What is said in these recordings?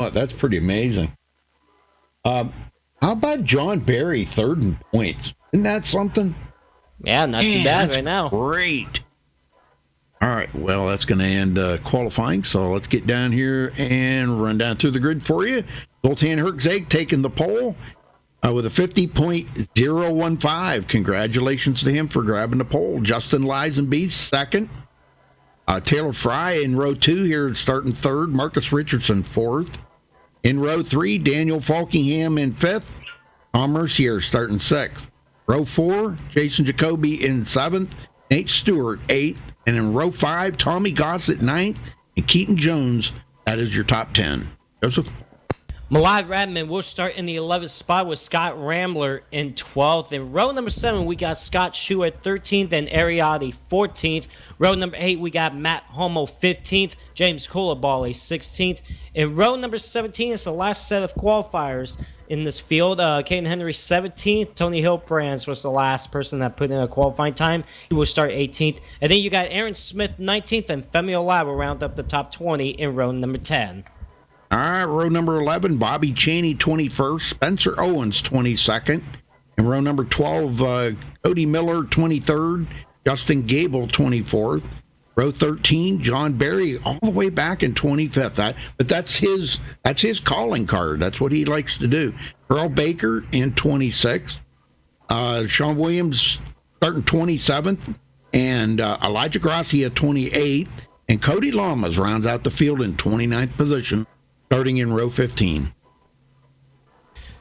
Oh, that's pretty amazing. How about John Barry, third in points? Isn't that something? Yeah, not too bad right now. Great. All right, well, that's going to end qualifying, so let's get down here and run down through the grid for you. Zoltan Herzeg taking the pole with a 50.015. Congratulations to him for grabbing the pole. Justin Lisenby, second. Taylor Fry in row 2 here, starting third. Marcus Richardson, fourth. In row 3, Daniel Falkingham in fifth. Tom Mercier starting sixth. Row 4, Jason Jacoby in seventh. Nate Stewart, eighth. And in row 5, Tommy Gossett, ninth. And Keaton Jones, that is your top 10. Joseph? Malad Radman will start in the 11th spot with Scott Rambler in 12th. In row number 7, we got Scott Shue at 13th and Ariati 14th. Row number 8, we got Matt Homo 15th, James Coulibaly 16th. In row number 17, it's the last set of qualifiers in this field. Caden Henry 17th. Tony Hillbrands was the last person that put in a qualifying time. He will start 18th. And then you got Aaron Smith 19th and Femi Olab will round up the top 20 in row number 10. All right, row number 11, Bobby Chaney, 21st. Spencer Owens, 22nd. In row number 12, Cody Miller, 23rd. Justin Gable, 24th. Row 13, John Barry, all the way back in 25th. But that's his calling card. That's what he likes to do. Earl Baker in 26th. Sean Williams starting 27th. And Elijah Gracia, 28th. And Cody Lamas rounds out the field in 29th position, starting in row 15.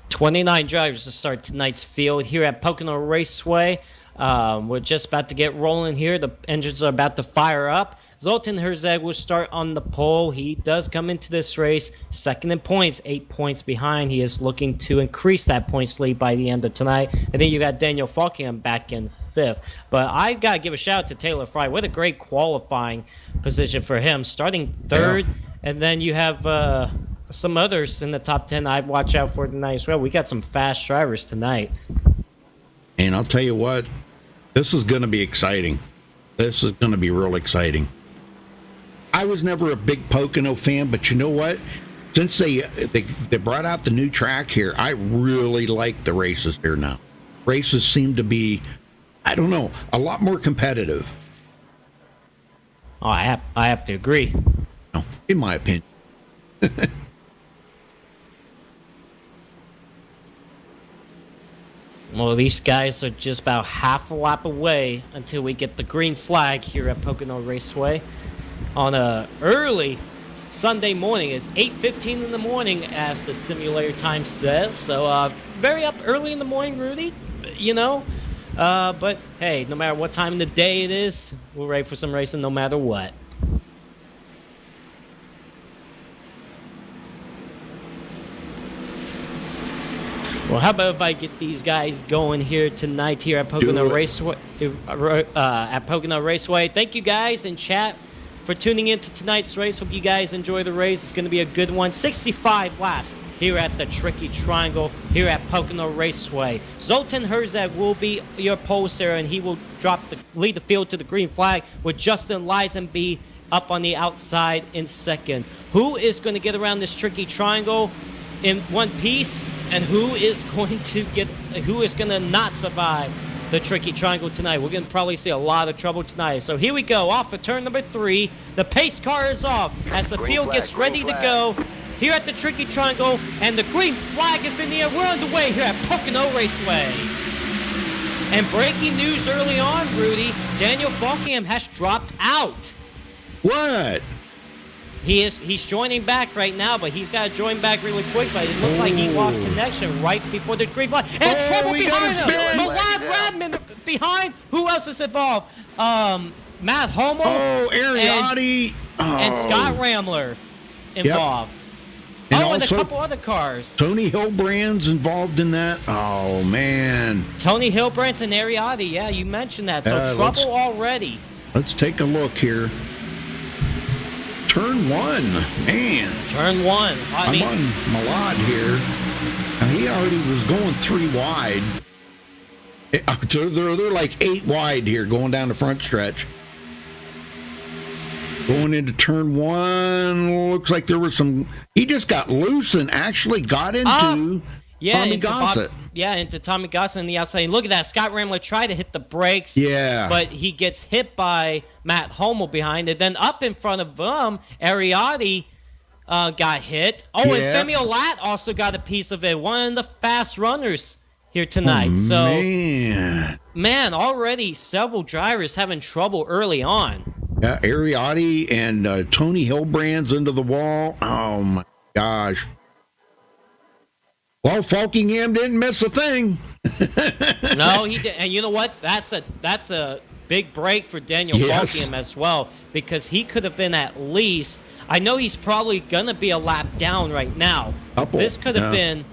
29 drivers to start tonight's field here at Pocono Raceway. We're just about to get rolling here. The engines are about to fire up. Zoltan Herzeg will start on the pole. He does come into this race second in points, 8 points behind. He is looking to increase that points lead by the end of tonight. And then you got Daniel Falkingham back in fifth. But I got to give a shout out to Taylor Fry. What a great qualifying position for him, starting third. Yeah. And then you have some others in the top 10 I'd watch out for tonight as well. We got some fast drivers tonight. And I'll tell you what, this is going to be exciting. This is going to be real exciting. I was never a big Pocono fan, but you know what? Since they brought out the new track here, I really like the races here now. Races seem to be, I don't know, a lot more competitive. Oh, I have to agree. No, in my opinion. Well, these guys are just about half a lap away until we get the green flag here at Pocono Raceway on a early Sunday morning. It's 8:15 in the morning, as the simulator time says. So, very up early in the morning, Rudy. You know, but hey, no matter what time of the day it is, we're ready for some racing, no matter what. Well, how about if I get these guys going here tonight here at Pocono Raceway? At Pocono Raceway. Thank you guys in chat for tuning in to tonight's race. Hope you guys enjoy the race. It's going to be a good one. 65 laps here at the Tricky Triangle here at Pocono Raceway. Zoltan Herzeg will be your pole sitter, and he will lead the field to the green flag with Justin Lisenby up on the outside in second. Who is going to get around this Tricky Triangle in one piece, and who is going to not survive the Tricky Triangle tonight? We're going to probably see a lot of trouble tonight. So here we go, off of turn number 3. The pace car is off as the field gets ready to go here at the Tricky Triangle, and the green flag is in the air. We're underway here at Pocono Raceway. And breaking news early on, Rudy, Daniel Falkingham has dropped out. What? He's joining back right now, but he's got to join back really quick. But it looked like he lost connection right before the green flag. And trouble behind him. Malad Radman behind. Who else is involved? Matt Homo. Oh, Ariati. And Scott Rambler involved. Yep. And a couple other cars. Tony Hillbrand's involved in that. Oh, man. Tony Hillbrands and Ariati. Yeah, you mentioned that. So trouble already. Let's take a look here. Turn 1, man. Turn 1. I'm on Malad here. Now, he already was going 3 wide. They're like 8 wide here going down the front stretch. Going into turn one, looks like there was some. He just got loose and actually got into Tommy Gossett. Into Tommy Gossett on the outside. Look at that. Scott Rambler tried to hit the brakes. Yeah. But he gets hit by Matt Hummel behind it. Then up in front of him, Ariati got hit. Oh, Yeah. and Femi Olat also got a piece of it. One of the fast runners here tonight. Man, already several drivers having trouble early on. Yeah, Ariati and Tony Hilbrand's into the wall. Oh my gosh. Well, Falkingham didn't miss a thing. No, he did. And you know what? That's a big break for Daniel Falkingham as well, because he could have been at least. I know he's probably gonna be a lap down right now. This could have been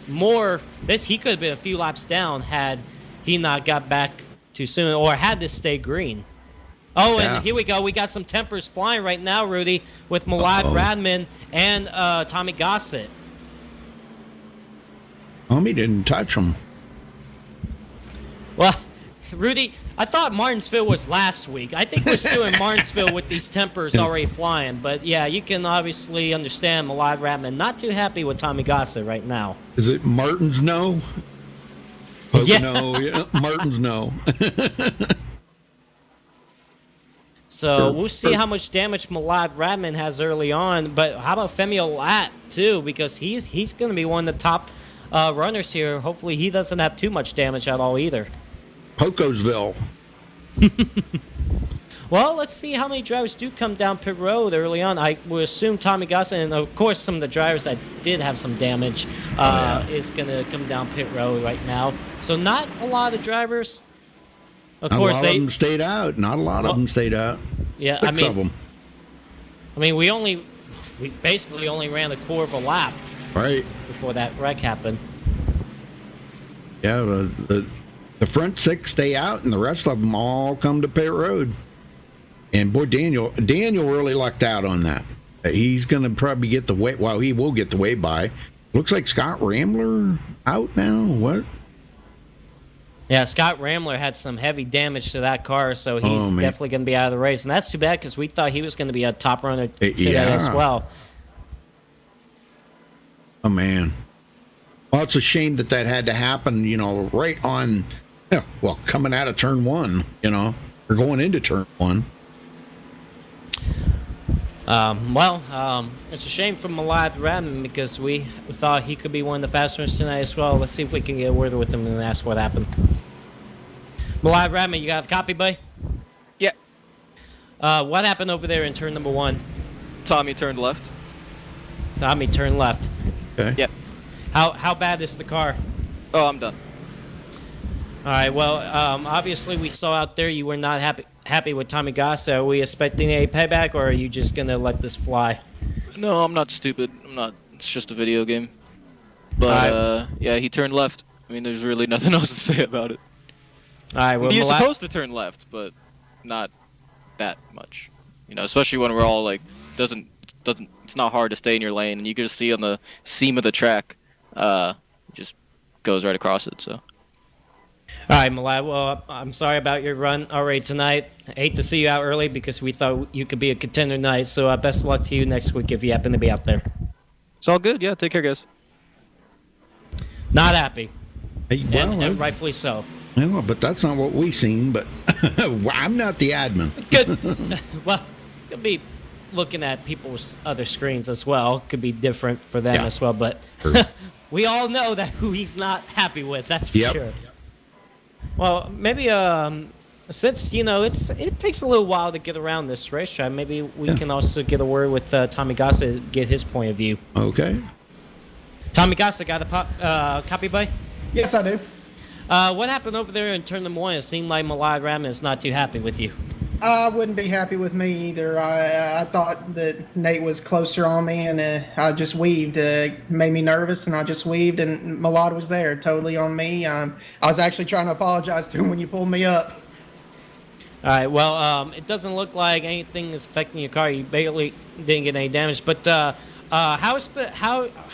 more. He could have been a few laps down had he not got back too soon or had this stay green. Oh, and here we go. We got some tempers flying right now, Rudy, with Malad Radman and Tommy Gossett. Tommy didn't touch him. Well, Rudy, I thought Martinsville was last week. I think we're still in Martinsville with these tempers already flying. But, yeah, you can obviously understand Malad Radman not too happy with Tommy Gossett right now. Is it Martin's no? Pocono, yeah. Martin's no. So we'll see how much damage Malad Radman has early on. But how about Femi Olat, too? Because he's going to be one of the top runners here. Hopefully he doesn't have too much damage at all either. Pocosville. Well, let's see how many drivers do come down pit road early on. I would assume Tommy Gossett and, of course, some of the drivers that did have some damage is going to come down pit road right now. So not a lot of drivers. Of course, a lot of them stayed out. Not a lot of them stayed out. Yeah, Six of them. I mean, we basically only ran the core of a lap. Right. Before that wreck happened. Yeah, the front six stay out, and the rest of them all come to pit road. And boy, Daniel really lucked out on that. He's going to probably get the way. Well, he will get the way by. Looks like Scott Rambler out now. What? Yeah, Scott Rambler had some heavy damage to that car, so he's definitely going to be out of the race. And that's too bad because we thought he was going to be a top runner today as well. Oh, man. Well, it's a shame that had to happen, right on, coming out of turn one, or going into turn one. It's a shame for Malad Radman because we thought he could be one of the fast runners tonight as well. Let's see if we can get a word with him and ask what happened. Malad Radman, you got a copy, buddy? Yeah. What happened over there in turn number one? Tommy turned left. Tommy turned left. Okay. Yep. How bad is the car? Oh, I'm done. All right. Well, obviously we saw out there you were not happy with Tommy Gossett. Are we expecting a payback, or are you just gonna let this fly? No, I'm not stupid. I'm not. It's just a video game. But yeah, he turned left. I mean, there's really nothing else to say about it. All right. Well, you're supposed to turn left, but not that much. Especially when we're all like, it's not hard to stay in your lane, and you can just see on the seam of the track, just goes right across it. So. All right, Malad. Well, I'm sorry about your run already tonight. I hate to see you out early because we thought you could be a contender tonight. So best of luck to you next week if you happen to be out there. It's all good. Yeah, take care, guys. Not happy. Hey, and rightfully so. Well, but that's not what we seen. But I'm not the admin. Good. Well, you'll be looking at people's other screens as well. Could be different for them as well. But we all know that who he's not happy with. That's for sure. Well, maybe since it takes a little while to get around this racetrack, maybe we can also get a word with Tommy Gossett, get his point of view. Okay. Tommy Gossett, got a copy, buddy? Yes, I do. What happened over there in turn number one? It seemed like Malad Radman is not too happy with you. Wouldn't be happy with me either. I thought that Nate was closer on me, and I just weaved. Made me nervous, and I just weaved, and Malad was there, totally on me. I was actually trying to apologize to him when you pulled me up. All right. Well, it doesn't look like anything is affecting your car. You barely didn't get any damage, but how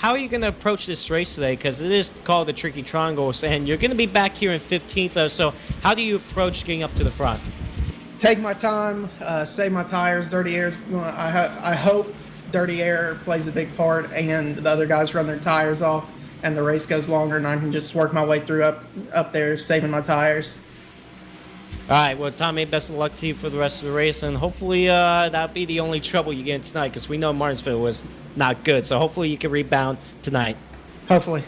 are you going to approach this race today? Because it is called the Tricky Triangle, and you're going to be back here in 15th. So how do you approach getting up to the front? take my time, save my tires. Dirty air's. I hope dirty air plays a big part, and the other guys run their tires off, and the race goes longer, and I can just work my way through up there, saving my tires. All right, well, Tommy, best of luck to you for the rest of the race, and hopefully that'll be the only trouble you get tonight, because we know Martinsville was not good, so hopefully you can rebound tonight. Hopefully.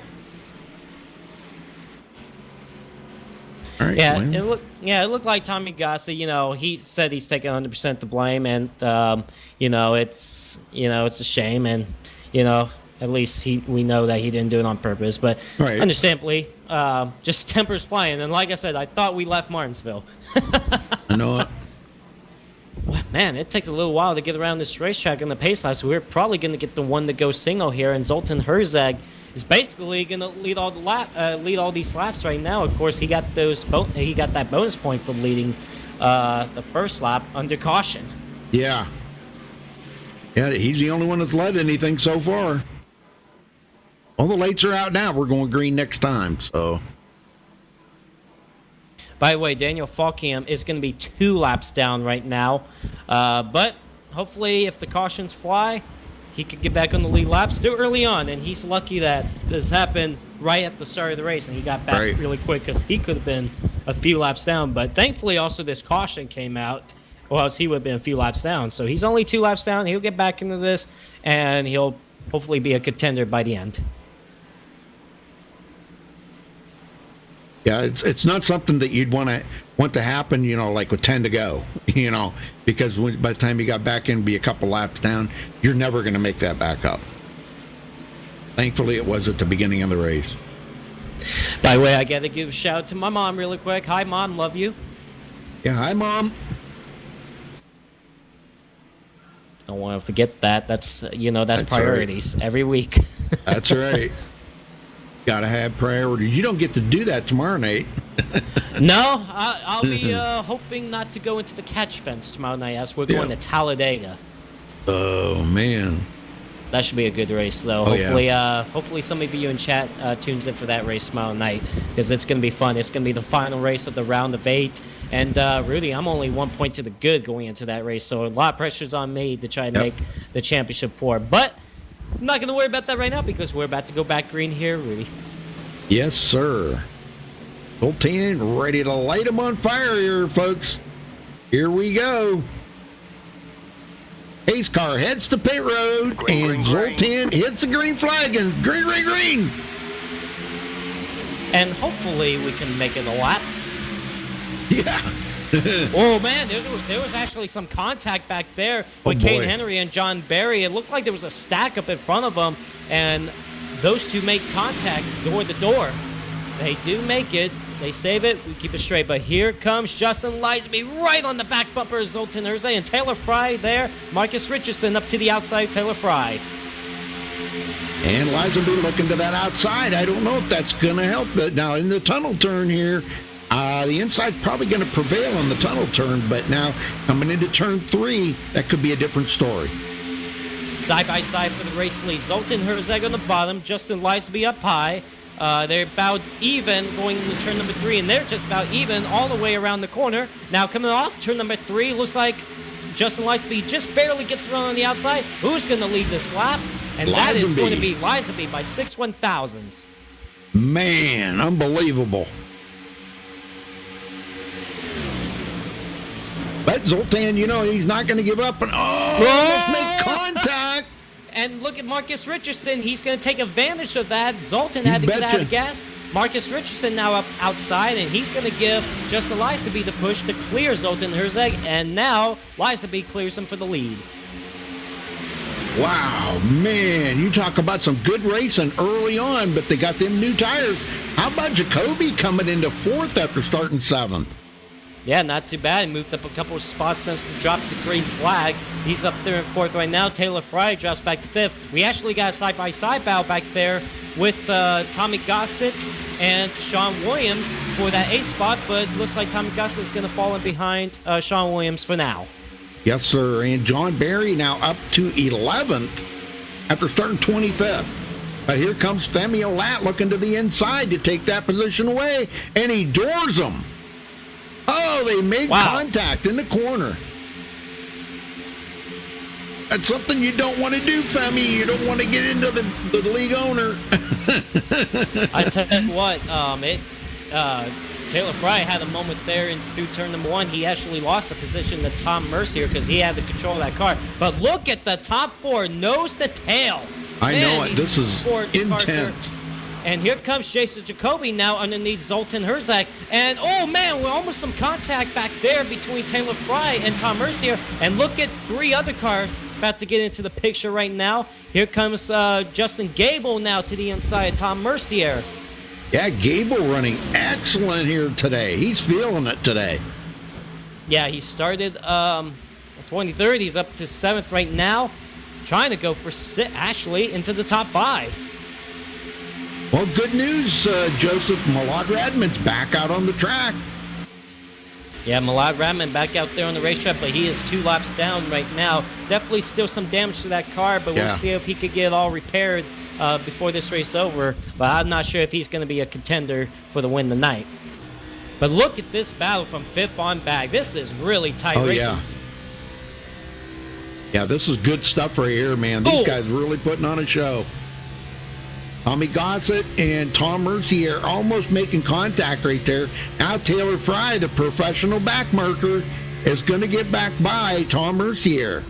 All right, Yeah, well. it looked like Tommy Gassi. He said he's taking 100% the blame, and it's a shame, and at least we know that he didn't do it on purpose. But Right. understandably, just tempers flying. And like I said, I thought we left Martinsville. I know it. Man, it takes a little while to get around this racetrack in the pace lap, so we're probably going to get the one to go single here, and Zoltan Herzog is basically going to lead all these laps right now. Of course, he got that bonus point for leading the first lap under caution. Yeah. Yeah, he's the only one that's led anything so far. All the lights are out now. We're going green next time, so. By the way, Daniel Falkham is going to be 2 laps down right now. But hopefully, if the cautions fly, he could get back on the lead lap still early on. And he's lucky that this happened right at the start of the race, and he got back Right. really quick, because he could have been a few laps down. But thankfully, also this caution came out, or else he would have been a few laps down. So he's only 2 laps down. He'll get back into this, and he'll hopefully be a contender by the end. Yeah, it's not something that you'd want to happen, like with 10 to go, because by the time you got back in, be a couple laps down, you're never going to make that back up. Thankfully, it was at the beginning of the race. By the way, I got to give a shout out to my mom really quick. Hi, Mom. Love you. Yeah, hi, Mom. Don't want to forget that. That's That's priorities every week. That's right. Got to have priorities. You don't get to do that tomorrow, Nate. No, I'll be hoping not to go into the catch fence tomorrow night, as we're going Yeah. to Talladega. Oh, man. That should be a good race, though. Oh, yeah. Hopefully some of you in chat tunes in for that race tomorrow night, because it's going to be fun. It's going to be the final race of the round of 8. And, Rudy, I'm only 1 point to the good going into that race, so a lot of pressure's on me to try and make the championship 4. But I'm not going to worry about that right now, because we're about to go back green here, Rudy. Yes, sir. Zoltan ready to light them on fire here, folks. Here we go. Pace car heads to pit road, and Zoltan hits the green flag, and green, green, green. And hopefully we can make it a lap. Yeah. Oh, man, there was actually some contact back there with boy. Kane Henry and John Barry. It looked like there was a stack up in front of them, and those two make contact door to door. They do make it. They save it. We keep it straight. But here comes Justin Lisby right on the back bumper of Zoltan Herzog, and Taylor Fry there. Marcus Richardson up to the outside, Taylor Fry. And Liza looking to that outside. I don't know if that's going to help. But now in the tunnel turn here, the inside's probably going to prevail on the tunnel turn. But now coming into turn 3, that could be a different story. Side by side for the race lead. Zoltan Herzog on the bottom, Justin Lisby up high. They're about even going into turn number 3, and they're just about even all the way around the corner. Now coming off turn number 3, looks like Justin Lisby just barely gets around on the outside. Who's going to lead this lap? And that is going to be Lisby by 6 1,000ths. Man, unbelievable. But Zoltan, he's not going to give up. And almost make contact. And look at Marcus Richardson. He's going to take advantage of that. Zoltan had to get out of gas. Marcus Richardson now up outside, and he's going to give Justin Lisby the push to clear Zoltan Herzog. And now Lisby clears him for the lead. Wow, man, you talk about some good racing early on, but they got them new tires. How about Jacoby coming into 4th after starting 7th? Yeah, not too bad. He moved up a couple of spots since the drop of the green flag. He's up there in 4th right now. Taylor Fry drops back to 5th. We actually got a side-by-side battle back there with Tommy Gossett and Sean Williams for that 8th spot, but looks like Tommy Gossett is going to fall in behind Sean Williams for now. Yes, sir. And John Barry now up to 11th after starting 25th. But here comes Femi Olat looking to the inside to take that position away, and he doors him. Oh, No, they made Wow. contact in the corner. That's something you don't want to do, Femi. You don't want to get into the league owner. I tell you what, Taylor Fry had a moment there through turn number 1. He actually lost the position to Tom Mercier because he had the control of that car. But look at the top 4, nose to tail. I know it. these This is four cars are- intense. And here comes Jason Jacoby now underneath Zoltan Herzog. And, oh, man, we're almost some contact back there between Taylor Fry and Tom Mercier. And look at 3 other cars about to get into the picture right now. Here comes Justin Gable now to the inside of Tom Mercier. Yeah, Gable running excellent here today. He's feeling it today. Yeah, he started 23rd. He's up to 7th right now. Trying to go for Ashley into the top 5. Well, good news, Joseph. Malad Radman's back out on the track. Yeah, Malad Radman back out there on the racetrack, but he is 2 laps down right now. Definitely still some damage to that car, but we'll see if he could get it all repaired before this race over. But I'm not sure if he's going to be a contender for the win tonight. But look at this battle from 5th on back. This is really tight racing. Yeah. Yeah, this is good stuff right here, man. These guys really putting on a show. Tommy Gossett and Tom Mercier almost making contact right there. Now Taylor Fry, the professional backmarker, is going to get back by Tom Mercier.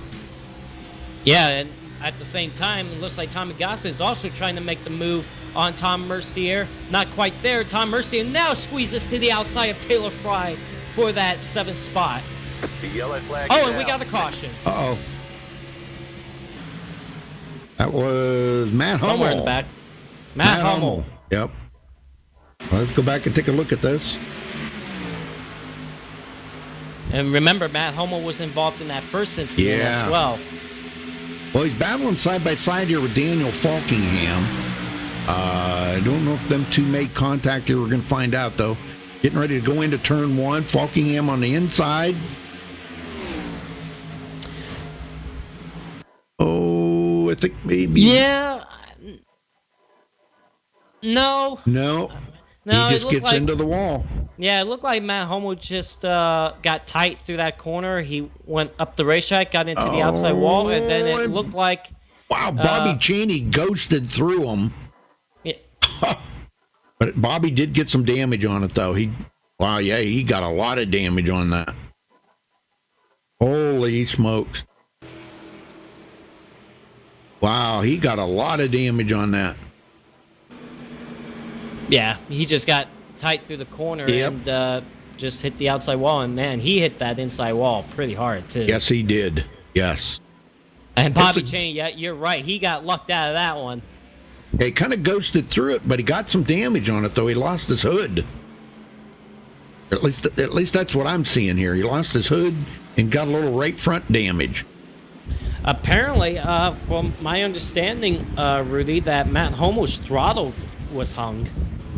Yeah, and at the same time, it looks like Tommy Gossett is also trying to make the move on Tom Mercier. Not quite there. Tom Mercier now squeezes to the outside of Taylor Fry for that 7th spot. The yellow flag. Oh, and we got the caution. Uh-oh. That was Matt Hummel. Somewhere in the back. Matt Hummel. Yep. Well, let's go back and take a look at this. And remember, Matt Hummel was involved in that first incident as well. Well, he's battling side by side here with Daniel Falkingham. I don't know if them two made contact here. We're going to find out, though. Getting ready to go into turn 1. Falkingham on the inside. Oh, I think maybe. Yeah. No. No. No, He it just looked gets like- into the wall. Yeah, it looked like Matt Hummel just got tight through that corner. He went up the racetrack, got into the outside wall, and then it looked like... Wow, Bobby Cheney ghosted through him. Yeah, But Bobby did get some damage on it, though. He got a lot of damage on that. Holy smokes. Wow, he got a lot of damage on that. yeah, he just got tight through the corner and just hit the outside wall. And, man, he hit that inside wall pretty hard, too. Yes, he did. Yes. And Bobby Cheney, yeah, you're right. He got lucked out of that one. He kind of ghosted through it, but he got some damage on it, though. He lost his hood. At least that's what I'm seeing here. He lost his hood and got a little right front damage. Apparently, from my understanding, Rudy, that Matt Hummel's throttle was hung.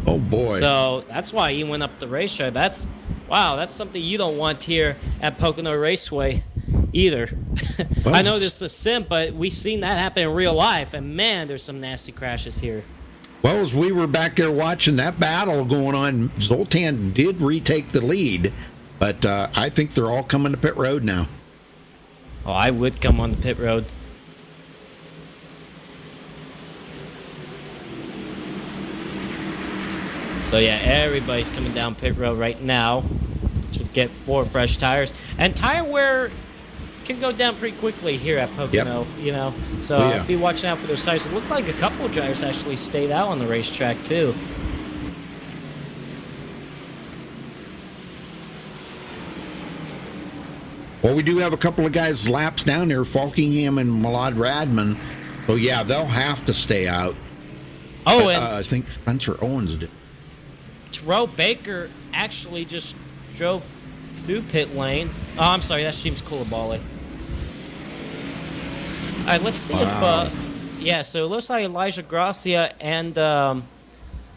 Oh, boy. So that's why he went up the racetrack. That's something you don't want here at Pocono Raceway either. Well, I know this is a sim, but we've seen that happen in real life, and man, there's some nasty crashes here. Well, as we were back there watching that battle going on, Zoltan did retake the lead, but I think they're all coming to pit road now. Oh, I would come on the pit road. So yeah, everybody's coming down pit road right now to get 4 fresh tires. And tire wear can go down pretty quickly here at Pocono, you know. So be watching out for those tires. It looked like a couple of drivers actually stayed out on the racetrack too. Well, we do have a couple of guys laps down there, Falkingham and Malad Radman. So yeah, they'll have to stay out. Oh, But, and I think Spencer Owens did. Terrell Baker actually just drove through pit lane. Oh, I'm sorry, that's James Coulibaly. All right, let's see if... yeah, so it looks like Elijah Gracia and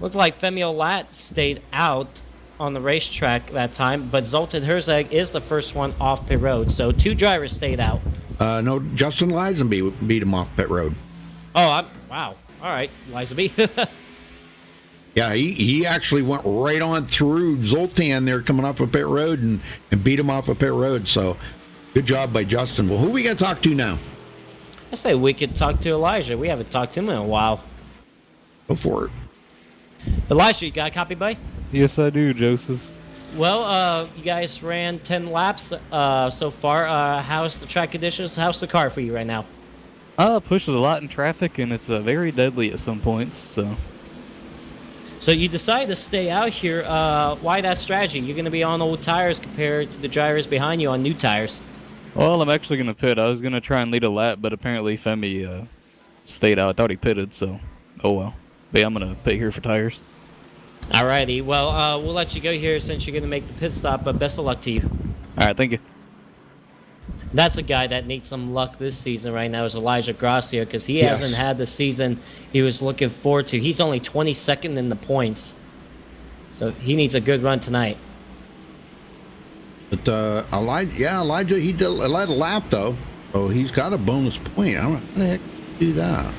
looks like Femi Olat stayed out on the racetrack that time, but Zoltan Herzog is the first one off pit road. So 2 drivers stayed out. No, Justin Lisenby beat him off pit road. Oh, wow. All right, Lizaby. Yeah, he actually went right on through Zoltan there coming off of pit road and beat him off of pit road. So good job by Justin. Well, who we got to talk to now? I say we could talk to Elijah. We haven't talked to him in a while. Go for it. Elijah, you got a copy, buddy? Yes, I do, Joseph. Well, you guys ran 10 laps so far. How's the track conditions? How's the car for you right now? Pushes a lot in traffic, and it's very deadly at some points, so... So you decided to stay out here. Why that strategy? You're going to be on old tires compared to the drivers behind you on new tires. Well, I'm actually going to pit. I was going to try and lead a lap, but apparently Femi stayed out. I thought he pitted, so... Oh, well. But yeah, I'm going to pit here for tires. Alrighty. Well, we'll let you go here since you're going to make the pit stop, but best of luck to you. Alright, thank you. That's a guy that needs some luck this season right now is Elijah Gracia because he hasn't had the season he was looking forward to. He's only 22nd in the points. So he needs a good run tonight. But Elijah, he led a lap though. So he's got a bonus point. I don't know how the heck do that.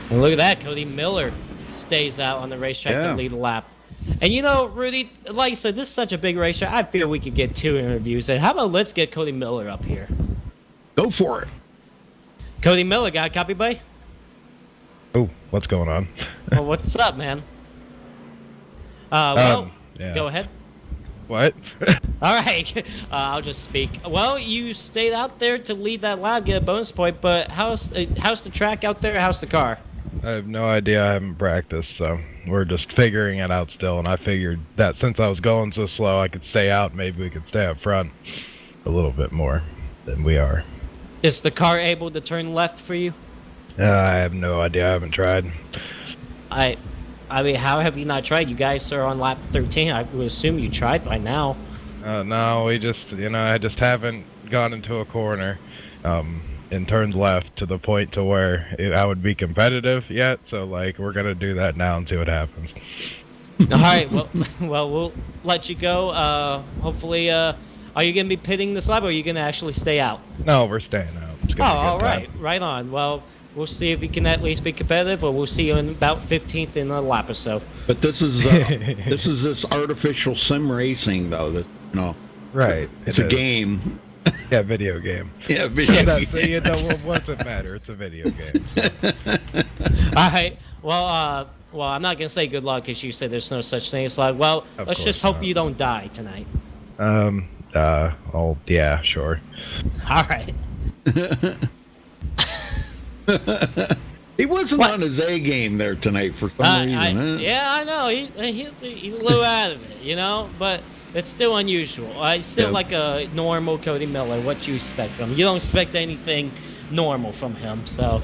And look at that, Cody Miller stays out on the racetrack to lead a lap. And you know, Rudy, like I said, this is such a big racetrack. I feel we could get 2 interviews. And how about let's get Cody Miller up here? Go for it. Cody Miller, got a copy, buddy? Oh, what's going on? Well, what's up, man? Yeah. Go ahead. What? All right, I'll just speak. Well, you stayed out there to lead that lap, get a bonus point. But how's the track out there? How's the car? I have no idea. I haven't practiced, so we're just figuring it out still. And I figured that since I was going so slow, I could stay out. Maybe we could stay up front a little bit more than we are. Is the car able to turn left for you? I have no idea. I haven't tried. I mean, how have you not tried? You guys are on lap 13. I would assume you tried by now. No, we just, I just haven't gone into a corner and turned left to the point to where I would be competitive yet. So, like, we're going to do that now and see what happens. All right, well, we'll let you go. Hopefully, are you going to be pitting this lap or are you going to actually stay out? No, we're staying out. It's gonna be a good all right. time. Right on. Well, we'll see if you can at least be competitive or we'll see you in about 15th in a lap or so. But this is this artificial sim racing though that Right. it's a game. Yeah, video game. Yeah, video So, what's it matter? It's a video game. So. All right. Well, I'm not gonna say good luck because you said there's no such thing as luck. Well, let's just hope you don't die tonight. Oh, yeah, sure. All right. He wasn't on his A game there tonight for some reason. Huh? Yeah, I know. He's a little out of it, but it's still unusual. It's still like a normal Cody Miller. What you expect from him? You don't expect anything normal from him. So,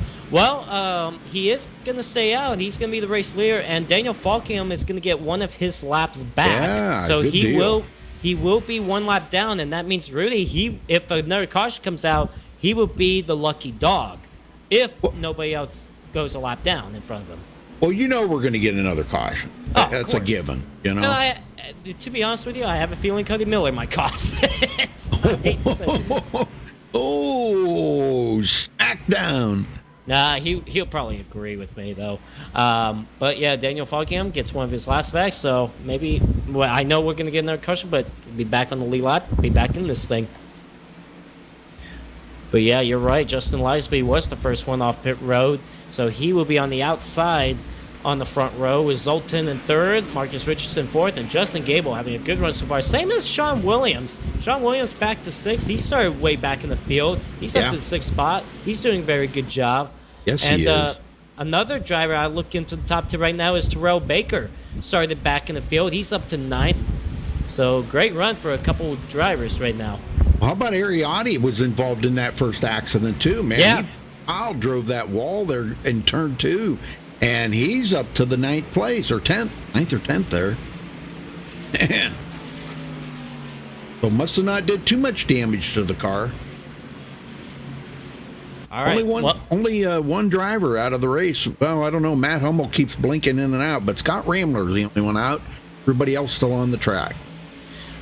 he is going to stay out. He's going to be the race leader, and Daniel Falkingham is going to get one of his laps back. Yeah, so good deal. He will be one lap down, and that means really if another caution comes out, he will be the lucky dog if nobody else goes a lap down in front of him. Well, we're going to get another caution. Oh, That's a given, No, to be honest with you, I have a feeling Cody Miller might cost it. Oh, smackdown. Nah, he'll probably agree with me though. But yeah, Daniel Falkingham gets one of his last backs, so maybe I know we're gonna get another caution, but be back on the lead lap, be back in this thing. But yeah, you're right. Justin Lisby was the first one off pit road, so he will be on the outside on the front row with Zoltan in third, Marcus Richardson fourth, and Justin Gable having a good run so far. Same as Sean Williams. Sean Williams back to sixth. He started way back in the field. He's up to the sixth spot. He's doing a very good job. Yes, he is. Another driver I look into the top two right now is Terrell Baker. Started back in the field. He's up to ninth. So great run for a couple of drivers right now. How about Ariotti was involved in that first accident too, man? Yeah. Kyle drove that wall there in turn 2, and he's up to the 9th place or 10th, 9th or 10th there. Man. So must have not did too much damage to the car. All right. Only one driver out of the race. Well, I don't know. Matt Hummel keeps blinking in and out, but Scott Ramler's the only one out. Everybody else still on the track.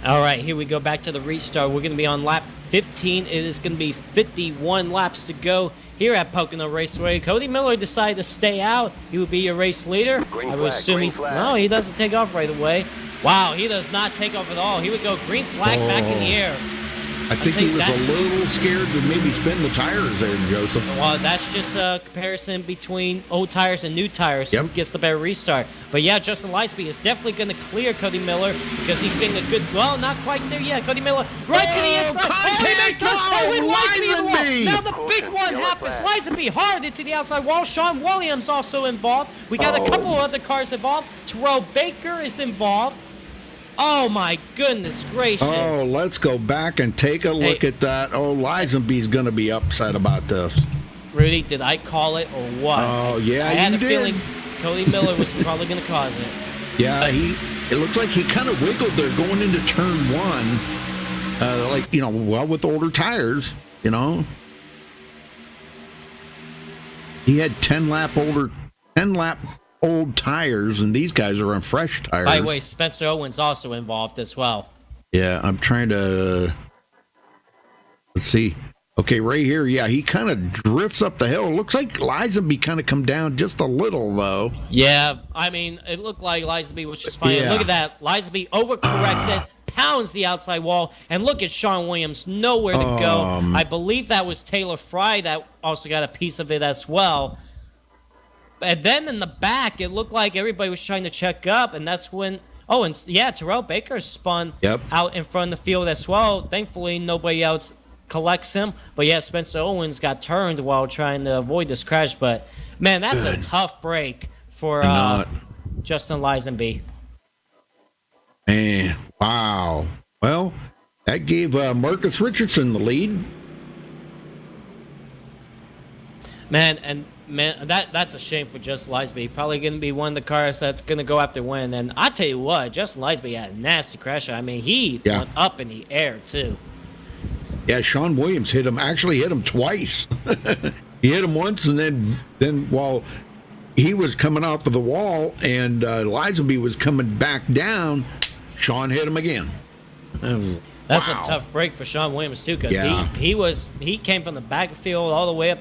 All right, here we go back to the restart. We're going to be on lap 15. It is going to be 51 laps to go here at Pocono Raceway. Cody Miller decided to stay out. He would be your race leader. I would assume he's... No, he doesn't take off right away. Wow, he does not take off at all. He would go green flag back in the air. I think he was a little scared to maybe spin the tires there, Joseph. Well, that's just a comparison between old tires and new tires. Yep. Who gets the better restart? But yeah, Justin Lightsby is definitely going to clear Cody Miller because he's getting a good. Well, not quite there yet. Cody Miller right to the inside. Contact! Now the big one happens. Lizenby hard into the outside wall. Sean Williams also involved. We got a couple other cars involved. Terrell Baker is involved. Oh my goodness gracious! Oh, let's go back and take a look at that. Oh, Lizenby's going to be upset about this. Rudy, did I call it or what? Oh, yeah, I had you a did. feeling Cody Miller was probably going to cause it. Yeah, it looks like he kind of wiggled there going into turn one. Well, with older tires, He had 10 lap old tires, and these guys are on fresh tires. By the way, Spencer Owens also involved as well. Yeah, I'm trying to... Let's see. Okay, right here, yeah, he kind of drifts up the hill. Looks like Lizenby kind of come down just a little, though. Yeah, I mean, it looked like Lizenby was just fine. Yeah. Look at that. Lizenby overcorrects it, pounds the outside wall, and look at Sean Williams, nowhere to go. I believe that was Taylor Fry that also got a piece of it as well. And then in the back, it looked like everybody was trying to check up, and that's when... Oh, and yeah, Terrell Baker spun out in front of the field as well. Thankfully, nobody else collects him. But yeah, Spencer Owens got turned while trying to avoid this crash. But, man, that's a tough break for Justin Lizenby. Man, wow. Well, that gave Marcus Richardson the lead. Man, that's a shame for Justin Lizenby. Probably going to be one of the cars that's going to go after win. And I tell you what, Justin Lizenby had a nasty crash. I mean, he went up in the air, too. Yeah, Sean Williams hit him twice. He hit him once, and then while he was coming off of the wall and Lizenby was coming back down, Sean hit him again. That's a tough break for Sean Williams, too, because he came from the backfield all the way up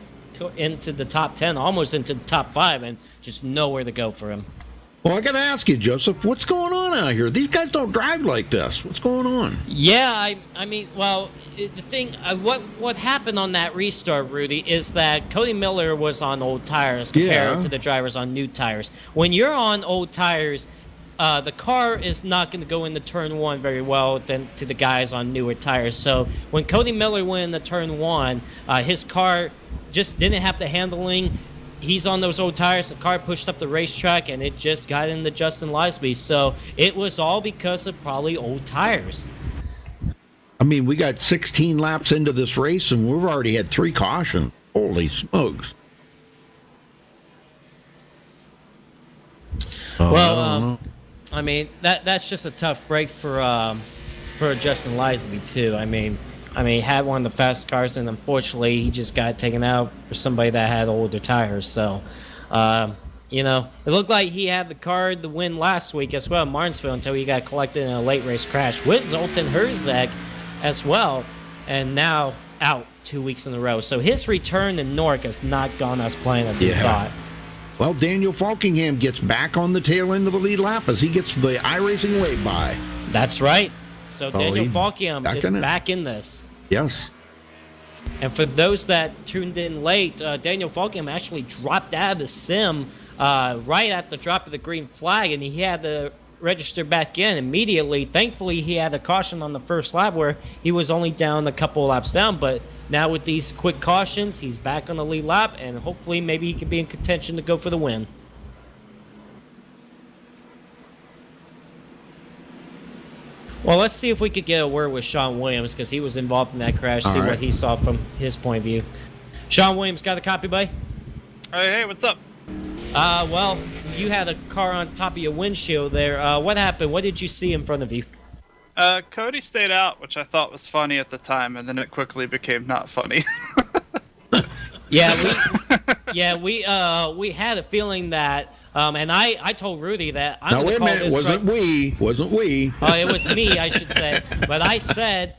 into the top 10, almost into the top 5, and just nowhere to go for him. Well, I got to ask you, Joseph, what's going on out here? These guys don't drive like this. What's going on? Yeah, I mean, well, the thing, what happened on that restart, Rudy, is that Cody Miller was on old tires compared to the drivers on new tires. When you're on old tires, the car is not going to go into turn one very well than to the guys on newer tires. So when Cody Miller went into turn one, his car just didn't have the handling. He's on those old tires. The car pushed up the racetrack, and it just got into Justin Lizenby. So it was all because of probably old tires. I mean, we got 16 laps into this race, and we've already had 3 cautions. Holy smokes. Well, I mean, that's just a tough break for Justin Lizenby, too. I mean, he had one of the fast cars, and unfortunately, he just got taken out for somebody that had older tires. So, it looked like he had the car to win last week as well in Martinsville until he got collected in a late race crash with Zoltan Herzeg as well, and now out 2 weeks in a row. So his return to NORC has not gone as planned as he thought. Well, Daniel Falkingham gets back on the tail end of the lead lap as he gets the iRacing way by. That's right. So Daniel Falkingham is back in this. Yes. And for those that tuned in late, Daniel Falkingham actually dropped out of the sim right at the drop of the green flag, and he had to register back in immediately. Thankfully, he had a caution on the first lap where he was only down a couple laps down, but now with these quick cautions, he's back on the lead lap, and hopefully maybe he can be in contention to go for the win. Well, let's see if we could get a word with Sean Williams because he was involved in that crash, see what he saw from his point of view. Sean Williams, got a copy, buddy? Hey, what's up? Well, you had a car on top of your windshield there. What happened? What did you see in front of you? Cody stayed out, which I thought was funny at the time, and then it quickly became not funny. Yeah, Yeah, we had a feeling that, and I told Rudy that I'm Now going wait to a call minute, this. wasn't we? Oh, it was me, I should say. But I said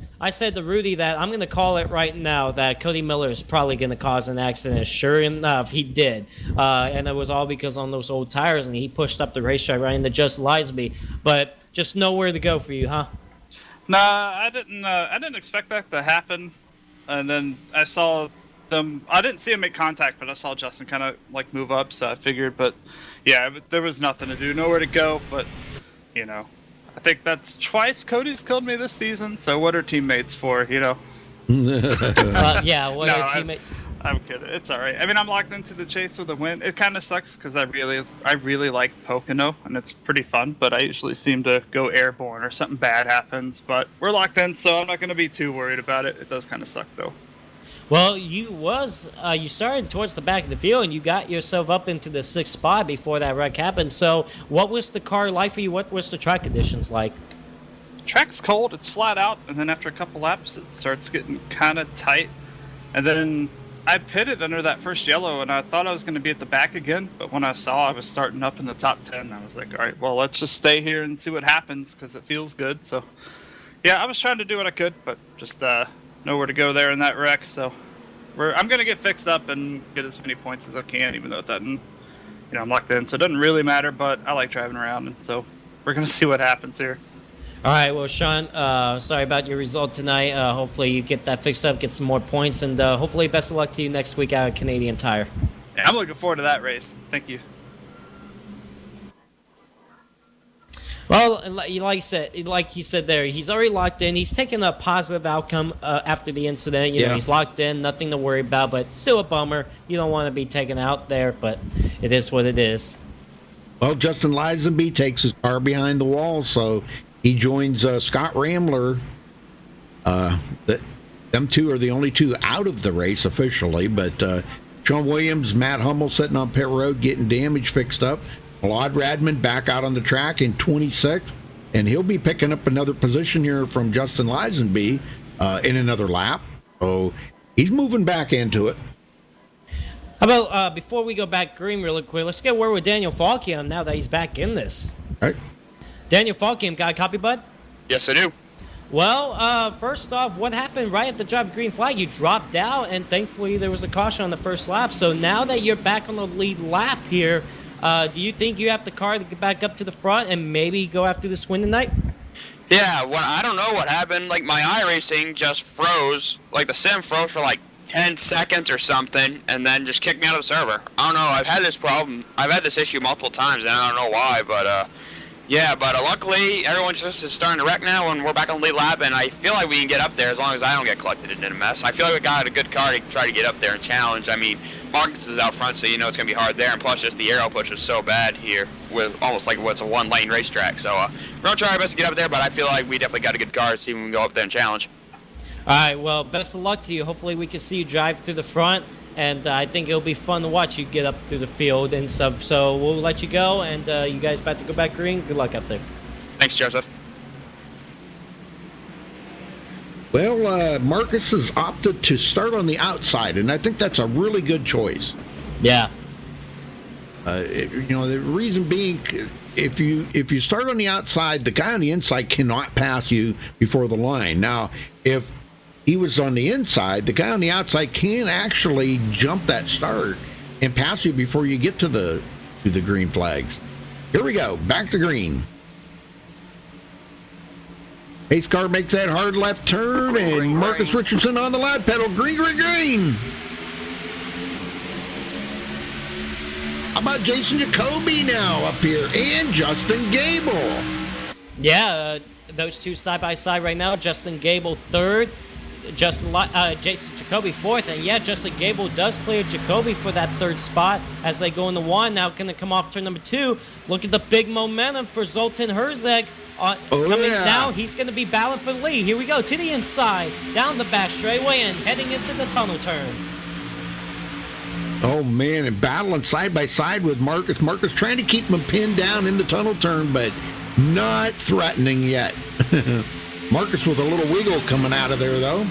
to Rudy that I'm going to call it right now that Cody Miller is probably going to cause an accident. Sure enough, he did. And it was all because on those old tires, and he pushed up the racetrack right into Justin Liesby. But just nowhere to go for you, huh? Nah, I didn't. I didn't expect that to happen. And then I saw them. I didn't see him make contact, but I saw Justin kind of like move up, so I figured. But yeah, there was nothing to do, nowhere to go. But you know, I think that's twice Cody's killed me this season. So what are teammates for? You know. Yeah, what No, a teammate. I'm kidding. It's all right. I mean, I'm locked into the chase with a win. It kind of sucks because I really like Pocono, and it's pretty fun. But I usually seem to go airborne or something bad happens. But we're locked in, so I'm not going to be too worried about it. It does kind of suck though. Well, you started towards the back of the field, and you got yourself up into the 6th spot before that wreck happened. So, what was the car like for you? What was the track conditions like? Track's cold. It's flat out, and then after a couple laps, it starts getting kind of tight. And then I pitted under that first yellow, and I thought I was going to be at the back again. But when I saw I was starting up in the top 10, I was like, all right, well, let's just stay here and see what happens because it feels good. So, yeah, I was trying to do what I could, but just nowhere to go there in that wreck. So I'm going to get fixed up and get as many points as I can, even though it doesn't, I'm locked in. So it doesn't really matter, but I like driving around. And so we're going to see what happens here. All right, well, Sean, sorry about your result tonight. Hopefully you get that fixed up, get some more points, and hopefully best of luck to you next week out at Canadian Tire. Yeah, I'm looking forward to that race. Thank you. Well, like he said there, he's already locked in. He's taken a positive outcome after the incident. You know, he's locked in, nothing to worry about, but still a bummer. You don't want to be taken out there, but it is what it is. Well, Justin Lisenby takes his car behind the wall, so he joins Scott Ramler. Them two are the only two out of the race officially, but Sean Williams, Matt Hummel sitting on pit road getting damage fixed up. Claude Radman back out on the track in 26th, and he'll be picking up another position here from Justin Lisenby in another lap. So he's moving back into it. How about before we go back green really quick, let's get a word with Daniel Falkiam now that he's back in this. All right. Daniel Falkiam, got a copy, bud? Yes, I do. Well, first off, what happened right at the drop green flag? You dropped out, and thankfully there was a caution on the first lap. So now that you're back on the lead lap here, do you think you have the car to get back up to the front and maybe go after this win tonight? Yeah, well, I don't know what happened. Like, my iRacing just froze. Like, the sim froze for, like, 10 seconds or something, and then just kicked me out of the server. I don't know. I've had this problem. I've had this issue multiple times, and I don't know why, but, yeah, but luckily, everyone just is starting to wreck now, and we're back on the lead lap, and I feel like we can get up there as long as I don't get collected in a mess. I feel like we got a good car to try to get up there and challenge. I mean, Marcus is out front, so you know it's going to be hard there, and plus just the aero push is so bad here with almost like what's a one-lane racetrack. So we're going to try our best to get up there, but I feel like we definitely got a good car to see when we can go up there and challenge. All right, well, best of luck to you. Hopefully we can see you drive to the front, and I think it'll be fun to watch you get up through the field and stuff. So we'll let you go, and you guys about to go back green. Good luck up there. Thanks, Joseph. Well, Marcus has opted to start on the outside, and I think that's a really good choice. Yeah. The reason being, if you start on the outside, the guy on the inside cannot pass you before the line. Now, if he was on the inside, the guy on the outside can actually jump that start and pass you before you get to the green flags. Here we go, back to green. Pace car makes that hard left turn, and Marcus Richardson on the loud pedal. Green, green, green. How about Jason Jacoby now up here, and Justin Gable? Yeah, those two side by side right now. Justin Gable third, Jason Jacoby fourth, and yeah, Justin Gable does clear Jacoby for that third spot as they go into one. Now going to come off turn number 2. Look at the big momentum for Zoltan Herzeg. Coming now, he's going to be battling for the lead. Here we go, to the inside, down the back straightaway, and heading into the tunnel turn. Oh, man, and battling side by side with Marcus. Marcus trying to keep him pinned down in the tunnel turn, but not threatening yet. Marcus with a little wiggle coming out of there, though.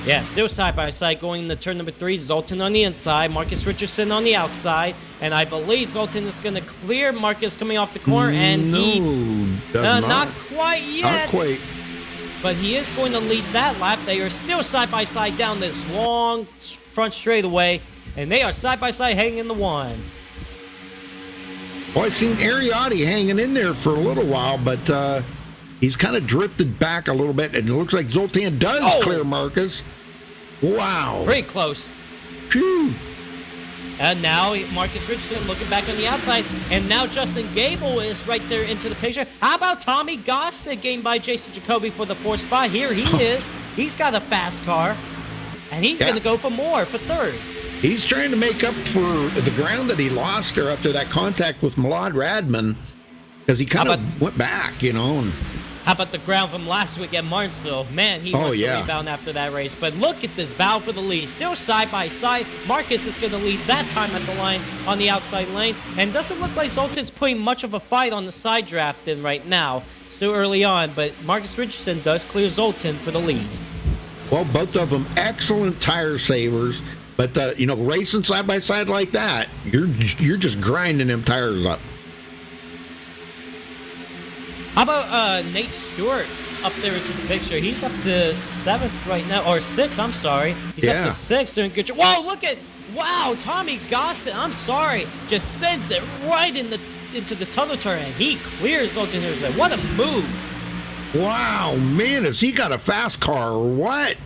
Yeah, still side by side going into turn number 3. Zoltan on the inside, Marcus Richardson on the outside, and I believe Zoltan is going to clear Marcus coming off the corner, and not quite yet. Not quite. But he is going to lead that lap. They are still side by side down this long front straightaway, and they are side by side hanging in the 1. Well, I've seen Ariotti hanging in there for a little while, but he's kind of drifted back a little bit, and it looks like Zoltan does clear Marcus. Wow. Pretty close. Phew. And now Marcus Richardson looking back on the outside, and now Justin Gable is right there into the picture. How about Tommy Gossett getting by Jason Jacoby for the 4th spot? Here he is. He's got a fast car, and he's going to go for more for 3rd. He's trying to make up for the ground that he lost there after that contact with Milad Radman, because he kind of went back, And how about the ground from last week at Martinsville? Man, he wants to rebound after that race. But look at this battle for the lead. Still side by side. Marcus is going to lead that time at the line on the outside lane. And doesn't look like Zoltan's putting much of a fight on the side draft in right now. Still early on, but Marcus Richardson does clear Zoltan for the lead. Well, both of them excellent tire savers. But, racing side by side like that, you're just grinding them tires up. How about Nate Stewart up there into the picture? He's up to 7th right now, or 6th, I'm sorry. He's up to 6th doing good job. Whoa, look at, Tommy Gossett, I'm sorry, just sends it right into the tunnel turn, and he clears Zoltan here. What a move. Wow, man, has he got a fast car or what?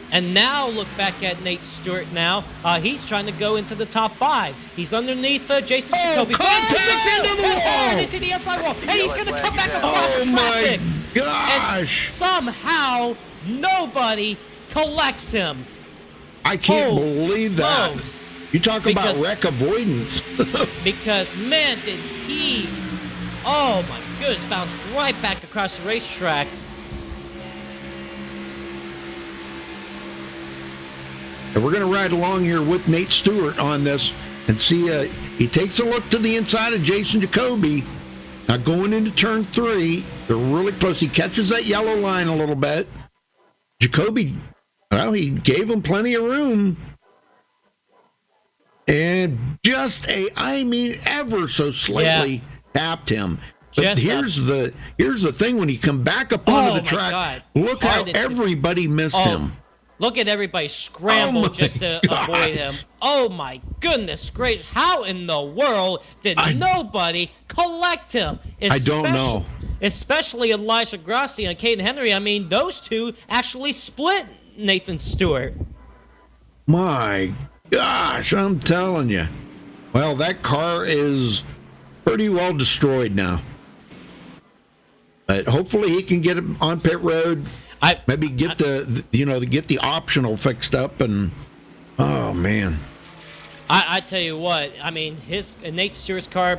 And now look back at Nate Stewart now. He's trying to go into the top 5. He's underneath Jason Jacoby. Contact into the wall! Into the outside wall. And he's going to come back across the traffic. Oh, my gosh. And somehow, nobody collects him. I can't believe that. Smokes. You talk about wreck avoidance. Because, man, did he... Oh, my goodness. Bounced right back across the racetrack. And we're going to ride along here with Nate Stewart on this and see. He takes a look to the inside of Jason Jacoby. Now going into turn 3, they're really close. He catches that yellow line a little bit. Jacoby, well, he gave him plenty of room. And just ever so slightly tapped him. But here's the thing: when he come back up onto the track, look how everybody missed him. Look at everybody scramble just to avoid him. Oh my goodness gracious. How in the world did nobody collect him? I don't know. Especially Elijah Grassi and Caden Henry. I mean, those two actually split Nathan Stewart. My gosh, I'm telling you. Well, that car is pretty well destroyed now. But hopefully he can get it on pit road. Maybe get the optional fixed up, and oh man, I tell you what, I mean, Nate Stewart's car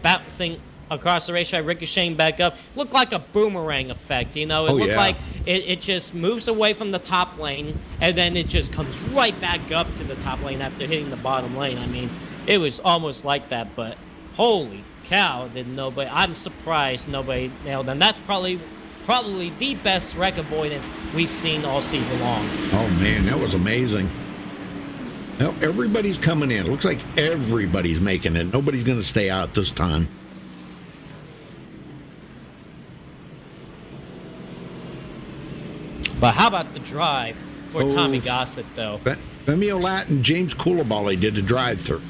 bouncing across the racetrack, ricocheting back up, looked like a boomerang effect. It looked like it just moves away from the top lane, and then it just comes right back up to the top lane after hitting the bottom lane. I mean, it was almost like that, but holy cow, I'm surprised nobody nailed them. That's probably the best wreck avoidance we've seen all season long. Oh man, that was amazing. Well, everybody's coming in. It looks like everybody's making it. Nobody's going to stay out this time. But how about the drive for Tommy Gossett, though? Femi Olat and James Coulibaly did the drive-through.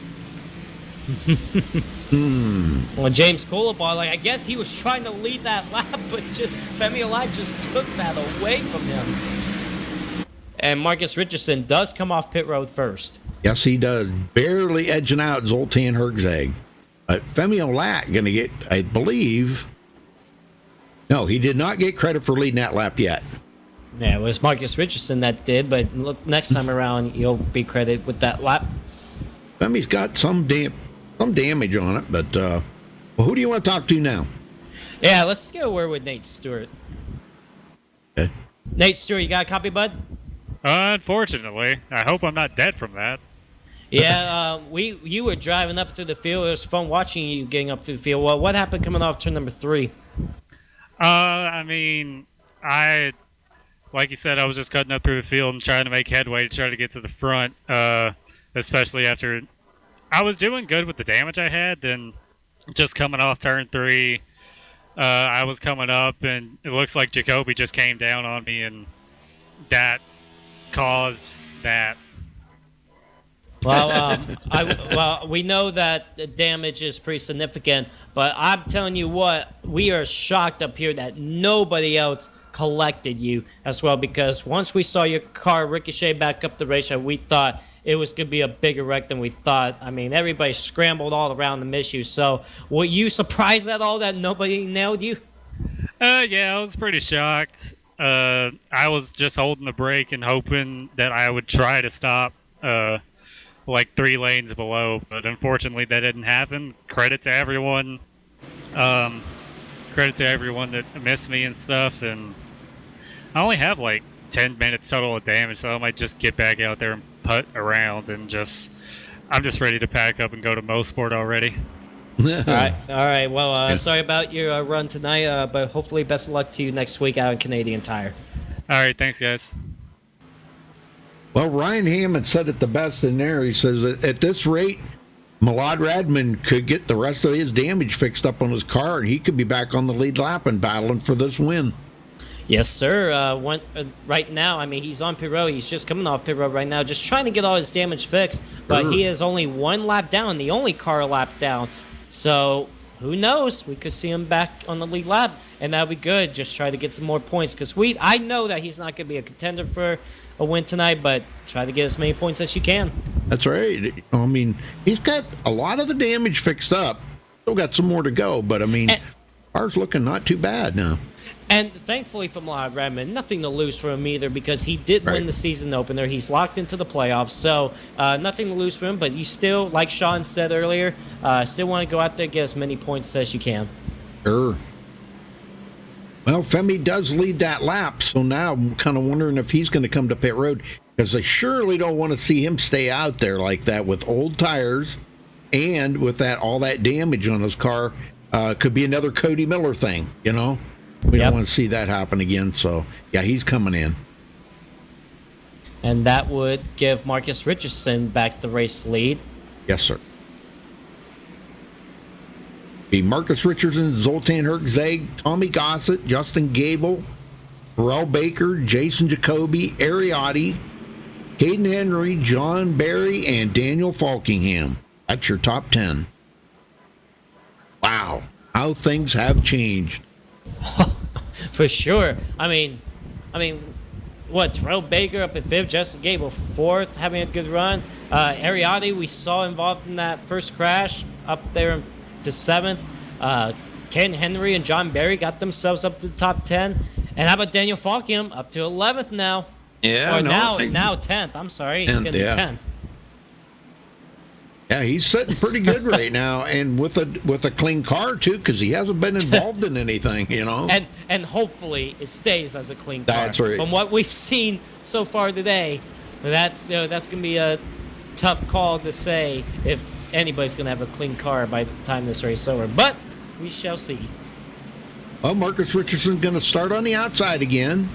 Well, James Coulibaly, I guess he was trying to lead that lap, but just Femi Olat just took that away from him. And Marcus Richardson does come off pit road first. Yes, he does. Barely edging out Zoltan Herzog. But Femi Olat going to get, I believe... No, he did not get credit for leading that lap yet. Yeah, it was Marcus Richardson that did, but look, next time around, you'll be credited with that lap. Femi's got some damage on it, but well, who do you want to talk to now? Yeah, let's get a word with Nate Stewart. Okay. Nate Stewart, you got a copy, bud? Unfortunately. I hope I'm not dead from that. Yeah, you were driving up through the field. It was fun watching you getting up through the field. Well, what happened coming off turn number 3? I mean, like you said, I was just cutting up through the field and trying to make headway to try to get to the front, especially after I was doing good with the damage I had. Then just coming off turn 3, I was coming up, and it looks like Jacoby just came down on me, and that caused that. Well, we know that the damage is pretty significant, but I'm telling you what, we are shocked up here that nobody else collected you as well, because once we saw your car ricochet back up the racetrack, we thought it was going to be a bigger wreck than we thought. I mean, everybody scrambled all around to miss you. So were you surprised at all that nobody nailed you? Yeah, I was pretty shocked. I was just holding the brake and hoping that I would try to stop like 3 lanes below, but unfortunately that didn't happen. Credit to everyone that missed me and stuff, and I only have like 10 minutes total of damage, so I might just get back out there and putt around and I'm just ready to pack up and go to Mosport already. All right. Well, sorry about your run tonight, but hopefully best of luck to you next week out in Canadian Tire. All right, thanks guys. Well, Ryan Hammond said it the best in there. He says that at this rate, Malad Radman could get the rest of his damage fixed up on his car, and he could be back on the lead lap and battling for this win. Yes, sir. Right now, I mean, he's on pit road. He's just coming off pit road right now, just trying to get all his damage fixed. But he is only 1 lap down, the only car lap down. So who knows? We could see him back on the lead lap, and that'd be good. Just try to get some more points, because I know that he's not going to be a contender for a win tonight, but try to get as many points as you can. That's right. I mean, he's got a lot of the damage fixed up. Still got some more to go, but I mean, ours looking not too bad now. And thankfully for Malad Radman, nothing to lose for him either, because he did win the season opener. He's locked into the playoffs, so nothing to lose for him. But you still, like Sean said earlier, still want to go out there and get as many points as you can. Sure. Well, Femi does lead that lap, so now I'm kind of wondering if he's going to come to pit road, because they surely don't want to see him stay out there like that with old tires and with all that damage on his car. Could be another Cody Miller thing, you know? We don't want to see that happen again, so yeah, he's coming in. And that would give Marcus Richardson back the race lead. Yes, sir. Be Marcus Richardson, Zoltan Herczeg, Tommy Gossett, Justin Gable, Terrell Baker, Jason Jacoby, Ariotti, Caden Henry, John Barry, and Daniel Falkingham. That's your top 10. Wow, how things have changed. For sure. I mean, what, Terrell Baker up at 5th, Justin Gable 4th, having a good run. Ariotti, we saw involved in that first crash, up there to 7th. Ken Henry and John Barry got themselves up to the top 10. And how about Daniel Falkingham up to 11th now? Yeah, or now 10th. I'm sorry, he's getting 10th. Yeah, he's sitting pretty good right now, and with a clean car too, because he hasn't been involved in anything, you know. And hopefully it stays as a clean car. That's right. From what we've seen so far today, that's gonna be a tough call to say if anybody's gonna have a clean car by the time this race is over. But we shall see. Well, Marcus Richardson's going to start on the outside again,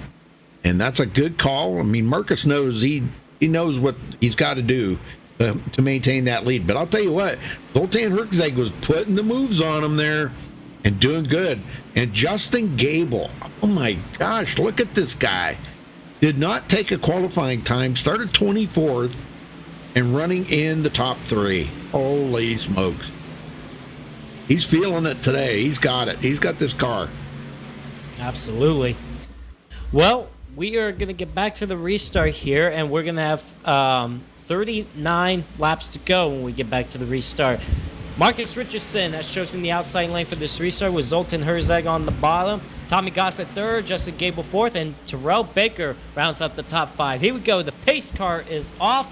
and that's a good call. I mean, Marcus knows he knows what he's got to do to maintain that lead. But I'll tell you what, Zoltan Herczeg was putting the moves on him there and doing good. And Justin Gable, oh my gosh, look at this guy. Did not take a qualifying time, started 24th, and running in the top 3. Holy smokes. He's feeling it today. He's got it. He's got this car. Absolutely. Well, we are going to get back to the restart here, and we're going to have 39 laps to go when we get back to the restart. Marcus Richardson has chosen the outside lane for this restart with Zoltan Herczeg on the bottom. Tommy Gossett 3rd, Justin Gable 4th, and Terrell Baker rounds up the top 5. Here we go. The pace car is off,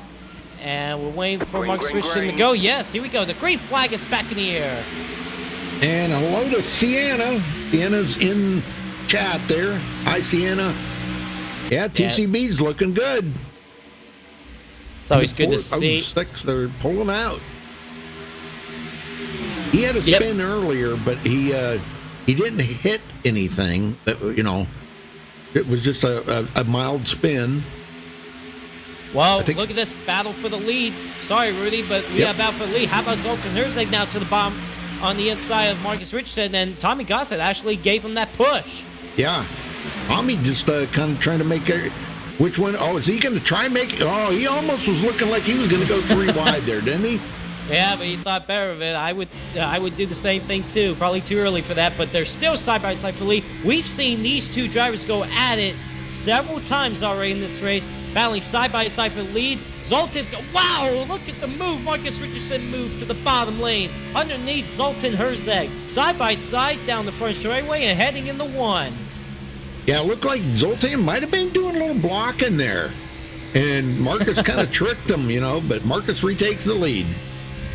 and we're waiting for Marcus Richardson to go. Yes, here we go. The green flag is back in the air. And hello to Sienna. Sienna's in chat there. Hi, Sienna. Yeah, TCB's looking good. It's always good to see. 6, they're pulling out. He had a spin earlier, but he didn't hit anything that, It was just a mild spin. Well, look at this battle for the lead. Sorry, Rudy, but we have a battle for the lead. How about Zoltan Herzeg now to the bottom on the inside of Marcus Richardson, and Tommy Gossett actually gave him that push. Yeah. Tommy just kind of trying to make which one? Oh, is he going to try and make it? Oh, he almost was looking like he was going to go 3 wide there, didn't he? Yeah, but he thought better of it. I would do the same thing too. Probably too early for that, but they're still side by side for lead. We've seen these two drivers go at it several times already in this race, battling side by side for the lead. Zoltan's wow, look at the move. Marcus Richardson moved to the bottom lane. Underneath Zoltan Herzeg, side by side down the front straightaway and heading into 1. Yeah, it looked like Zoltan might have been doing a little blocking there. And Marcus kind of tricked him, but Marcus retakes the lead.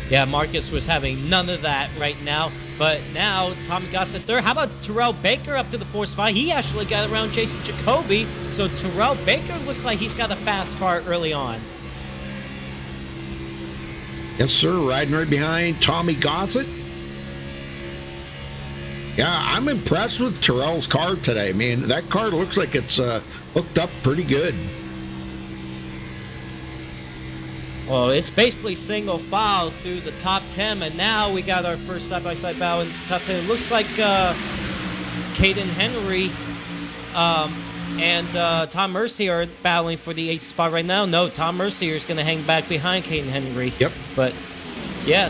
Yeah, Marcus was having none of that right now. But now, Tommy Gossett third. How about Terrell Baker up to the 4th spot? He actually got around Jason Jacoby. So Terrell Baker looks like he's got a fast car early on. Yes, sir. Riding right behind Tommy Gossett. Yeah, I'm impressed with Terrell's car today. Man, that car looks like it's hooked up pretty good. Well, it's basically single file through the top 10, and now we got our first side-by-side battle in the top 10. It looks like Caden Henry and Tom Mercier are battling for the 8th spot right now. No, Tom Mercier is going to hang back behind Caden Henry. Yep. But, yeah,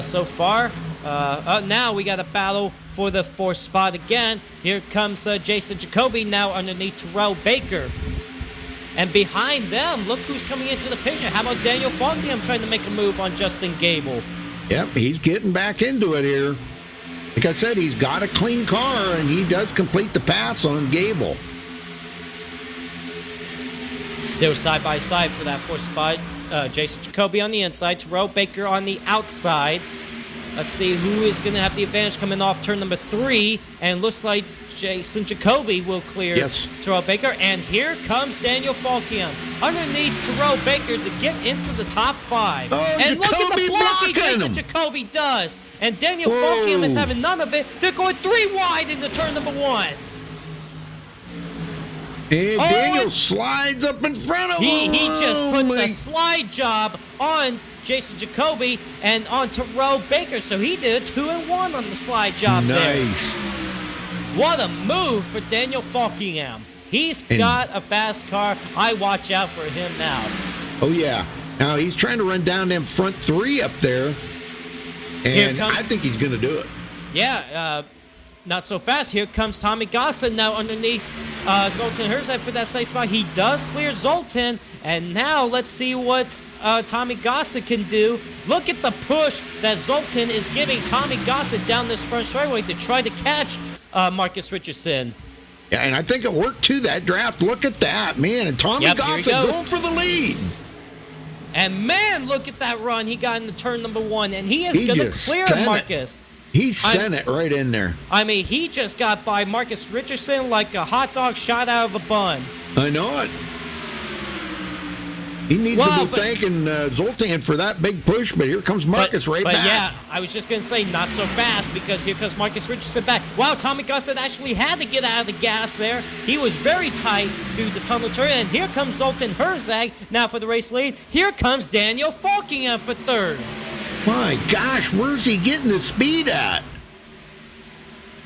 so far, now we got a battle for the 4th spot again. Here comes Jason Jacoby now underneath Terrell Baker. And behind them, look who's coming into the picture. How about Daniel Falkingham trying to make a move on Justin Gable? Yep, he's getting back into it here. Like I said, he's got a clean car, and he does complete the pass on Gable. Still side by side for that 4th spot. Jason Jacoby on the inside, Terrell Baker on the outside. Let's see who is going to have the advantage coming off turn number 3. And looks like Jason Jacoby will clear Terrell Baker. And here comes Daniel Falkingham underneath Terrell Baker to get into the top 5. Oh, and Jacoby look at the blocking Jason him. Jacoby does. And Daniel Falkingham is having none of it. They're going 3 wide into turn number 1. And Daniel slides up in front of him. He just put the slide job on Jason Jacoby and on Terrell Baker. So he did a 2-1 on the slide job there. Nice. What a move for Daniel Falkingham. He's got a fast car. I watch out for him now. Oh, yeah. Now he's trying to run down them front 3 up there. And I think he's going to do it. Yeah, not so fast. Here comes Tommy Gossett now underneath Zoltan Herzeg for that safe spot. He does clear Zoltan. And now let's see what Tommy Gossett can do. Look at the push that Zoltan is giving Tommy Gossett down this front straightaway to try to catch Marcus Richardson. Yeah, and I think it worked too, that draft. Look at that, man. And Tommy Gossett going for the lead. And man, look at that run he got in the turn number 1. And he is going to clear Marcus. He sent it right in there. I mean, he just got by Marcus Richardson like a hot dog shot out of a bun. I know it. He needs to be thanking Zoltan for that big push, but here comes Marcus back. But yeah, I was just going to say not so fast because here comes Marcus Richardson back. Wow, Tommy Gossett actually had to get out of the gas there. He was very tight through the tunnel turn. And here comes Zoltan Herzeg now for the race lead. Here comes Daniel Falkingham for 3rd. My gosh, where's he getting the speed at?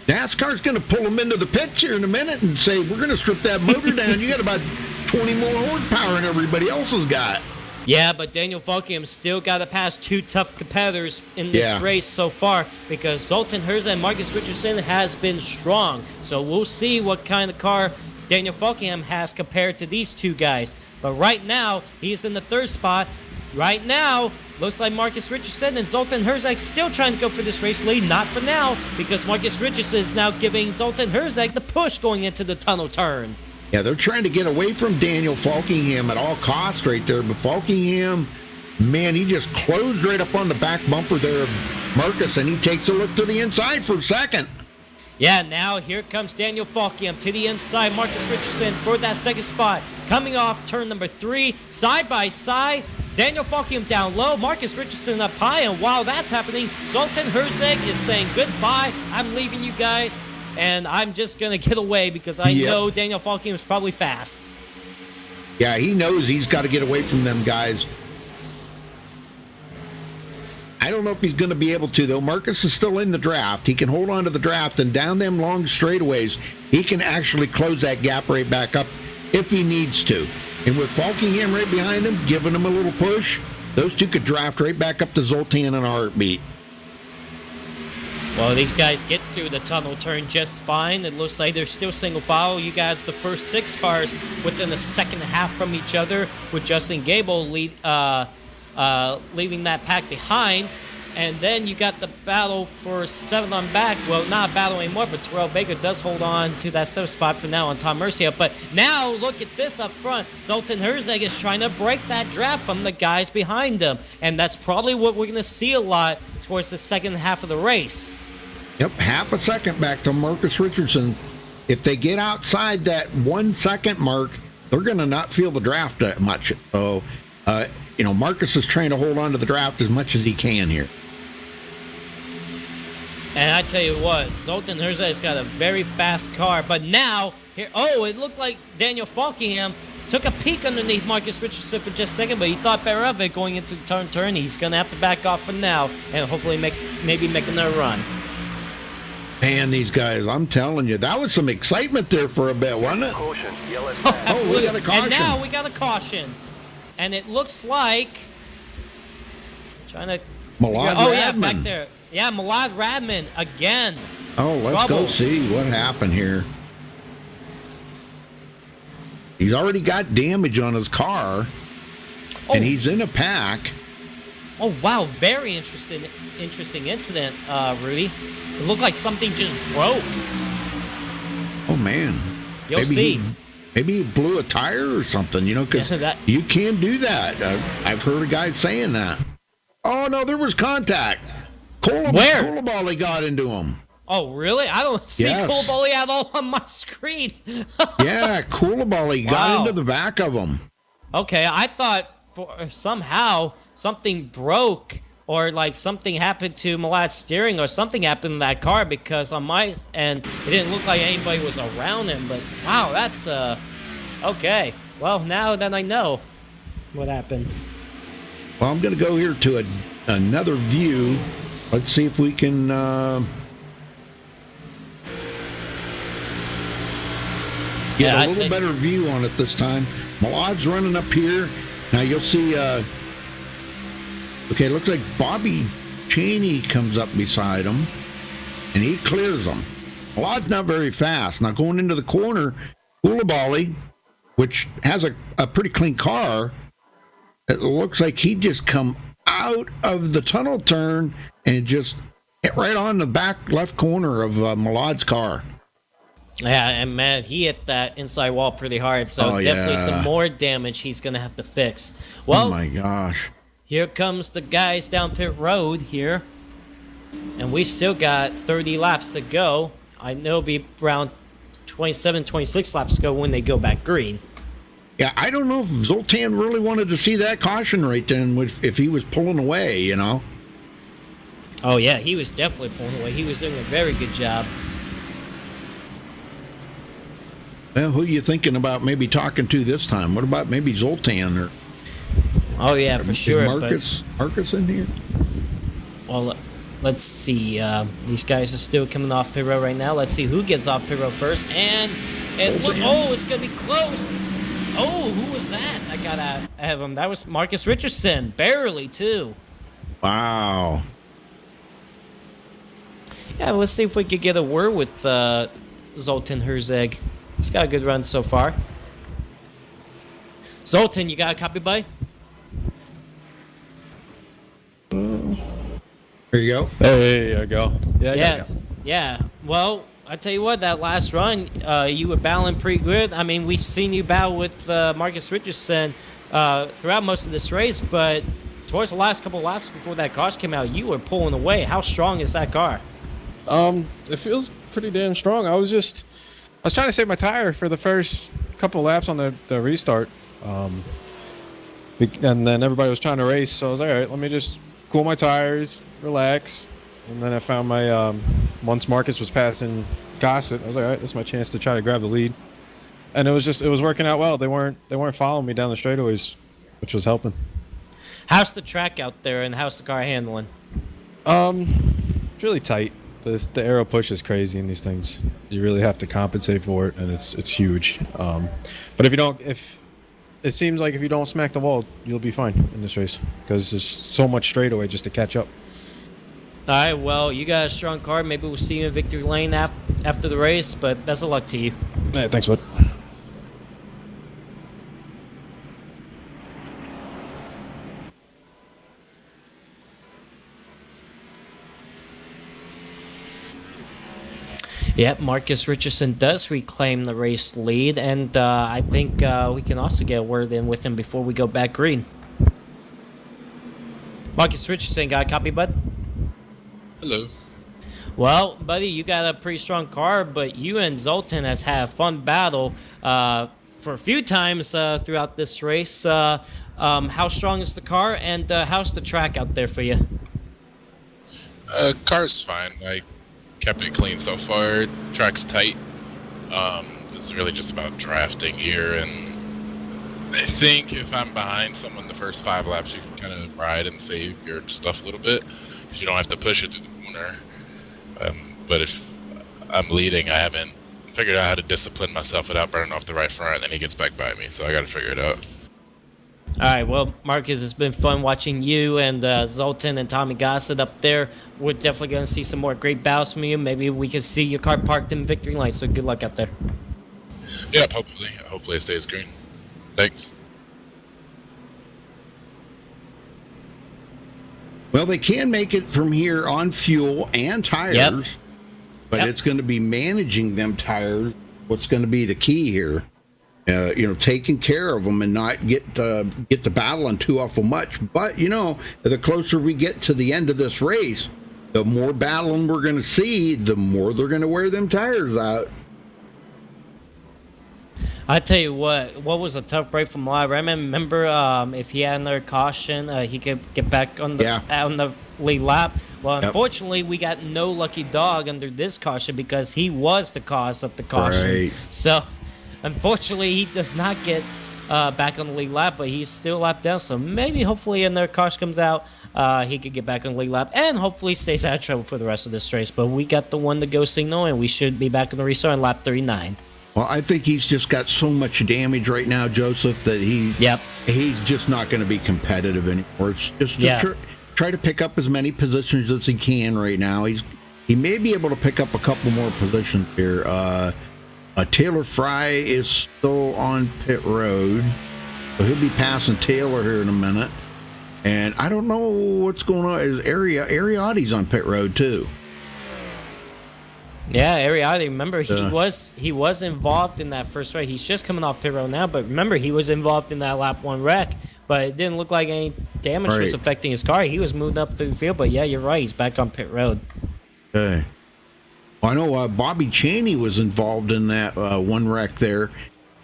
NASCAR's going to pull him into the pits here in a minute and say, we're going to strip that motor down. You got about 20 more horsepower than everybody else has got. Yeah, but Daniel Falkingham still got to pass 2 tough competitors in this race so far because Zoltan Herzeg and Marcus Richardson has been strong. So we'll see what kind of car Daniel Falkingham has compared to these 2 guys. But right now, he's in the 3rd spot. Right now, looks like Marcus Richardson and Zoltan Herzeg still trying to go for this race lead. Not for now, because Marcus Richardson is now giving Zoltan Herzeg the push going into the tunnel turn. Yeah, they're trying to get away from Daniel Falkingham at all costs right there. But Falkingham, man, he just closed right up on the back bumper there of Marcus, and he takes a look to the inside for 2nd. Yeah, now here comes Daniel Falkingham to the inside. Marcus Richardson for that 2nd spot. Coming off turn number 3, side by side. Daniel Falkingham down low, Marcus Richardson up high, and while that's happening, Zoltan Herzeg is saying goodbye. I'm leaving you guys. and I'm just going to get away because I know Daniel Falking is probably fast. Yeah, he knows he's got to get away from them guys. I don't know if he's going to be able to, though. Marcus is still in the draft. He can hold on to the draft, and down them long straightaways, he can actually close that gap right back up if he needs to. And with Falkingham right behind him, giving him a little push, those two could draft right back up to Zoltan in a heartbeat. Well, these guys get through the tunnel turn just fine. It looks like they're still single file. You got the first 6 cars within a second and a half from each other, with Justin Gable leaving that pack behind. And then you got the battle for 7 on back. Well, not a battle anymore, but Terrell Baker does hold on to that 7th spot for now on Tom Mercia. But now look at this up front. Zoltan Herzeg is trying to break that draft from the guys behind him. And that's probably what we're going to see a lot towards the second half of the race. Yep, half a second back to Marcus Richardson. If they get outside that 1 second mark, they're going to not feel the draft that much. So, Marcus is trying to hold on to the draft as much as he can here. And I tell you what, Zoltan Herzeg's got a very fast car. But now, it looked like Daniel Falkingham took a peek underneath Marcus Richardson for just a second, but he thought better of it going into turn. He's going to have to back off for now and hopefully maybe make another run. Man, these guys, I'm telling you, that was some excitement there for a bit, wasn't it? Caution. Absolutely. We got a caution. And now we got a caution. And it looks like... Malad yeah, back there. Yeah, Malad Radman again. Oh, let's go see what happened here. He's already got damage on his car, and he's in a pack. Oh, wow. Very interesting incident, Rudy. It looked like something just broke. Oh, man. You'll see. Maybe he blew a tire or something, because you can do that. I've heard of guys saying that. Oh, no, there was contact. Where? Coulibaly got into him. Oh, really? I don't see Coulibaly at all on my screen. Yeah, Coulibaly got into the back of him. Okay, I thought somehow something broke or like something happened to Malad's steering or something happened in that car, because on my end it didn't look like anybody was around him. But wow, that's okay. Well, now that I know what happened. Well, I'm going to go here to another view. Let's see if we can get a little better view on it this time. Malad's running up here. Now you'll see, it looks like Bobby Cheney comes up beside him, and he clears him. Malad's not very fast. Now going into the corner, Coulibaly, which has a pretty clean car, it looks like he just come out of the tunnel turn and just hit right on the back left corner of Malad's car. Yeah, and man, he hit that inside wall pretty hard, so definitely some more damage he's going to have to fix. Well, oh my gosh. Here comes the guys down pit road here, and we still got 30 laps to go. I know it'll be around 27, 26 laps to go when they go back green. Yeah, I don't know if Zoltan really wanted to see that caution right then if he was pulling away, Oh, yeah, he was definitely pulling away. He was doing a very good job. Well, who are you thinking about maybe talking to this time? What about maybe Zoltan? Or oh, yeah, for sure. Marcus in here? Well, let's see. These guys are still coming off pit road right now. Let's see who gets off pit road first. And it's going to be close. Oh, who was that? I got ahead of him. That was Marcus Richardson. Barely, too. Wow. Yeah, let's see if we could get a word with Zoltan Herzeg. He's got a good run so far. Zoltan, you got a copy, buddy? There you go. Hey, there you go. Yeah. Well, I tell you what, that last run, you were battling pretty good. I mean, we've seen you battle with Marcus Richardson throughout most of this race, but towards the last couple laps before that caution came out, you were pulling away. How strong is that car? It feels pretty damn strong. I was trying to save my tire for the first couple laps on the restart. And then everybody was trying to race, so I was like, all right, let me just cool my tires, relax. And then I found my, once Marcus was passing Gossett. I was like, all right, this is my chance to try to grab the lead. And it was working out well. They weren't following me down the straightaways, which was helping. How's the track out there, and how's the car handling? It's really tight. The aero push is crazy in these things. You really have to compensate for it, and it's huge. But if it seems like if you don't smack the wall, you'll be fine in this race because there's so much straightaway just to catch up. All right, well, you got a strong car. Maybe we'll see you in victory lane after the race, but best of luck to you. Hey, thanks, bud. Yep, Marcus Richardson does reclaim the race lead, and I think we can also get a word in with him before we go back green. Marcus Richardson, got a copy, bud? Hello. Well, buddy, you got a pretty strong car, but you and Zoltan has had a fun battle for a few times throughout this race. How strong is the car, and how's the track out there for you? Car's fine. I kept it clean so far. Track's tight. This is really just about drafting here, and I think if I'm behind someone the first 5 laps, you can kind of ride and save your stuff a little bit, because you don't have to push it through the corner. But if I'm leading, I haven't figured out how to discipline myself without burning off the right front, and then he gets back by me, so I got to figure it out. All right, well, Marcus, it's been fun watching you and Zoltan and Tommy Gossett up there. We're definitely going to see some more great battles from you. Maybe we can see your car parked in victory lane, so good luck out there. Yep, hopefully. Hopefully it stays green. Thanks. Well, they can make it from here on fuel and tires, but it's going to be managing them tires. What's going to be the key here? Taking care of them and not get the battling too awful much. But, the closer we get to the end of this race, the more battling we're going to see, the more they're going to wear them tires out. I tell you what was a tough break from live. I remember if he had another caution, he could get back on the lead lap. Well, unfortunately, we got no lucky dog under this caution because he was the cause of the caution. Right. So, unfortunately, he does not get back on the lead lap, but he's still lap down. So maybe, hopefully, another caution comes out, he could get back on the lead lap and hopefully stays out of trouble for the rest of this race. But we got the one to go signal, and we should be back on the restart on lap 39. Well, I think he's just got so much damage right now, Joseph, that he's just not going to be competitive anymore. It's just try to pick up as many positions as he can right now. He may be able to pick up a couple more positions here. Taylor Fry is still on pit road, so he'll be passing Taylor here in a minute. And I don't know what's going on. Is Ariotti's on pit road too? Yeah, Ariotti, remember, he was involved in that first race. He's just coming off pit road now, but remember, he was involved in that lap 1 wreck, but it didn't look like any damage was affecting his car. He was moving up through the field, but yeah, you're right, he's back on pit road. Okay. Well, I know Bobby Cheney was involved in that 1 wreck there,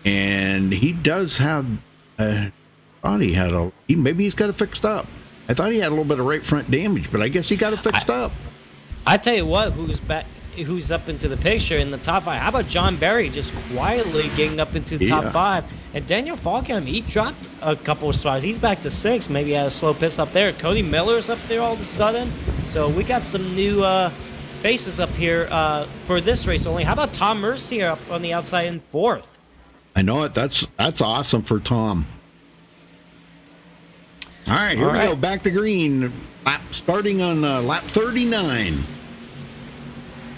and he does have, thought he had maybe he's got it fixed up. I thought he had a little bit of right front damage, but I guess he got it fixed up. I tell you what, who's up into the picture in the top 5? How about John Berry just quietly getting up into the top 5? And Daniel Falkham, he dropped a couple of spots. He's back to 6. Maybe he had a slow piss up there. Cody Miller's up there all of a sudden. So we got some new faces up here for this race only. How about Tom Mercier up on the outside in 4th? I know it. That's awesome for Tom. All right, here we go. Back to green. Starting on lap 39.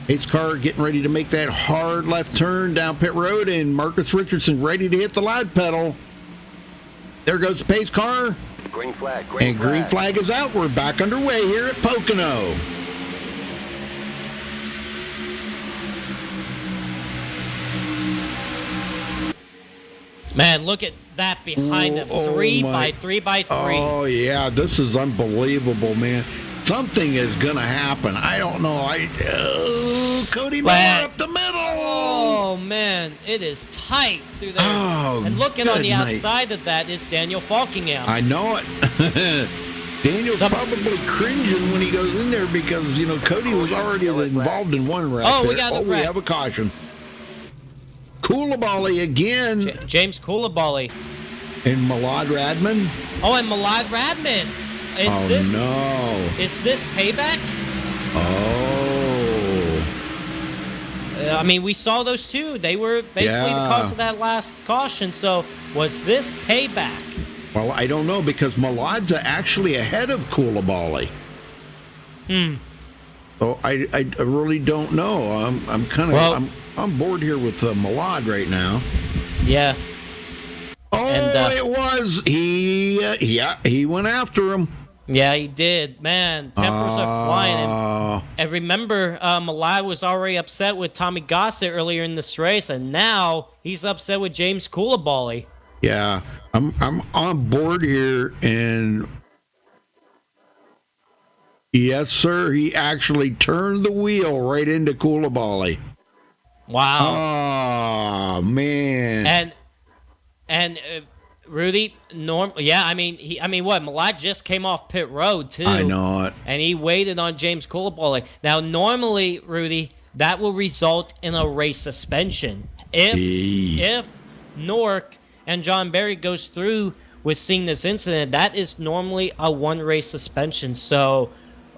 Pace car getting ready to make that hard left turn down pit road, and Marcus Richardson ready to hit the loud pedal. There goes the pace car. Green flag. Green flag is out. We're back underway here at Pocono. Man, look at that behind them. 3 by 3 by 3. Oh, yeah. This is unbelievable, man. Something is going to happen. I don't know. Cody Miller up the middle. Oh, man. It is tight through there. Oh, and looking on the outside of that is Daniel Falkingham. I know it. Daniel's probably cringing when he goes in there because, Cody was already involved in one wreck. Oh, we there. got a we wreck. have a caution. Koulibaly again. James Koulibaly. And Malad Radman. Oh, and Malad Radman. Is this payback? Oh. I mean, we saw those two. They were basically the cause of that last caution. So, was this payback? Well, I don't know because Malad's actually ahead of Koulibaly. So I really don't know. I'm kind of I'm bored here with Malad right now. Yeah. Oh, and, it was he went after him. Yeah, he did. Man, tempers are flying. And remember, Malad was already upset with Tommy Gossett earlier in this race, and now he's upset with James Koulibaly. Yeah, I'm on board here, and yes, sir, he actually turned the wheel right into Koulibaly. Wow. Oh man. And Rudy, what? Malad just came off pit road too. I know it. And he waited on James Koulibaly. Now, normally, Rudy, that will result in a race suspension. If NORC and John Barry goes through with seeing this incident, that is normally a one-race suspension. So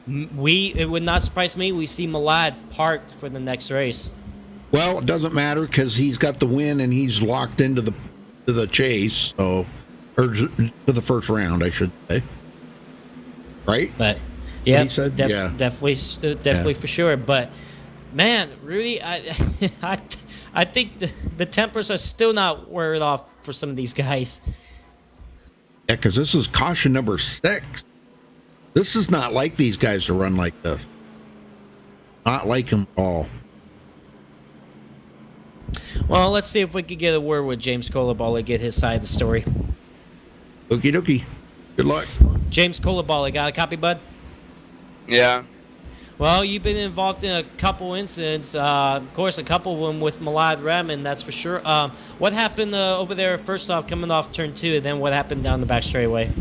it would not surprise me we see Malad parked for the next race. Well, it doesn't matter because he's got the win and he's locked into the chase, or to the first round, I should say. Right? But yeah, definitely for sure. But man, Rudy, I think the tempers are still not wearing off for some of these guys. Yeah, because this is caution number 6. This is not like these guys to run like this. Not like them at all. Well, let's see if we could get a word with James Koulibaly, get his side of the story. Okie dokie. Good luck. James Koulibaly, got a copy, bud? Yeah. Well, you've been involved in a couple incidents. Of course, a couple of them with Malad Radman, that's for sure. What happened over there, first off, coming off turn 2, and then what happened down the back straightaway?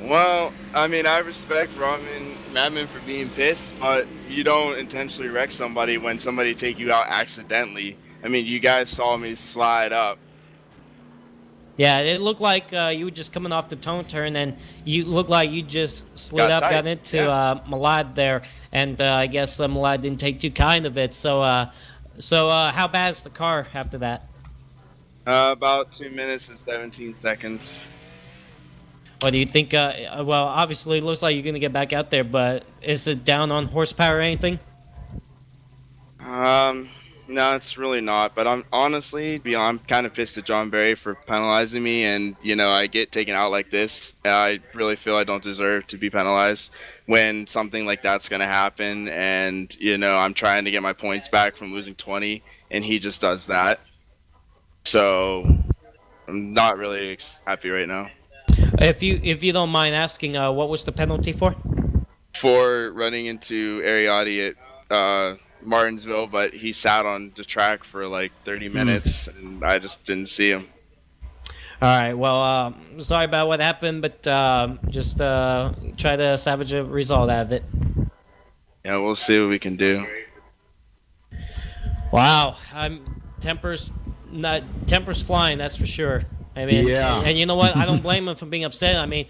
Well, I mean, I respect Radman for being pissed, but you don't intentionally wreck somebody when somebody take you out accidentally. I mean, you guys saw me slide up. Yeah, it looked like you were just coming off the tone turn, and you looked like you just slid up, got into Malad there, and I guess Malad didn't take too kind of it. So how bad is the car after that? About 2 minutes and 17 seconds. What do you think? Well, obviously, it looks like you're going to get back out there, but is it down on horsepower or anything? No, it's really not. But I'm kind of pissed at John Barry for penalizing me, and I get taken out like this. I really feel I don't deserve to be penalized when something like that's going to happen, and I'm trying to get my points back from losing 20, and he just does that. So I'm not really happy right now. If you don't mind asking, what was the penalty for? For running into Ariotti at Martinsville, but he sat on the track for like 30 minutes, and I just didn't see him. All right. Well, sorry about what happened, but just try to salvage a result out of it. Yeah, we'll see what we can do. Wow, tempers flying. That's for sure. I mean, and you know what? I don't blame him for being upset. I mean,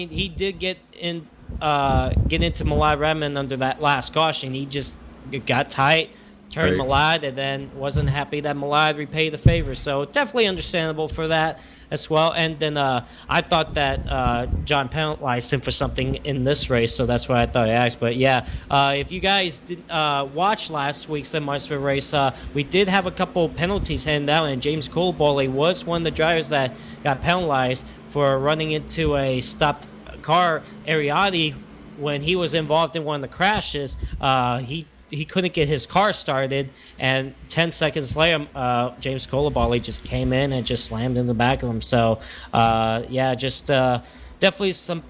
he did get into Malad Radman under that last caution. He just got tight, turned Malad, and then wasn't happy that Malad repaid the favor. So definitely understandable for that as well. And then I thought that John penalized him for something in this race, so that's why I thought I asked. But yeah, if you guys did watch last week's Martinsville race, we did have a couple penalties handed out, and James Koulibaly was one of the drivers that got penalized for running into a stopped car. Ariotti, when he was involved in one of the crashes, he couldn't get his car started, and 10 seconds later, James Koulibaly just came in and just slammed in the back of him. So,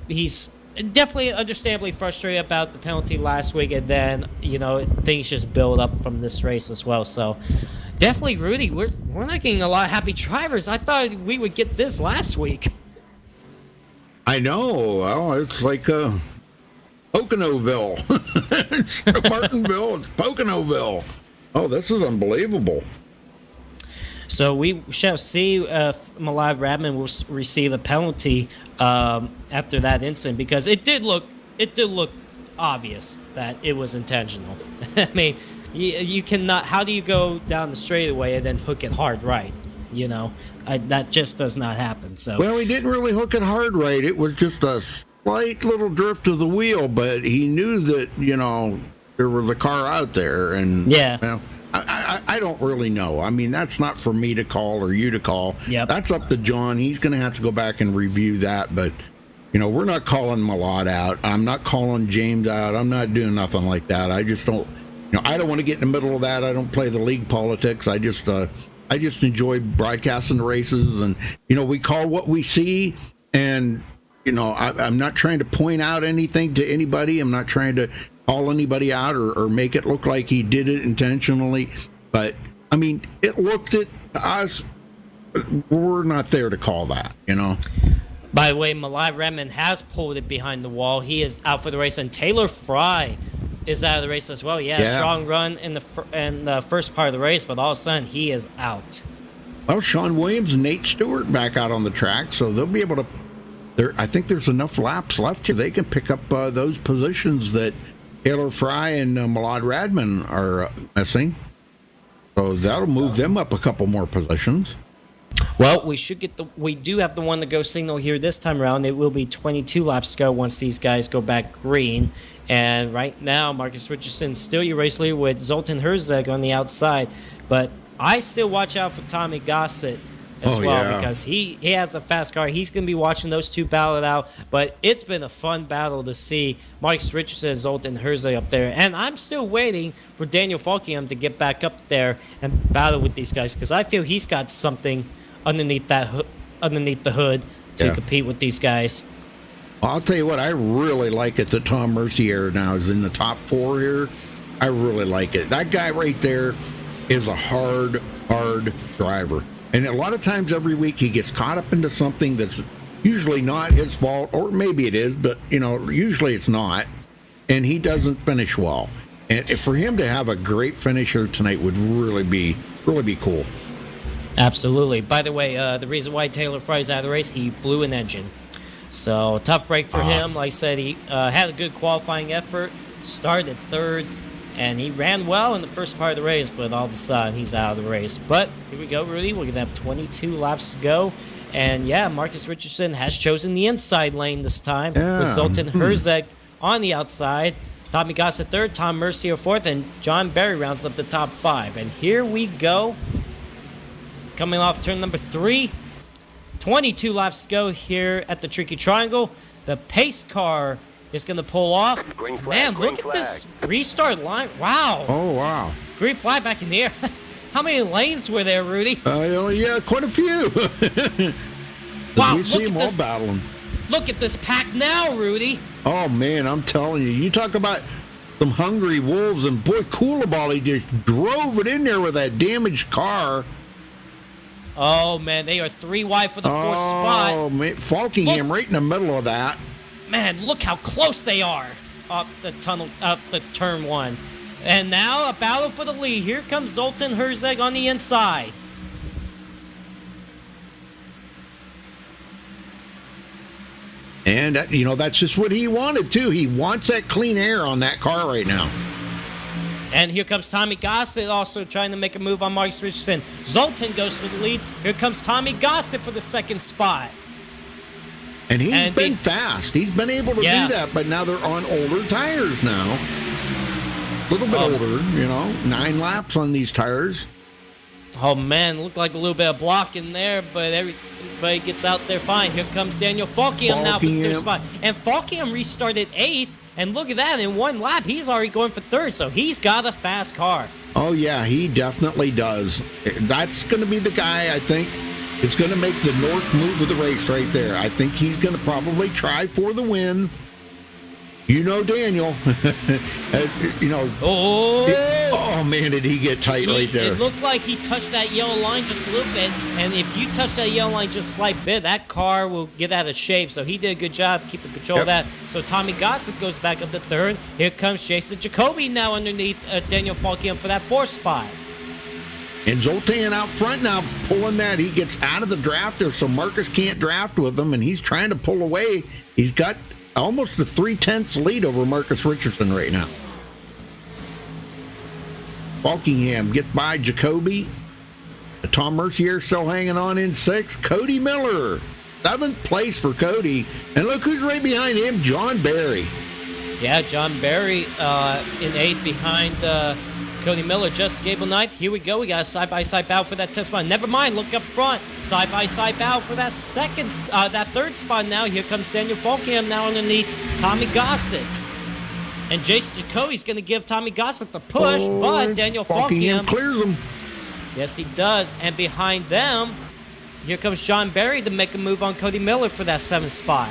he's definitely understandably frustrated about the penalty last week, and then things just build up from this race as well. So, definitely, Rudy, we're not getting a lot of happy drivers. I thought we would get this last week. I know. Well, it's like Poconoville. It's Martinville. It's Poconoville. Oh, this is unbelievable. So we shall see if Malad Radman will receive a penalty after that incident, because it did look obvious that it was intentional. I mean, you cannot. How do you go down the straightaway and then hook it hard right? You know, that just does not happen. So Well, he didn't really hook it hard right. It was just a slight little drift of the wheel, but he knew that, you know, there was a car out there, and yeah. Well, I don't really know. I mean, that's not for me to call or you to call. Yep. That's up to John. He's going to have to go back and review that. But, you know, we're not calling Malad out. I'm not calling James out. I'm not doing nothing like that. I just don't, you know, I don't want to get in the middle of that. I don't play the league politics. I just enjoy broadcasting the races. And, you know, we call what we see. And, you know, I'm not trying to point out anything to anybody. I'm not trying to call anybody out or make it look like he did it intentionally. But, I mean, it looked at us. We're not there to call that, you know. By the way, Malad Radman has pulled it behind the wall. He is out for the race, and Taylor Fry is out of the race as well. Yeah. Strong run in the first part of the race, but all of a sudden he is out. Well, Sean Williams and Nate Stewart back out on the track, so they'll be able to. I think there's enough laps left here. They can pick up those positions that Taylor Fry and Malad Radman are missing. So that'll move them up a couple more positions. Well, we do have the one to go signal here this time around. It will be 22 laps to go once these guys go back green. And right now, Marcus Richardson still your race leader with Zoltan Herzeg on the outside. But I still watch out for Tommy Gossett as well, because he has a fast car. He's going to be watching those two battle it out. But it's been a fun battle to see Marcus Richardson and Zoltan Herzeg up there. And I'm still waiting for Daniel Falkingham to get back up there and battle with these guys, because I feel he's got something underneath the hood to compete with these guys. Well, I'll tell you what, I really like it that Tom Mercier now is in the top 4 here. I really like it. That guy right there is a hard driver. And a lot of times every week he gets caught up into something that's usually not his fault, or maybe it is, but, you know, usually it's not. And he doesn't finish well. And for him to have a great finisher tonight would really be cool. Absolutely. By the way, the reason why Taylor Fry's out of the race, he blew an engine. So tough break for him. Like I said, he had a good qualifying effort, started third, and he ran well in the first part of the race, but all of a sudden he's out of the race. But here we go, Rudy. We're going to have 22 laps to go. And yeah, Marcus Richardson has chosen the inside lane this time with Zoltan Herzeg on the outside. Tommy Gossett third, Tom Mercier fourth, and John Berry rounds up the top 5. And here we go. Coming off turn number 3. 22 laps to go here at the Tricky Triangle. The pace car is going to pull off. Man, look at this restart line. Wow. Oh, wow. Green flag back in the air. How many lanes were there, Rudy? Yeah, quite a few. Wow, we see them all battling. Look at this pack now, Rudy. Oh, man, I'm telling you. You talk about some hungry wolves, and boy, Coulibaly just drove it in there with that damaged car. Oh, man, they are 3 wide for the 4th spot. Oh, man, Falkingham right in the middle of that. Man, look how close they are off the turn 1. And now a battle for the lead. Here comes Zoltan Herzeg on the inside. And, you know, that's just what he wanted, too. He wants that clean air on that car right now. And here comes Tommy Gossett also trying to make a move on Marcus Richardson. Zoltan goes for the lead. Here comes Tommy Gossett for the 2nd spot. And he's been fast. He's been able to do that, but now they're on older tires now. A little bit older, you know, 9 laps on these tires. Oh, man, looked like a little bit of blocking there, but everybody gets out there fine. Here comes Daniel Falkingham now for the 3rd spot. And Falkingham restarted 8th. And look at that, in 1 lap, he's already going for 3rd, so he's got a fast car. Oh, yeah, he definitely does. That's going to be the guy, I think, is going to make the NORC move of the race right there. I think he's going to probably try for the win. You know Daniel. You know. Oh man, did he get tight right there? It looked like he touched that yellow line just a little bit, and if you touch that yellow line just a slight bit, that car will get out of shape. So he did a good job keeping control of that. So Tommy Gossett goes back up to third. Here comes Jason Jacoby now underneath Daniel Falkian for that fourth spot. And Zoltan out front now pulling that. He gets out of the drafter, so Marcus can't draft with him, and he's trying to pull away. He's got almost a 3/10 lead over Marcus Richardson right now. Falkingham gets by Jacoby. Tom Mercier still hanging on in 6th. Cody Miller, 7th place for Cody. And look who's right behind him, John Barry. Yeah, John Barry in 8th behind Cody Miller. Justin Gable 9th. Here we go. We got a side-by-side battle for that 10th spot. Never mind. Look up front. Side-by-side battle for that that 3rd spot now. Here comes Daniel Falkingham now underneath Tommy Gossett. And Jason Jacoby's going to give Tommy Gossett the push, but Daniel Falkingham clears him. Yes, he does. And behind them, here comes John Barry to make a move on Cody Miller for that 7th spot.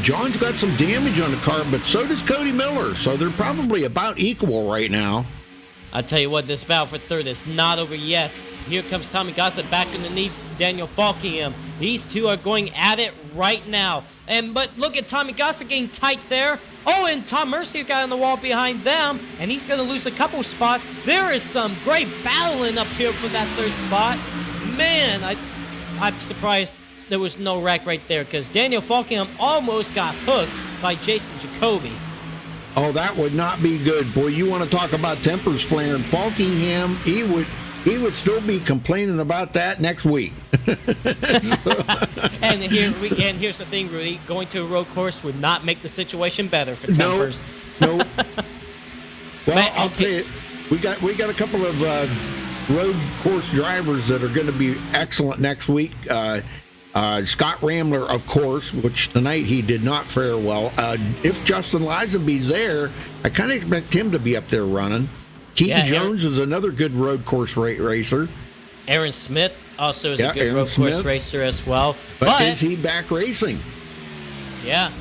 John's got some damage on the car, but so does Cody Miller. So they're probably about equal right now. I'll tell you what, this battle for 3rd is not over yet. Here comes Tommy Gossett back underneath Daniel Falkingham. These two are going at it right now. But look at Tommy Gossett getting tight there. Oh, and Tom Mercier got on the wall behind them, and he's going to lose a couple spots. There is some great battling up here for that 3rd spot. Man, I'm surprised there was no wreck right there, because Daniel Falkingham almost got hooked by Jason Jacoby. Oh, that would not be good. Boy, you want to talk about tempers flaring. Falkingham, he would still be complaining about that next week. And here's the thing, Rudy. Going to a road course would not make the situation better for tempers. No. Well, I'll tell you, we got a couple of road course drivers that are going to be excellent next week. Scott Ramler, of course, which tonight he did not fare well. If Justin Lisenby's there, I kind of expect him to be up there running. Keaton Jones is another good road course racer. Aaron Smith also is a good road course racer as well. But is he back racing? Yeah.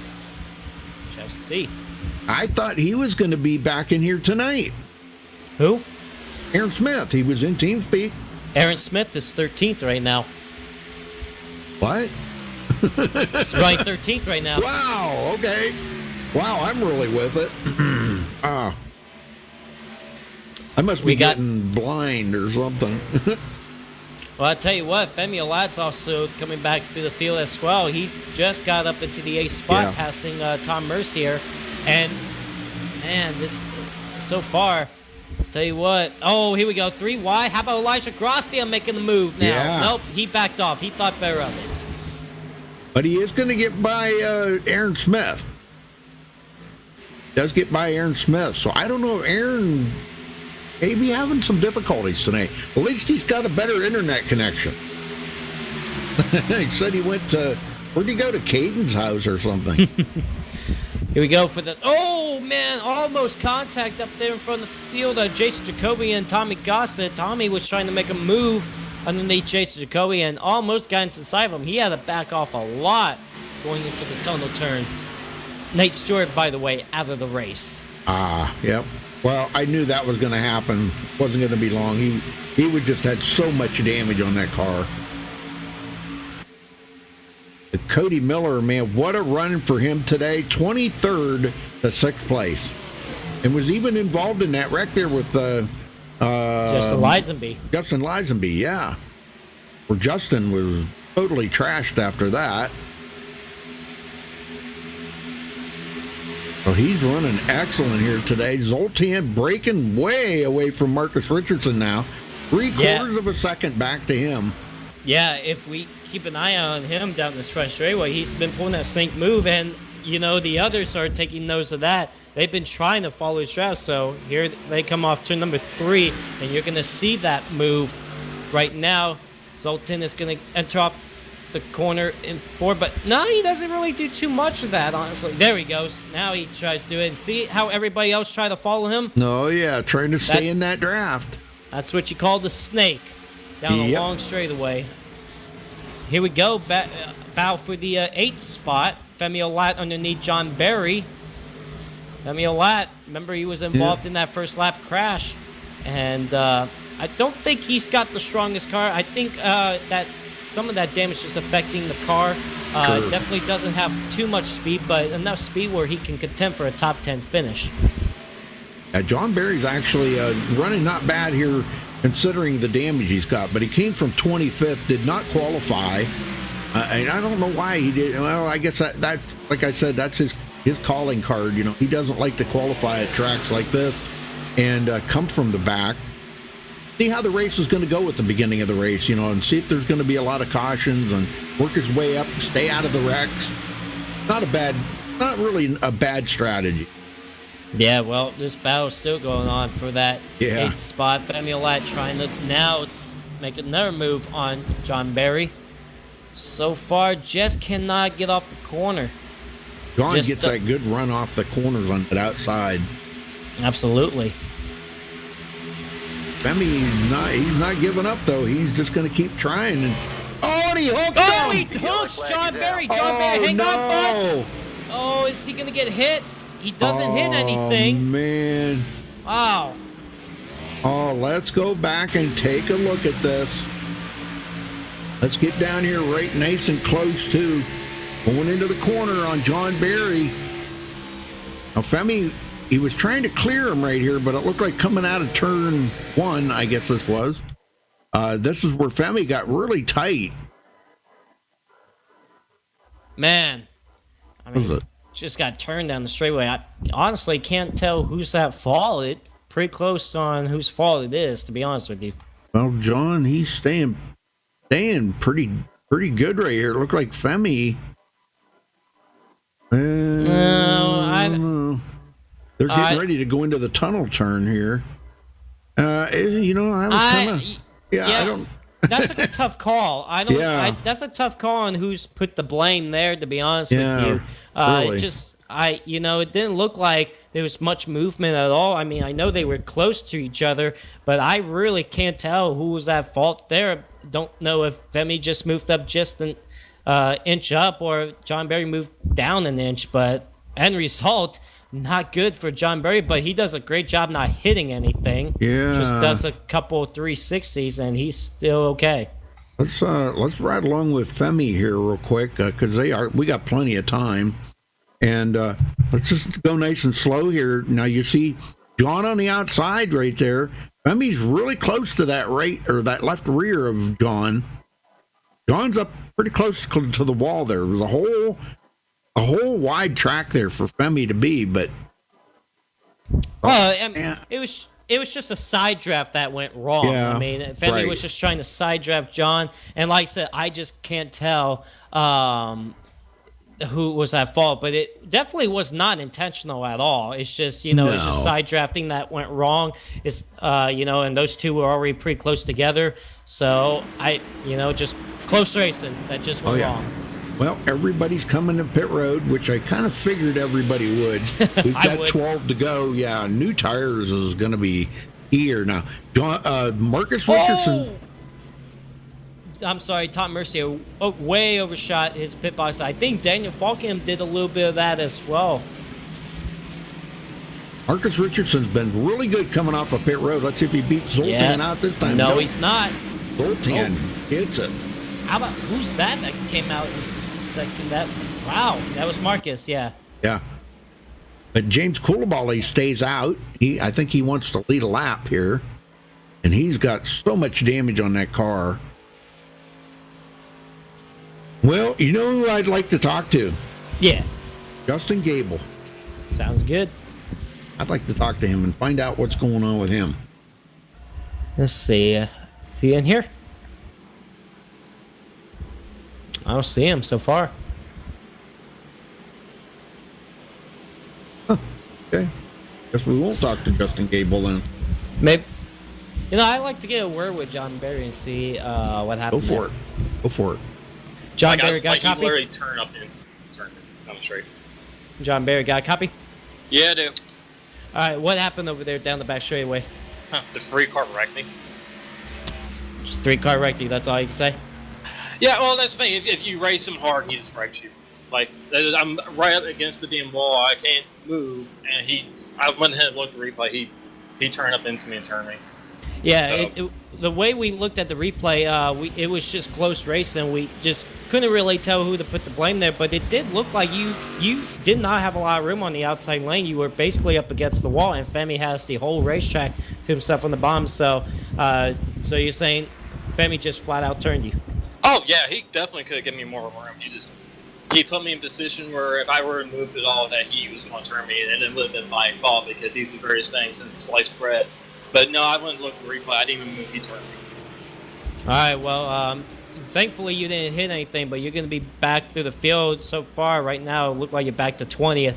Shall see. I thought he was going to be back in here tonight. Who? Aaron Smith. He was in TeamSpeak. Aaron Smith is 13th right now. What? He's running 13th right now. Wow, okay. Wow, I'm really with it. I must be getting blind or something. Well, I'll tell you what, Femi Alad's also coming back through the field as well. He's just got up into the 8th spot, passing Tom Mercier. And, man, this so far, tell you what. Oh, here we go. 3 wide. How about Elijah Gracia making the move now? Yeah. Nope, he backed off. He thought better of it. But he is going to get by Aaron Smith. Does get by Aaron Smith. So I don't know if Aaron may be having some difficulties tonight. At least he's got a better internet connection. He said he went to, where'd he go, to Caden's house or something? Here we go for the, oh man, almost contact up there in front of the field. Jason Jacoby and Tommy Gossett. Tommy was trying to make a move underneath Jason Jacoby and almost got into the side of him. He had to back off a lot going into the tunnel turn. Nate Stewart, by the way, out of the race. Yep. Well, I knew that was going to happen. Wasn't going to be long. He would just had so much damage on that car. Cody Miller, man, what a run for him today. 23rd to 6th place. And was even involved in that wreck there with Justin Lisenby. Justin Lisenby, yeah. Where Justin was totally trashed after that. So he's running excellent here today. Zoltan breaking way away from Marcus Richardson now. 3/4 of a second back to him. Yeah, if we keep an eye on him down this front straightaway, he's been pulling that snake move, and, you know, the others are taking notice of that. They've been trying to follow his draft, so here they come off turn number 3, and you're going to see that move right now. Zoltan is going to enter off the corner in 4, but no, he doesn't really do too much of that, honestly. There he goes. Now he tries to do it, and see how everybody else try to follow him? No, yeah, trying to stay in that draft. That's what you call the snake. Down a long straightaway. Here we go. Battle for the 8th spot. Femi Olat underneath John Berry. Femi Olat, remember he was involved in that first lap crash. And I don't think he's got the strongest car. I think that some of that damage is affecting the car. Definitely doesn't have too much speed, but enough speed where he can contend for a top 10 finish. John Berry's actually running not bad here considering the damage he's got, but he came from 25th, did not qualify. And I don't know why he did. Well, I guess that like I said, that's his calling card. You know, he doesn't like to qualify at tracks like this and come from the back. See how the race is going to go at the beginning of the race, you know, and see if there's going to be a lot of cautions and work his way up, stay out of the wrecks. Not really a bad strategy. Yeah, well, this battle's still going on for that 8th spot. Femi Olat trying to now make another move on John Berry. So far, just cannot get off the corner. John gets that good run off the corners on that outside. Absolutely. Femi, he's not giving up, though. He's just going to keep trying. And he hooked him! Oh, he hooks John Berry. John Berry, hang on, bud. Oh, is he going to get hit? He doesn't hit anything. Oh, man. Wow. Oh, let's go back and take a look at this. Let's get down here right nice and close, too. Going into the corner on John Berry. Now, Femi, he was trying to clear him right here, but it looked like coming out of turn 1, I guess this was. This is where Femi got really tight. Man. I mean, just got turned down the straightaway. I honestly can't tell who's at fault. It's pretty close on whose fault it is, to be honest with you. Well, John, he's staying pretty good right here. It looked like Femi. No, I don't know. They're getting ready to go into the tunnel turn here. You know, I was kind of I don't. That's a tough call. That's a tough call on who's put the blame there, to be honest with you. Really. It didn't look like there was much movement at all. I mean, I know they were close to each other, but I really can't tell who was at fault there. Don't know if Femi just moved up just an inch up or John Berry moved down an inch, but end result, not good for John Berry, but he does a great job not hitting anything. Yeah. Just does a couple 360s and he's still okay. Let's ride along with Femi here real quick because we got plenty of time, and let's just go nice and slow here. Now you see John on the outside right there. Femi's really close to that right or that left rear of John. John's up pretty close to the wall there. There's a whole wide track there for Femi to be, but it was just a side draft that went wrong. Yeah, I mean, Femi was just trying to side draft John, and like I said, I just can't tell who was at fault, but it definitely was not intentional at all. It's just it's just side drafting that went wrong. It's and those two were already pretty close together, so just close racing that just went wrong. Well, everybody's coming to pit road, which I kind of figured everybody would. We've got 12 to go. Yeah, new tires is going to be here now. Marcus Richardson. I'm sorry, Tom Mercier way overshot his pit box. I think Daniel Falkham did a little bit of that as well. Marcus Richardson's been really good coming off of pit road. Let's see if he beats Zoltan out this time. No, he's not. Zoltan hits it. How about who's that came out in second? Wow, that was Marcus. Yeah. But James Coulibaly stays out. I think he wants to lead a lap here, and he's got so much damage on that car. Well, you know who I'd like to talk to? Yeah. Justin Gable. Sounds good. I'd like to talk to him and find out what's going on with him. Let's see. Is he in here? I don't see him so far. Okay. Guess we won't talk to Justin Gable then. Maybe. I'd like to get a word with John Berry and see what happened. Go for it. John Berry got a copy? He literally turned up into turn down the straight. John Berry got a copy? Yeah, I do. All right, what happened over there down the back straightaway? The free car wrecked me. Just 3-car wrecked you, that's all you can say? Yeah, well, that's the thing. If you race him hard, he just wrecks you. Like I'm right up against the damn wall. I can't move, and I went ahead and looked at the replay. He turned up into me and turned me. Yeah, So- the way we looked at the replay, it was just close racing. We just couldn't really tell who to put the blame there, but it did look like you did not have a lot of room on the outside lane. You were basically up against the wall, and Femi has the whole racetrack to himself on the bottom. So, so you're saying Femi just flat out turned you? Oh yeah, he definitely could have given me more room. He put me in a position where if I were to move at all, that he was going to turn me, and it would have been my fault because he's the greatest thing since sliced bread. But no, I wouldn't look at the replay. I didn't even move. He turned me. All right, well, thankfully you didn't hit anything, but you're going to be back through the field so far. Right now, it looked like you're back to 20th.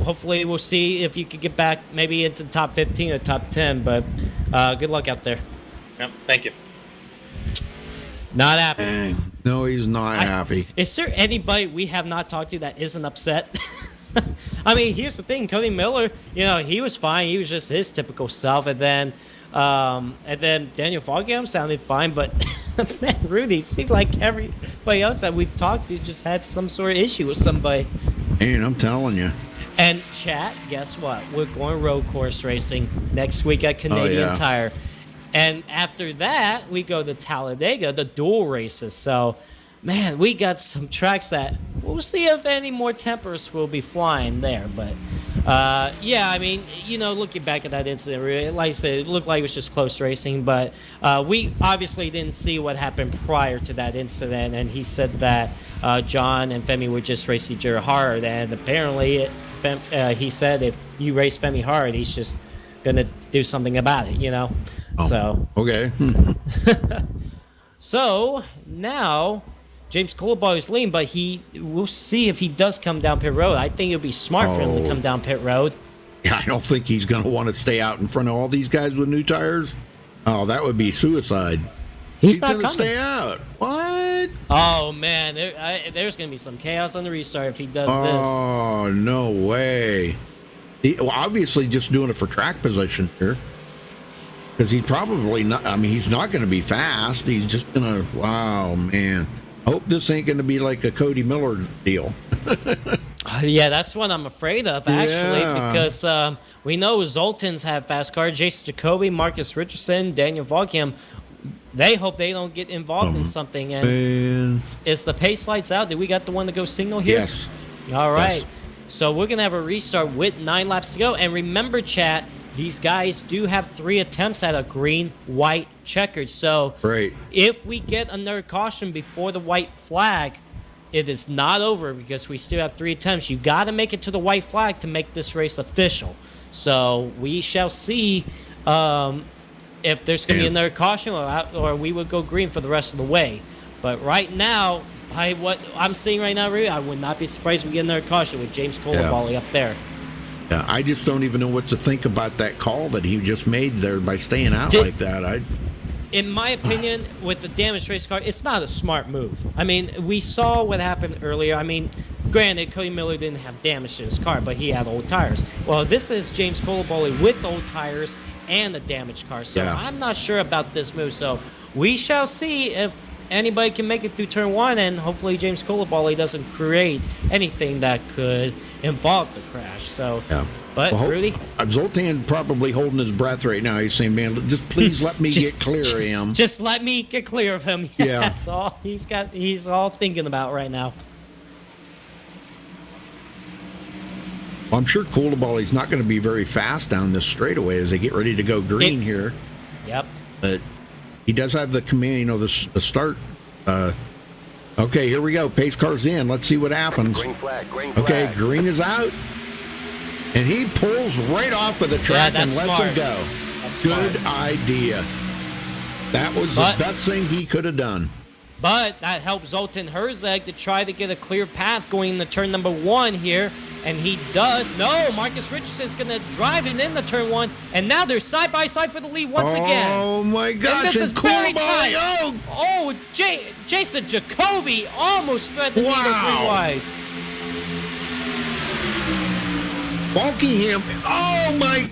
Hopefully, we'll see if you could get back maybe into the top 15 or top 10, but good luck out there. Yep, thank you. Not happy. No, he's not happy. Is there anybody we have not talked to that isn't upset? I mean, here's the thing. Cody Miller, he was fine. He was just his typical self. And then Daniel Foggham sounded fine. But, man, Rudy, it seemed like everybody else that we've talked to just had some sort of issue with somebody. Man, I'm telling you. And, chat, guess what? We're going road course racing next week at Canadian Tire. And after that, we go to Talladega, the dual races. So, man, we got some tracks that we'll see if any more Tempers will be flying there. But, yeah, I mean, looking back at that incident, like I said, it looked like it was just close racing. But we obviously didn't see what happened prior to that incident. And he said that John and Femi would just race each other hard. And apparently, he said if you race Femi hard, he's just going to do something about it, Oh, so okay. So now James Coulibaly is lean, but we'll see if he does come down pit road. I think it would be smart for him to come down pit road. Yeah, I don't think he's going to want to stay out in front of all these guys with new tires. Oh, that would be suicide. He's not going to coming. stay out. What? Oh man, there's going to be some chaos on the restart if he does this. Oh, no way. Obviously just doing it for track position here. Because he's probably not, he's not going to be fast. He's just going to, wow, man. I hope this ain't going to be like a Cody Miller deal. Yeah, that's what I'm afraid of, actually, because we know Zoltan's have fast cars. Jason Jacoby, Marcus Richardson, Daniel Vaughan. They hope they don't get involved in something. And is the pace lights out? Did we got the one to go signal here? Yes. All right. Yes. So we're going to have a restart with 9 laps to go. And remember, chat, these guys do have 3 attempts at a green, white, checkered. So if we get another caution before the white flag, it is not over because we still have 3 attempts. You got to make it to the white flag to make this race official. So we shall see if there's going to be another caution or we would go green for the rest of the way. But right now, by what I'm seeing right now, I would not be surprised if we get another caution with James Coulibaly up there. Yeah, I just don't even know what to think about that call that he just made there by staying out like that. In my opinion, with the damaged race car, it's not a smart move. I mean, we saw what happened earlier. I mean, granted, Cody Miller didn't have damage to his car, but he had old tires. Well, this is James Coulibaly with old tires and a damaged car. So I'm not sure about this move. So we shall see if anybody can make it through turn 1, and hopefully James Coulibaly doesn't create anything that could involve the crash. So, but Rudy, Zoltan probably holding his breath right now. He's saying, "Man, just please let me get clear of him. Just let me get clear of him." Yeah, that's all he's all thinking about right now. Well, I'm sure Coulibaly's not going to be very fast down this straightaway as they get ready to go green here. Yep. But he does have the command, the start. Okay, here we go. Pace car's in. Let's see what happens. Green flag, okay, green is out. And he pulls right off of the track and lets him go. Good idea. That was the best thing he could have done. But that helped Zoltan Herzeg to try to get a clear path going into turn number 1 here. And he does. No, Marcus Richardson's going to drive it into turn 1. And now they're side by side for the lead once again. Oh, my gosh. And this is very tight. Oh, Jason Jacoby almost threaded the needle 3 wide. Bulkingham. Oh, my.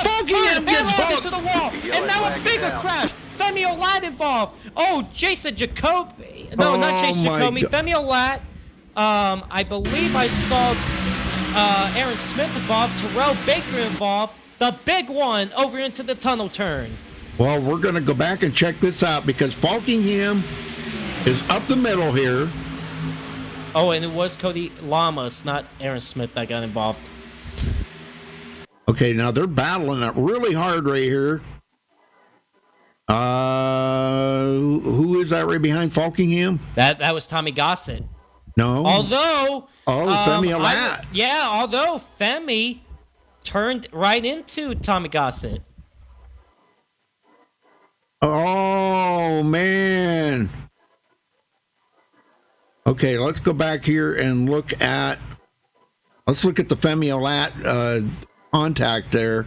Bulkingham gets hooked. To the wall. And now a bigger crash. Femi Olad involved. Oh, Jason Jacoby. No, not Chase my Jacoby. God. Femi Olat. I believe I saw Aaron Smith involved. Terrell Baker involved. The big one over into the tunnel turn. Well, we're going to go back and check this out because Falkingham is up the middle here. Oh, and it was Cody Lamas, not Aaron Smith, that got involved. Okay, now they're battling it really hard right here. Who is that right behind Falkingham? That was Tommy Gossett. No. Although, Femi Olat. Although Femi turned right into Tommy Gossett. Oh man. Okay, let's go back here and look at the Femi Olat contact there.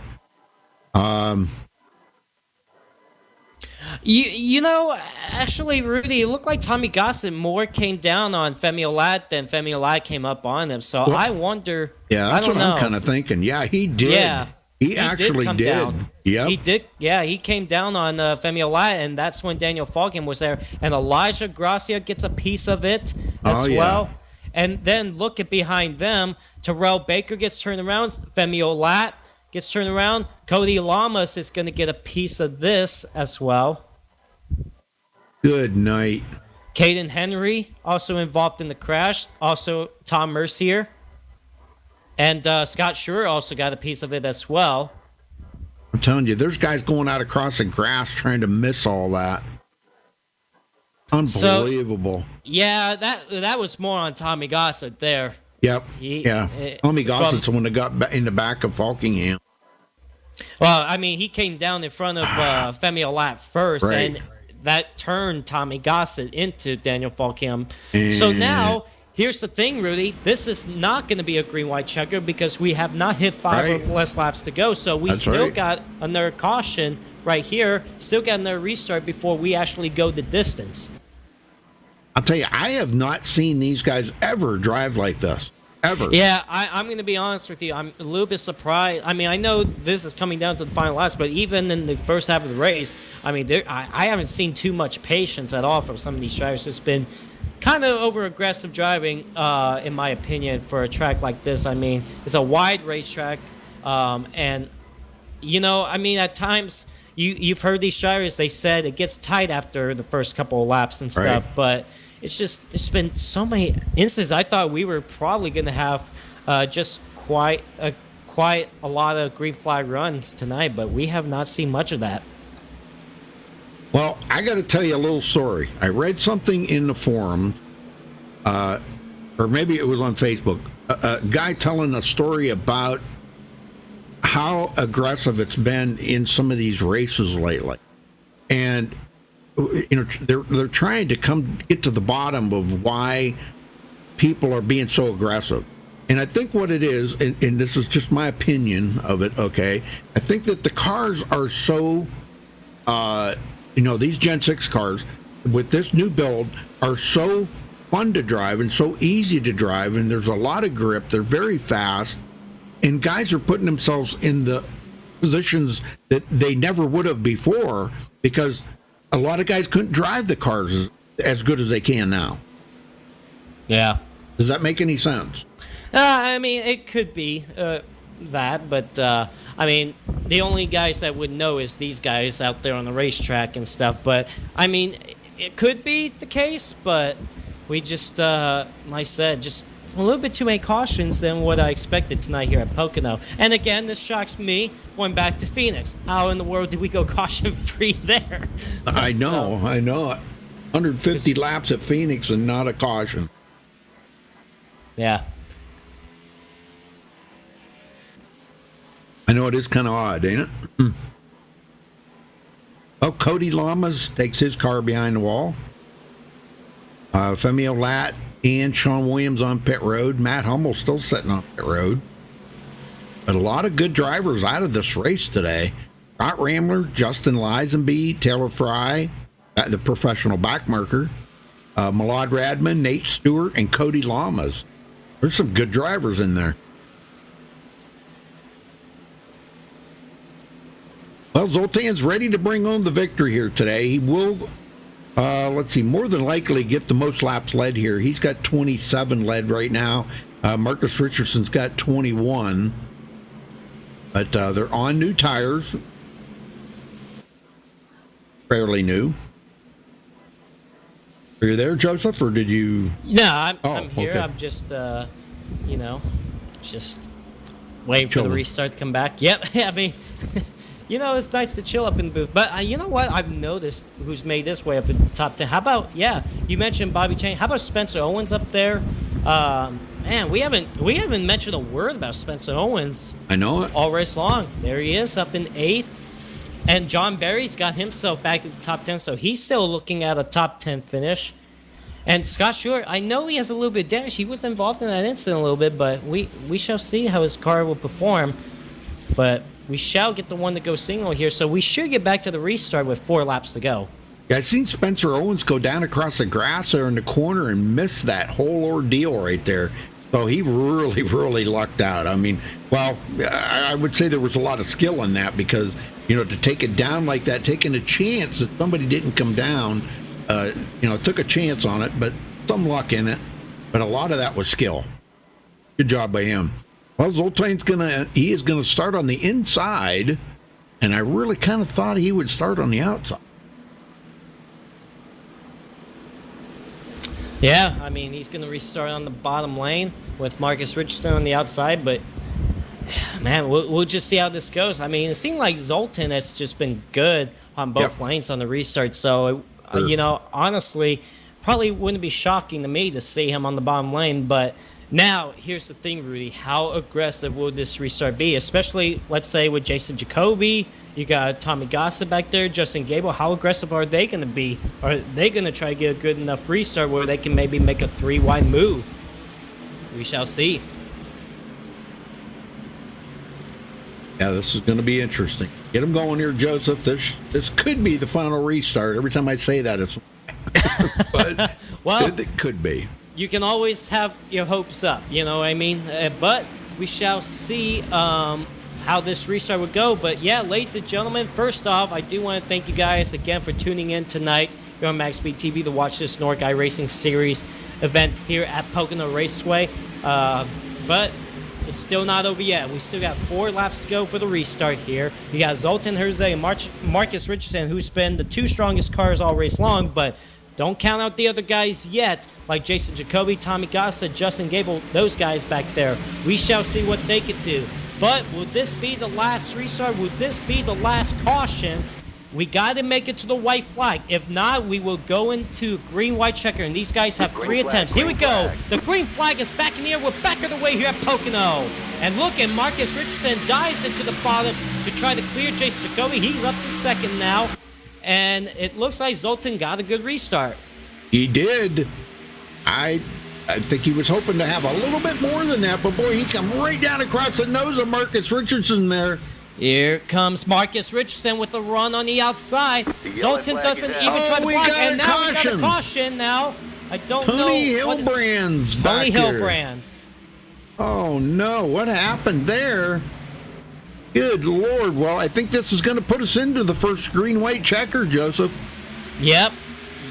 You know, actually, Rudy, it looked like Tommy Gossett more came down on Femi Olat than Femi Olat came up on him. So Well, I wonder. Yeah, that's I don't what know. I'm kind of thinking. Yeah, he did. Yeah, he actually come did. down. Yep. He did. Yeah, he came down on Femi Olat, and that's when Daniel Falcon was there, and Elijah Gracia gets a piece of it as well. And then look at behind them, Terrell Baker gets turned around, Femi Olat gets turned around, Cody Lamas is going to get a piece of this as well. Good night. Caden Henry also involved in the crash. Also Tom Mercier. And Scott Schur also got a piece of it as well. I'm telling you, there's guys going out across the grass trying to miss all that. Unbelievable. So, yeah, that was more on Tommy Gossett there. Yep. Tommy Gossett's the one that got in the back of Falkingham. Well, I mean, he came down in front of Femi Olat first, Right. and that turned Tommy Gossett into Daniel Falcam. So now, here's the thing, Rudy. This is not going to be a green-white checker because we have not hit 5 or less laps to go. So we still got another caution right here. Still got another restart before we actually go the distance. I'll tell you, I have not seen these guys ever drive like this. Ever. Yeah, I'm going to be honest with you. I'm a little bit surprised. I mean, I know this is coming down to the final laps, but even in the first half of the race, I mean, I haven't seen too much patience at all from some of these drivers. It's been kind of over-aggressive driving, in my opinion, for a track like this. I mean, it's a wide racetrack, and, you know, I mean, at times, you've heard these drivers, they said it gets tight after the first couple of laps and stuff, but it's just, there's been so many instances. I thought we were probably going to have just quite a lot of green flag runs tonight, but we have not seen much of that. Well, I got to tell you a little story. I read something in the forum, or maybe it was on Facebook, a guy telling a story about how aggressive it's been in some of these races lately. And you know, they're trying to get to the bottom of why people are being so aggressive. And I think what it is, and this is just my opinion of it, okay, I think that the cars are so, you know, these Gen 6 cars with this new build are so fun to drive and so easy to drive, and there's a lot of grip, they're very fast, and guys are putting themselves in the positions that they never would have before because a lot of guys couldn't drive the cars as good as they can now. Yeah. Does that make any sense? I mean, it could be that, but I mean, the only guys that would know is these guys out there on the racetrack and stuff. But I mean, it could be the case, but we just, like I said, just a little bit too many cautions than what I expected tonight here at Pocono. And again, this shocks me going back to Phoenix. How in the world did we go caution-free there? I know. 150 laps at Phoenix and not a caution. Yeah. I know it is kind of odd, ain't it? Oh, Cody Lamas takes his car behind the wall. Femi Olat and Sean Williams on pit road. Matt Hummel still sitting on pit road. But a lot of good drivers out of this race today. Scott Ramler, Justin Lisenby, Taylor Fry, the professional backmarker, Malad Radman, Nate Stewart, and Cody Lamas. There's some good drivers in there. Well, Zoltan's ready to bring home the victory here today. He will Let's see. More than likely get the most laps led here. He's got 27 led right now. Marcus Richardson's got 21. But they're on new tires. Fairly new. Are you there, Joseph, or did you? No, I'm here. Okay. I'm just, just waiting for the restart to come back. Yep. I mean, it's nice to chill up in the booth. But you know what? I've noticed who's made this way up in the top 10. How about, you mentioned Bobby Chain. How about Spencer Owens up there? Man, we haven't mentioned a word about Spencer Owens. I know it. All race long. There he is up in 8th. And John Berry's got himself back in the top 10, so he's still looking at a top 10 finish. And Scott Stewart, I know he has a little bit of damage. He was involved in that incident a little bit, but we shall see how his car will perform. But we shall get the one to go single here, so we should get back to the restart with 4 laps to go. Yeah, I've seen Spencer Owens go down across the grass there in the corner and miss that whole ordeal right there. So he really, really lucked out. I mean, well, I would say there was a lot of skill in that because, to take it down like that, taking a chance that somebody didn't come down, took a chance on it, but some luck in it. But a lot of that was skill. Good job by him. Well, Zoltan's he is gonna start on the inside, and I really kind of thought he would start on the outside. Yeah, I mean, he's going to restart on the bottom lane with Marcus Richardson on the outside, but, man, we'll just see how this goes. I mean, it seemed like Zoltan has just been good on both lanes on the restart, so, honestly, probably wouldn't be shocking to me to see him on the bottom lane, but now, here's the thing, Rudy. How aggressive will this restart be? Especially, let's say, with Jason Jacoby, you got Tommy Gossett back there, Justin Gable. How aggressive are they going to be? Are they going to try to get a good enough restart where they can maybe make a 3-wide move? We shall see. Yeah, this is going to be interesting. Get them going here, Joseph. This could be the final restart. Every time I say that, it's... but well, it could be. You can always have your hopes up, you know what I mean? But we shall see how this restart would go. But yeah, ladies and gentlemen, first off, I do want to thank you guys again for tuning in tonight here on MaxSpeed TV to watch this NORC iRacing Series event here at Pocono Raceway. But it's still not over yet. We still got 4 laps to go for the restart here. You got Zoltan Herzeg and Marcus Richardson, who's been the 2 strongest cars all race long, but don't count out the other guys yet, like Jason Jacoby, Tommy Gossett, Justin Gable, those guys back there. We shall see what they could do. But will this be the last restart? Will this be the last caution? We got to make it to the white flag. If not, we will go into green-white checker, and these guys have 3 attempts. Here we go. The green flag is back in the air. We're back on the way here at Pocono. And look, and Marcus Richardson dives into the bottom to try to clear Jason Jacoby. He's up to second now. And it looks like Zoltan got a good restart. He did. I think he was hoping to have a little bit more than that, but boy, he come right down across the nose of Marcus Richardson there. Here comes Marcus Richardson with the run on the outside. Zoltan doesn't even try to block, and now we got a caution now. I don't know. Tony Hilbrand's back here. Tony Hilbrand's. Oh no, what happened there? Good Lord. Well, I think this is going to put us into the first green-white checker, Joseph. Yep.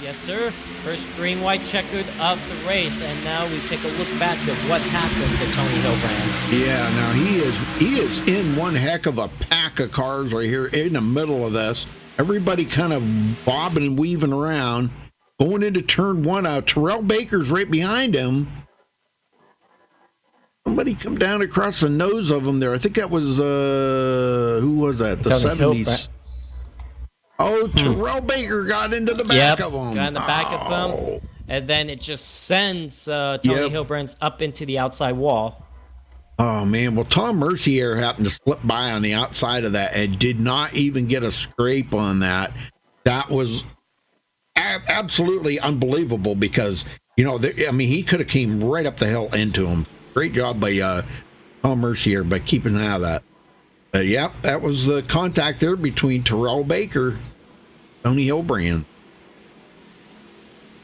Yes, sir. First green-white checkered of the race, and now we take a look back at what happened to Tony Hilbrand's. Yeah, now he is in one heck of a pack of cars right here in the middle of this. Everybody kind of bobbing and weaving around. Going into turn 1 out. Terrell Baker's right behind him. Somebody come down across the nose of him there. I think that was, who was that? The Tony 70s. Oh, Terrell Baker got into the back of him. Got in the back of him. And then it just sends Tony Hilbrand's up into the outside wall. Oh, man. Well, Tom Mercier happened to slip by on the outside of that and did not even get a scrape on that. That was absolutely unbelievable because, he could have came right up the hill into him. Great job by Tom Mercier by keeping an eye on that. That was the contact there between Terrell Baker and Tony Hilbrand.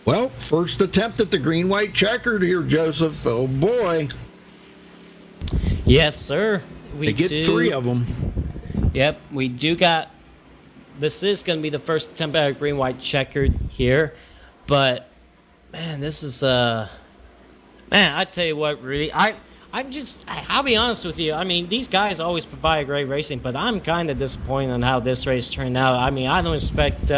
Well, first attempt at the green-white checkered here, Joseph. Oh, boy. Yes, sir. They get 3 of them. Yep, we do got this is going to be the first attempt at a green-white checkered here, but man, this is man, I tell you what, really, I'll be honest with you. I mean, these guys always provide great racing, but I'm kind of disappointed in how this race turned out. I mean, I don't expect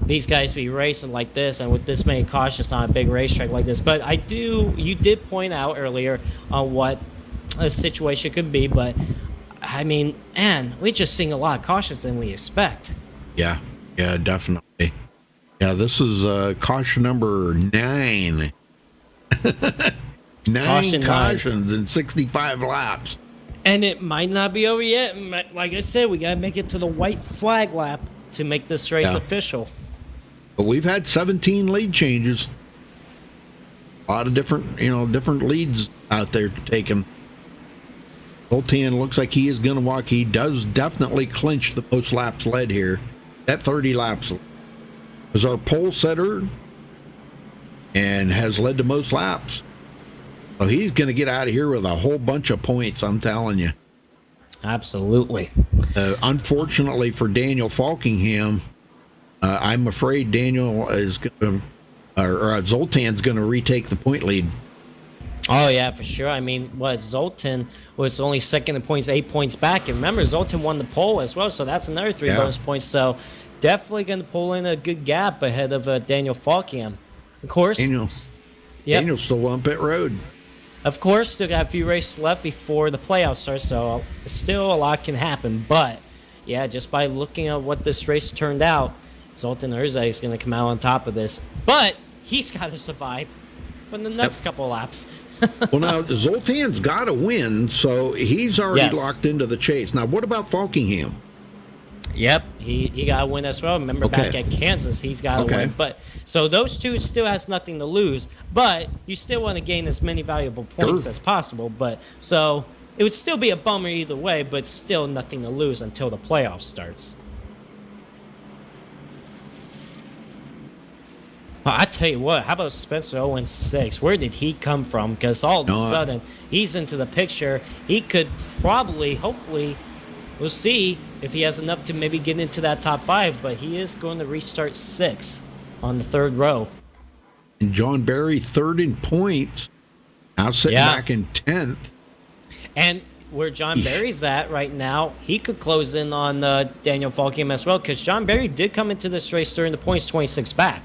these guys to be racing like this and with this many cautions on a big racetrack like this. But you did point out earlier on what a situation could be, but I mean, man, we're just seeing a lot of cautions than we expect. Yeah, definitely. Yeah, this is caution number 9. 9 cautions in 65 laps. And it might not be over yet. Like I said, we got to make it to the white flag lap to make this race official. But we've had 17 lead changes. A lot of different leads out there taken. Zoltan looks like he is going to walk. He does definitely clinch the most laps led here. At 30 laps is our pole setter and has led to most laps. So he's going to get out of here with a whole bunch of points, I'm telling you. Absolutely. Unfortunately for Daniel Falkingham, I'm afraid Daniel is going to, or Zoltan's going to retake the point lead. Oh, yeah, for sure. I mean, Zoltan was only second in points, 8 points back. And remember, Zoltan won the pole as well, so that's another 3 bonus points. So definitely going to pull in a good gap ahead of Daniel Falkingham. Of course. Daniel's still on pit road. Of course, still got a few races left before the playoffs start, so still a lot can happen. But, yeah, just by looking at what this race turned out, Zoltan Herzog is going to come out on top of this. But he's got to survive for the next couple of laps. Well, now, Zoltan's got to win, so he's already locked into the chase. Now, what about Falkingham? Yep, he got to win as well. Remember back at Kansas, he's got to win. But so those two still has nothing to lose, but you still want to gain as many valuable points as possible. But so it would still be a bummer either way, but still nothing to lose until the playoffs starts. I tell you what, how about Spencer 0-6? Where did he come from? Because all of a sudden he's into the picture. He could probably, hopefully, we'll see if he has enough to maybe get into that top 5, but he is going to restart 6th on the 3rd row. And John Barry 3rd in points, now sitting back in 10th. And where John Barry's at right now, he could close in on Daniel Falkingham as well, because John Barry did come into this race during the points 26 back.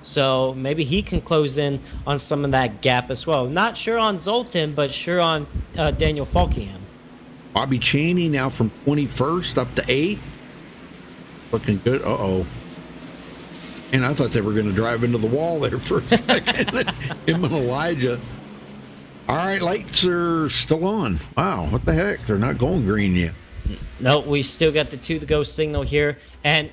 So maybe he can close in on some of that gap as well. Not sure on Zoltan, but sure on Daniel Falkingham. Bobby Chaney now from 21st up to 8th. Looking good. Uh-oh. And I thought they were going to drive into the wall there for a second. Him and Elijah. All right, lights are still on. Wow, what the heck? They're not going green yet. No, we still got the 2 to go signal here. And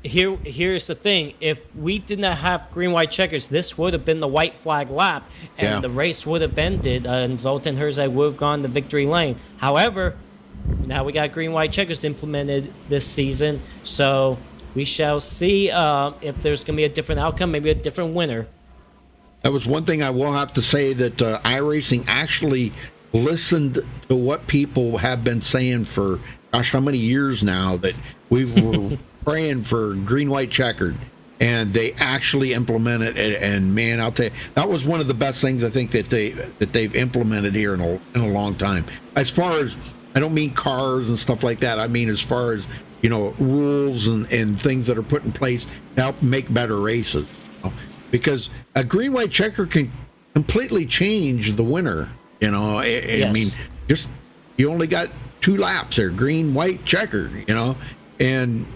here's the thing. If we did not have green-white checkers, this would have been the white flag lap, and the race would have ended, and Zoltan Herzog would have gone to victory lane. However, now we got green-white checkers implemented this season, so we shall see if there's going to be a different outcome, maybe a different winner. That was one thing I will have to say, that iRacing actually listened to what people have been saying for, gosh, how many years now, that we've praying for green-white checkered, and they actually implemented it. And man, I'll tell you, that was one of the best things I think that they've implemented here in a long time. As far as, I don't mean cars and stuff like that. I mean as far as, rules and things that are put in place to help make better races. Because a green-white checker can completely change the winner. I mean, just you only got 2 laps there, green-white checkered. And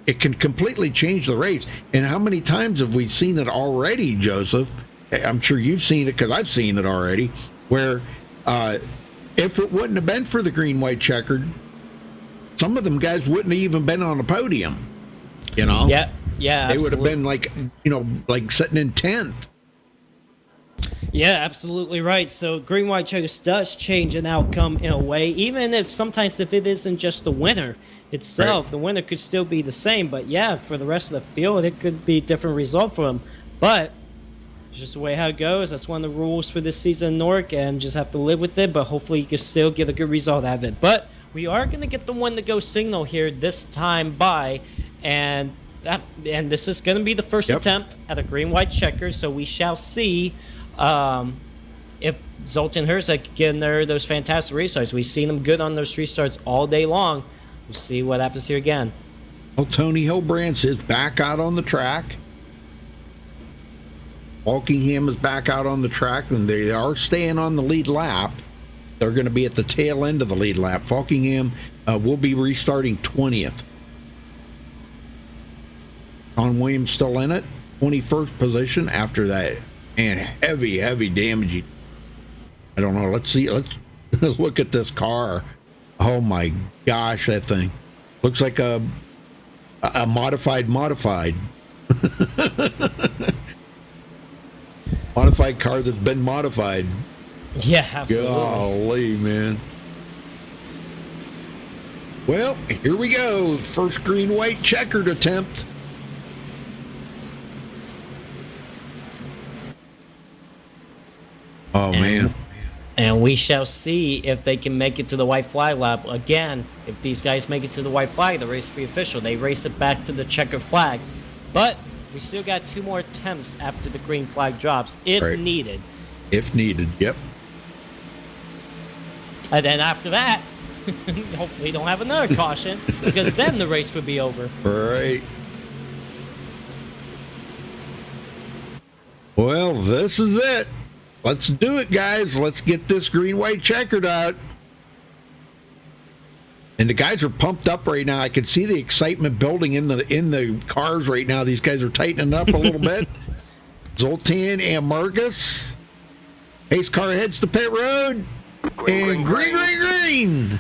it can completely change the race. And how many times have we seen it already, Joseph? I'm sure you've seen it, because I've seen it already, where if it wouldn't have been for the green-white checkered, some of them guys wouldn't have even been on the podium. Yeah, they would have been like sitting in 10th. Yeah, absolutely right. So green-white checkers does change an outcome in a way, even if it isn't just the winner itself, the winner could still be the same. But yeah, for the rest of the field, it could be a different result for them. But it's just the way how it goes. That's one of the rules for this season in NORC, and just have to live with it. But hopefully you can still get a good result out of it. But we are going to get the one to go signal here this time by, and this is going to be the first attempt at a green-white checker, so we shall see if Zoltan Herzog can get in there those fantastic restarts. We've seen him good on those restarts all day long. We'll see what happens here again. Well, Tony Hilbrands is back out on the track. Walkingham is back out on the track, and they are staying on the lead lap. They're going to be at the tail end of the lead lap. Walkingham will be restarting 20th. Con Williams still in it, 21st position after that. And heavy damage. I don't know. Let's see. Let's look at this car. Oh my gosh, that thing looks like a modified modified car that's been modified. Yeah, absolutely. Golly, man. Well, here we go. First green-white checkered attempt. Oh, man. And we shall see if they can make it to the white flag lap. Again, if these guys make it to the white flag, the race will be official. They race it back to the checkered flag. But we still got 2 more attempts after the green flag drops, if needed. If needed, yep. And then after that, hopefully don't have another caution, because then the race would be over. Right. Well, this is it. Let's do it, guys. Let's get this green-white checkered out. And the guys are pumped up right now. I can see the excitement building in the cars right now. These guys are tightening up a little bit. Zoltan and Marcus. Pace car heads to pit road. And green.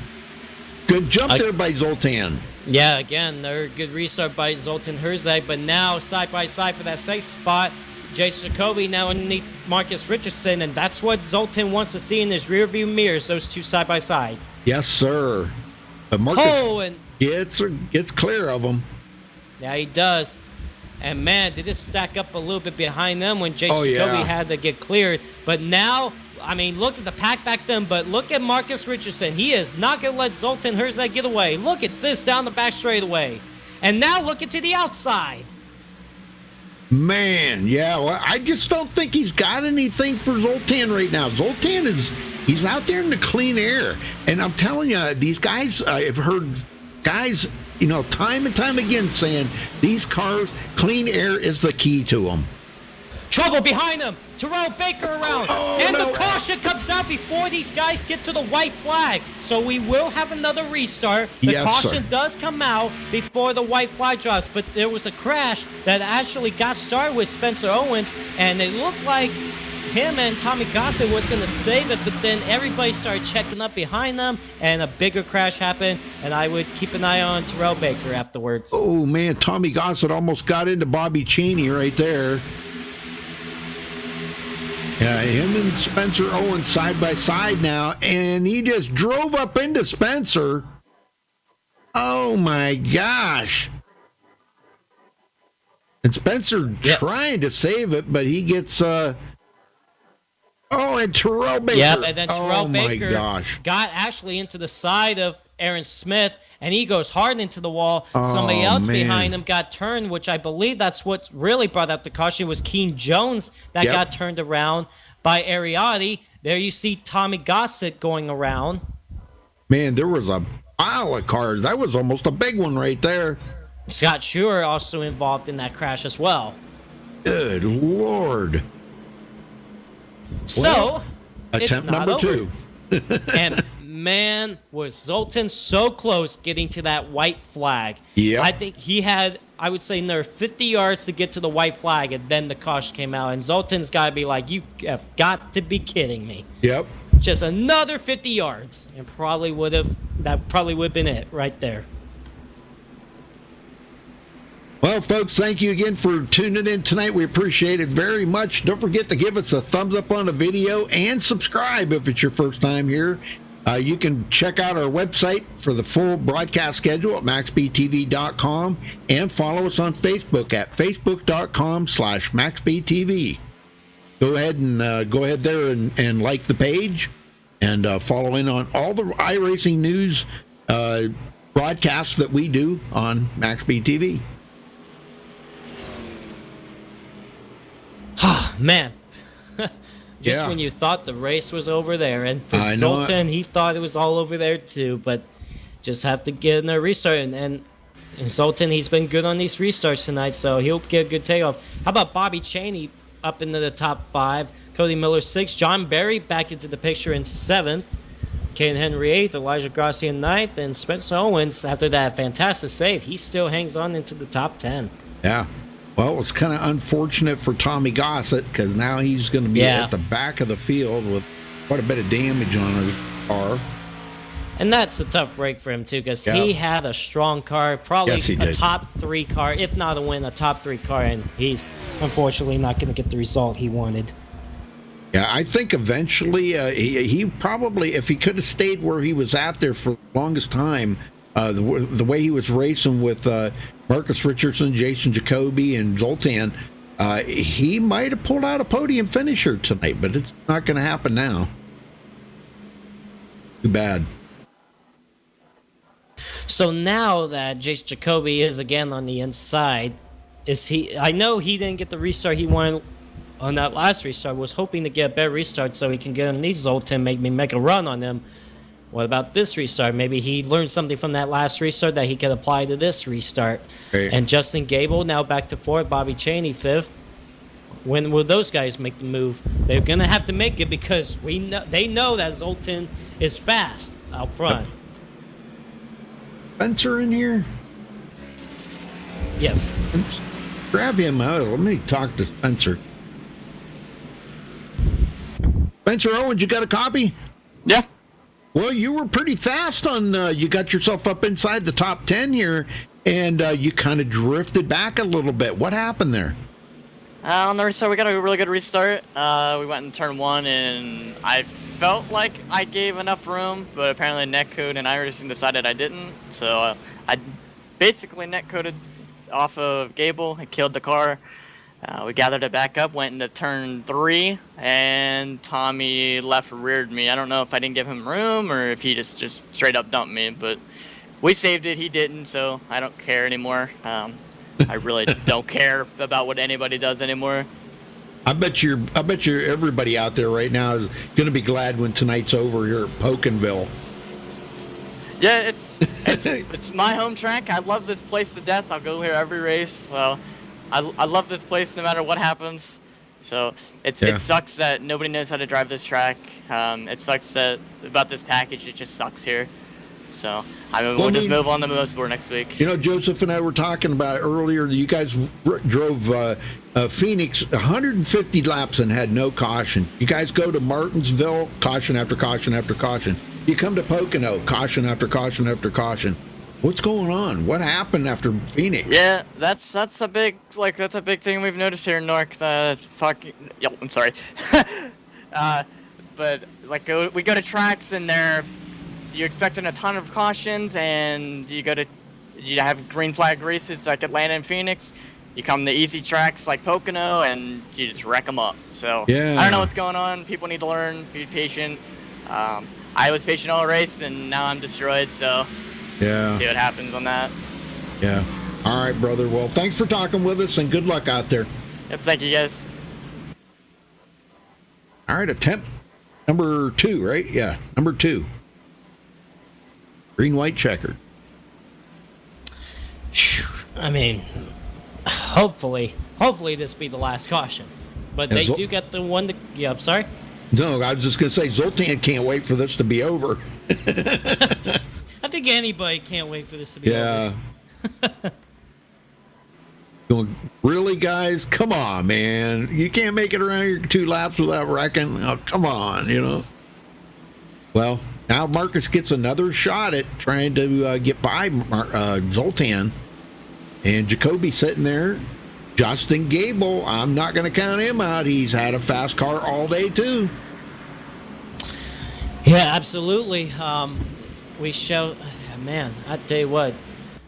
Good jump there by Zoltan. Yeah, again, they're a good restart by Zoltan Herzog, but now side by side for that safe spot. Jason Jacoby now underneath Marcus Richardson, and that's what Zoltan wants to see in his rearview mirrors, those two side by side. Yes, sir. But Marcus gets clear of them. Yeah, he does. And man, did this stack up a little bit behind them when Jason Jacoby had to get cleared. But now, I mean, look at the pack back then, but look at Marcus Richardson. He is not going to let Zoltan Herzog get away. Look at this down the back straightaway. And now look into the outside. Man, yeah, well, I just don't think he's got anything for Zoltan right now. Zoltan he's out there in the clean air. And I'm telling you, these guys, I've heard guys, time and time again saying these cars, clean air is the key to them. Trouble behind them. Terrell Baker around. The caution comes out before these guys get to the white flag. So we will have another restart. The caution does come out before the white flag drops. But there was a crash that actually got started with Spencer Owens. And it looked like him and Tommy Gossett was going to save it. But then everybody started checking up behind them. And a bigger crash happened. And I would keep an eye on Terrell Baker afterwards. Oh, man. Tommy Gossett almost got into Bobby Cheney right there. Yeah, him and Spencer Owens side by side now, and he just drove up into Spencer. Oh my gosh. And Spencer trying to save it, but he gets and Terrell Baker. Yep, and then Terrell Baker got actually into the side of Aaron Smith, and he goes hard into the wall. Somebody else behind him got turned, which I believe that's what really brought up the caution was Keen Jones that got turned around by Ariati. There you see Tommy Gossett going around. Man, there was a pile of cars. That was almost a big one right there. Scott Schuer also involved in that crash as well. Good Lord. So, attempt number 2. And man, was Zoltan so close getting to that white flag. Yeah. I think he had, I would say, another 50 yards to get to the white flag, and then the caution came out. And Zoltan's got to be like, you have got to be kidding me. Yep. Just another 50 yards, and that probably would have been it right there. Well, folks, thank you again for tuning in tonight. We appreciate it very much. Don't forget to give us a thumbs up on the video and subscribe if it's your first time here. You can check out our website for the full broadcast schedule at maxbtv.com and follow us on Facebook at facebook.com/maxbtv. Go ahead there and like the page and follow in on all the iRacing news broadcasts that we do on MaxB TV. Man. Just Yeah. when you thought the race was over there, and for I know it. Zoltan, he thought it was all over there too, but just have to get in a restart. And Zoltan, he's been good on these restarts tonight, so he'll get a good takeoff. How about Bobby Cheney up into the top 5, Cody Miller 6th, John Berry back into the picture in 7th, Caden Henry 8th, Elijah Grassi in 9th, and Spencer Owens, after that fantastic save, he still hangs on into the top 10. Yeah. Well, it's kind of unfortunate for Tommy Gossett because now he's going to be at the back of the field with quite a bit of damage on his car. And that's a tough break for him, too, because he had a strong car, probably Yes, he a did. top 3 car, if not a win, a top 3 car, and he's unfortunately not going to get the result he wanted. Yeah, I think eventually he probably, if he could have stayed where he was at there for the longest time, the way he was racing with Marcus Richardson, Jason Jacoby, and Zoltan, he might have pulled out a podium finisher tonight, but it's not going to happen now. Too bad. So now that Jason Jacoby is again on the inside, is he? I know he didn't get the restart he wanted on that last restart. Was hoping to get a better restart so he can get underneath Zoltan, make a run on him. What about this restart? Maybe he learned something from that last restart that he could apply to this restart. Hey. And Justin Gable now back to 4th, Bobby Cheney 5th. When will those guys make the move? They're gonna have to make it because they know that Zoltan is fast out front. Spencer in here? Yes. Grab him out. Let me talk to Spencer. Spencer Owens, you got a copy? Yeah. Well, you were pretty fast on, you got yourself up inside the top 10 here, and you kind of drifted back a little bit. What happened there? On the restart, we got a really good restart. We went in turn 1, and I felt like I gave enough room, but apparently netcode and iRacing decided I didn't. So I basically netcoded off of Gable and killed the car. We gathered it back up, went into turn 3, and Tommy left reared me. I don't know if I didn't give him room or if he just straight up dumped me, but we saved it. He didn't, so I don't care anymore. I really don't care about what anybody does anymore. I bet you everybody out there right now is going to be glad when tonight's over here at Poconville. Yeah, it's my home track. I love this place to death. I'll go here every race. So I love this place no matter what happens. So it sucks that nobody knows how to drive this track. It sucks that about this package. It just sucks here. So we'll just move on to Motorsport next week. You know, Joseph and I were talking about earlier that you guys drove Phoenix 150 laps and had no caution. You guys go to Martinsville, caution after caution after caution. You come to Pocono, caution after caution after caution. What's going on? What happened after Phoenix? Yeah, that's a big thing we've noticed here in NORC. I'm sorry. But we go to tracks and you're expecting a ton of cautions, and you have green flag races like Atlanta and Phoenix. You come to easy tracks like Pocono, and you just wreck them up. So yeah. I don't know what's going on. People need to learn, be patient. I was patient all race, and now I'm destroyed. So yeah, see what happens on that. Yeah. All right, brother. Well, thanks for talking with us, and good luck out there. Yep, thank you, guys. All right, attempt number 2, right? Yeah, number 2. Green, white, checker. I mean, hopefully this be the last caution. But they do get the one to... Yeah, I'm sorry? No, I was just going to say, Zoltan can't wait for this to be over. I think anybody can't wait for this to be over. Going, really, guys? Come on, man. You can't make it around your 2 laps without wrecking. Oh, come on, you know. Well, now Marcus gets another shot at trying to get by Zoltan. And Jacoby sitting there. Justin Gable, I'm not going to count him out. He's had a fast car all day, too. Yeah, absolutely. We shall... Man, I tell you what.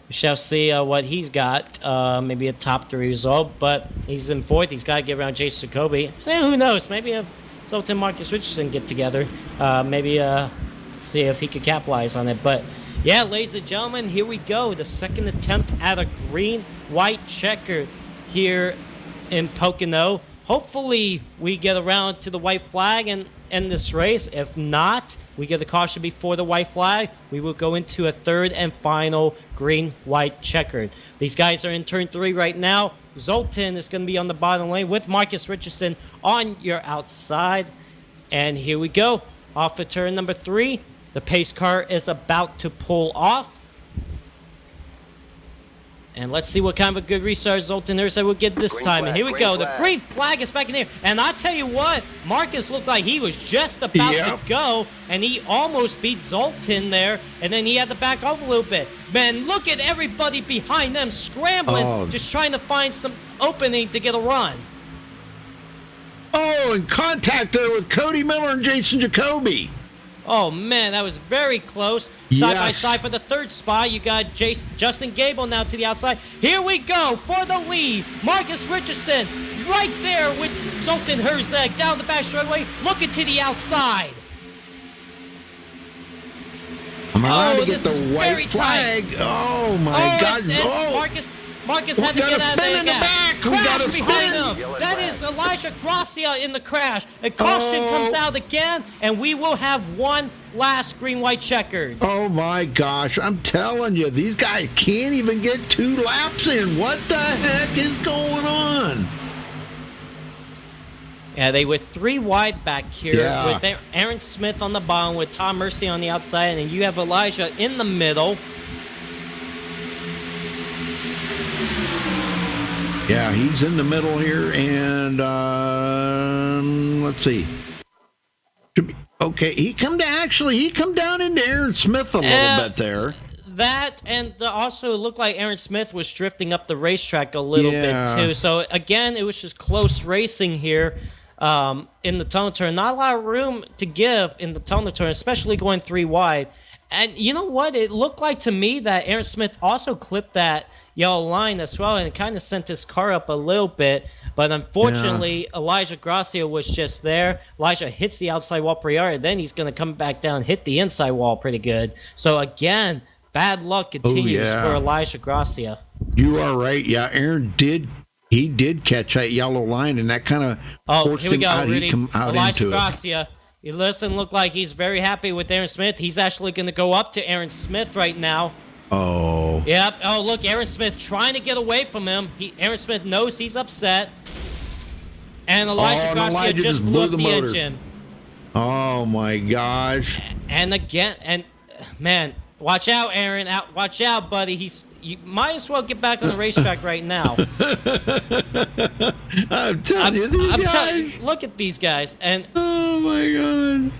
We shall see what he's got. Maybe a top 3 result, but he's in 4th. He's got to get around Jason Jacoby. Who knows? Maybe if Zoltan Marcus Richardson get together. Maybe see if he could capitalize on it. But yeah, ladies and gentlemen, here we go. The second attempt at a green-white checker here in Pocono. Hopefully, we get around to the white flag and end this race. If not, we get a caution before the white flag. We will go into a third and final green-white checkered. These guys are in turn 3 right now. Zoltan is going to be on the bottom lane with Marcus Richardson on your outside. And here we go. Off of turn number 3. The pace car is about to pull off. And let's see what kind of a good restart Zoltan Hursa will get this time. And here we go. The green flag is back in there. And I tell you what, Marcus looked like he was just about to go. And he almost beat Zoltan there. And then he had to back off a little bit. Man, look at everybody behind them scrambling, just trying to find some opening to get a run. Oh, and contact there with Cody Miller and Jason Jacoby. Oh, man, that was very close. Side by side for the third spot. You got Justin Gable now to the outside. Here we go for the lead. Marcus Richardson right there with Zoltan Herzeg down the back straightaway, looking to the outside. I'm allowed to get the white flag. Oh, my God. Marcus had to get out of there. Crash behind him. That is Elijah Gracia in the crash. A caution comes out again, and we will have one last green-white checkered. Oh, my gosh. I'm telling you, these guys can't even get 2 laps in. What the heck is going on? Yeah, they were 3 wide back here with Aaron Smith on the bottom, with Tom Mercy on the outside, and then you have Elijah in the middle. Yeah, he's in the middle here, and let's see. Okay, he come down into Aaron Smith a little bit there. That, and also it looked like Aaron Smith was drifting up the racetrack a little bit too. So again, it was just close racing here in the tunnel turn. Not a lot of room to give in the tunnel turn, especially going 3 wide. And you know what? It looked like to me that Aaron Smith also clipped that yellow line as well, and it kind of sent his car up a little bit. But unfortunately, Elijah Gracia was just there. Elijah hits the outside wall pretty hard, and then he's going to come back down, hit the inside wall pretty good. So again, bad luck continues for Elijah Gracia. You are right. Yeah, Aaron did catch that yellow line, and that kind of forced here we him go, out. Rudy. He come out Elijah into Gracia. It doesn't look like he's very happy with Aaron Smith. He's actually going to go up to Aaron Smith right now. Oh. Yep. Oh, look, Aaron Smith trying to get away from him. Aaron Smith knows he's upset. And Elijah Gracia just blew up the engine. Oh, my gosh. And again, and man, watch out, Aaron. Watch out, buddy. You might as well get back on the racetrack right now. I'm telling you, these guys. Look at these guys. And oh, my God.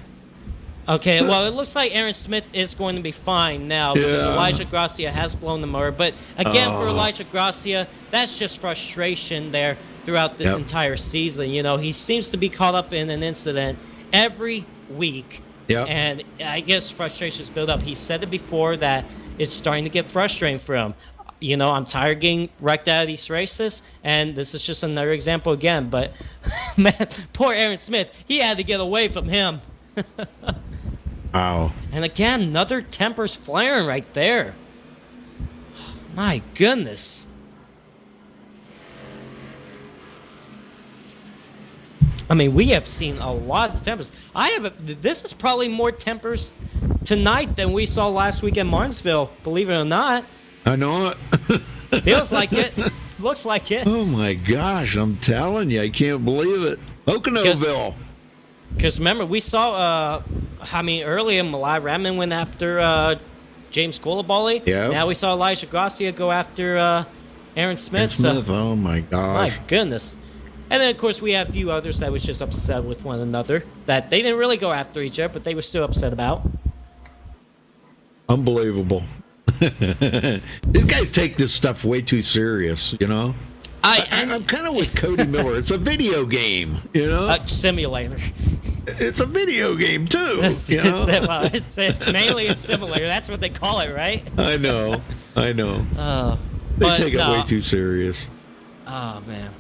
Okay, well, it looks like Aaron Smith is going to be fine now because Elijah Gracia has blown the motor. But again, for Elijah Gracia, that's just frustration there throughout this entire season. You know, he seems to be caught up in an incident every week. Yep. And I guess frustrations build up. He said it before that it's starting to get frustrating for him. You know, I'm tired of getting wrecked out of these races, and this is just another example again. But, man, poor Aaron Smith, he had to get away from him. Wow. And again, another tempers flaring right there. My goodness. I mean, we have seen a lot of tempers. This is probably more tempers tonight than we saw last week in Martinsville, believe it or not. I know it. Feels like it. Looks like it. Oh, my gosh. I'm telling you, I can't believe it. Poconoville. Because remember, we saw, earlier Malai Raman went after James Coulibaly. Yeah. Now we saw Elijah Gracia go after Aaron Smith. Oh, my gosh. My goodness. And then, of course, we have a few others that was just upset with one another. That they didn't really go after each other, but they were still upset about. Unbelievable. These guys take this stuff way too serious, you know? I'm kind of with Cody Miller. It's a video game, you know? Simulator. It's a video game, too, you know? Well, it's mainly a simulator. That's what they call it, right? I know. They take it way too serious. Oh, man.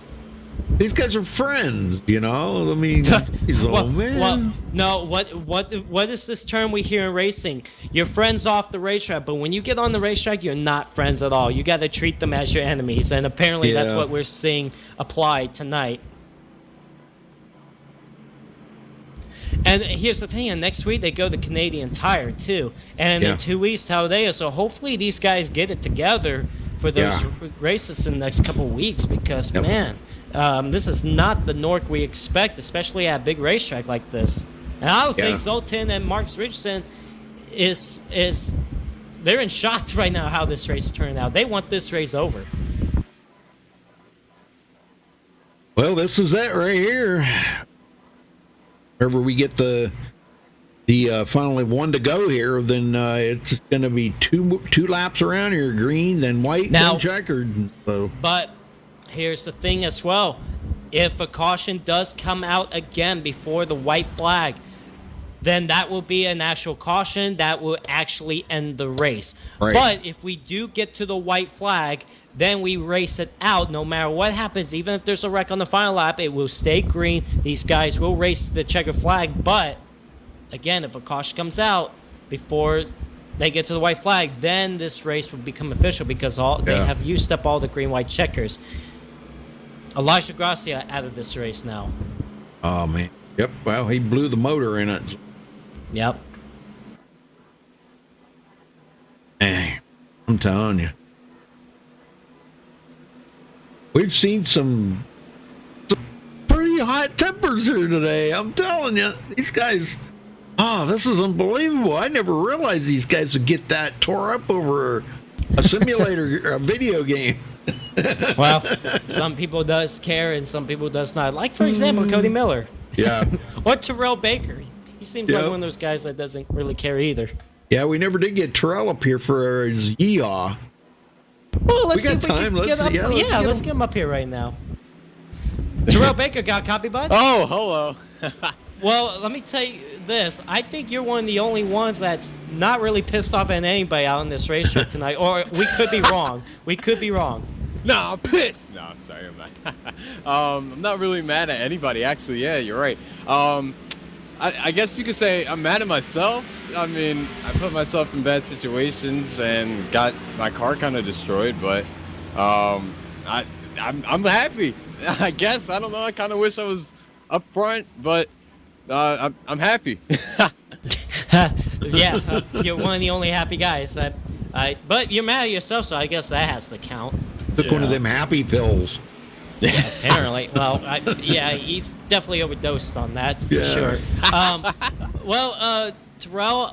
These guys are friends, you know. I mean, he's old man. Well, no. What is this term we hear in racing? You're friends off the racetrack, but when you get on the racetrack, you're not friends at all. You got to treat them as your enemies, and apparently that's what we're seeing applied tonight. And here's the thing: and next week they go to Canadian Tire too, and in 2 weeks Talladega. So hopefully these guys get it together for those races in the next couple of weeks, because man. This is not the NORC we expect, especially at a big racetrack like this. And I don't think Zoltan and Marcus Richardson is they're in shock right now how this race turned out. They want this race over. Well, this is it right here. Whenever we get the finally one to go here, then it's going to be two laps around here, green, then white, then checkered. So. But here's the thing as well. If a caution does come out again before the white flag, then that will be an actual caution that will actually end the race. Right. But if we do get to the white flag, then we race it out. No matter what happens, even if there's a wreck on the final lap, it will stay green. These guys will race to the checkered flag. But again, if a caution comes out before they get to the white flag, then this race will become official, because they have used up all the green-white checkers. Elijah Gracia out of this race now. Oh, man. Yep. Well, he blew the motor in it. Yep. Dang. I'm telling you. We've seen some pretty hot tempers here today. I'm telling you. These guys... Oh, this is unbelievable. I never realized these guys would get that tore up over a simulator, a video game. Well, some people does care and some people does not. Like, for example, Cody Miller. Yeah. Or Terrell Baker. He seems like one of those guys that doesn't really care either. Yeah, we never did get Terrell up here for his yeehaw. Well, let's we got time. Let's get him up here right now. Terrell Baker got a copy, bud? Oh, hello. Well, let me tell you this. I think you're one of the only ones that's not really pissed off at anybody out on this racetrack tonight. Or we could be wrong. We could be wrong. No, I'm pissed. No, sorry, I'm not. I'm not really mad at anybody, actually. Yeah, you're right. I guess you could say I'm mad at myself. I mean, I put myself in bad situations and got my car kind of destroyed, but I'm happy. I guess. I don't know. I kind of wish I was up front, but I'm happy. Yeah, you're one of the only happy guys. But you're mad at yourself, so I guess that has to count. Took one of them happy pills. Yeah, apparently. Well, he's definitely overdosed on that for sure. Terrell,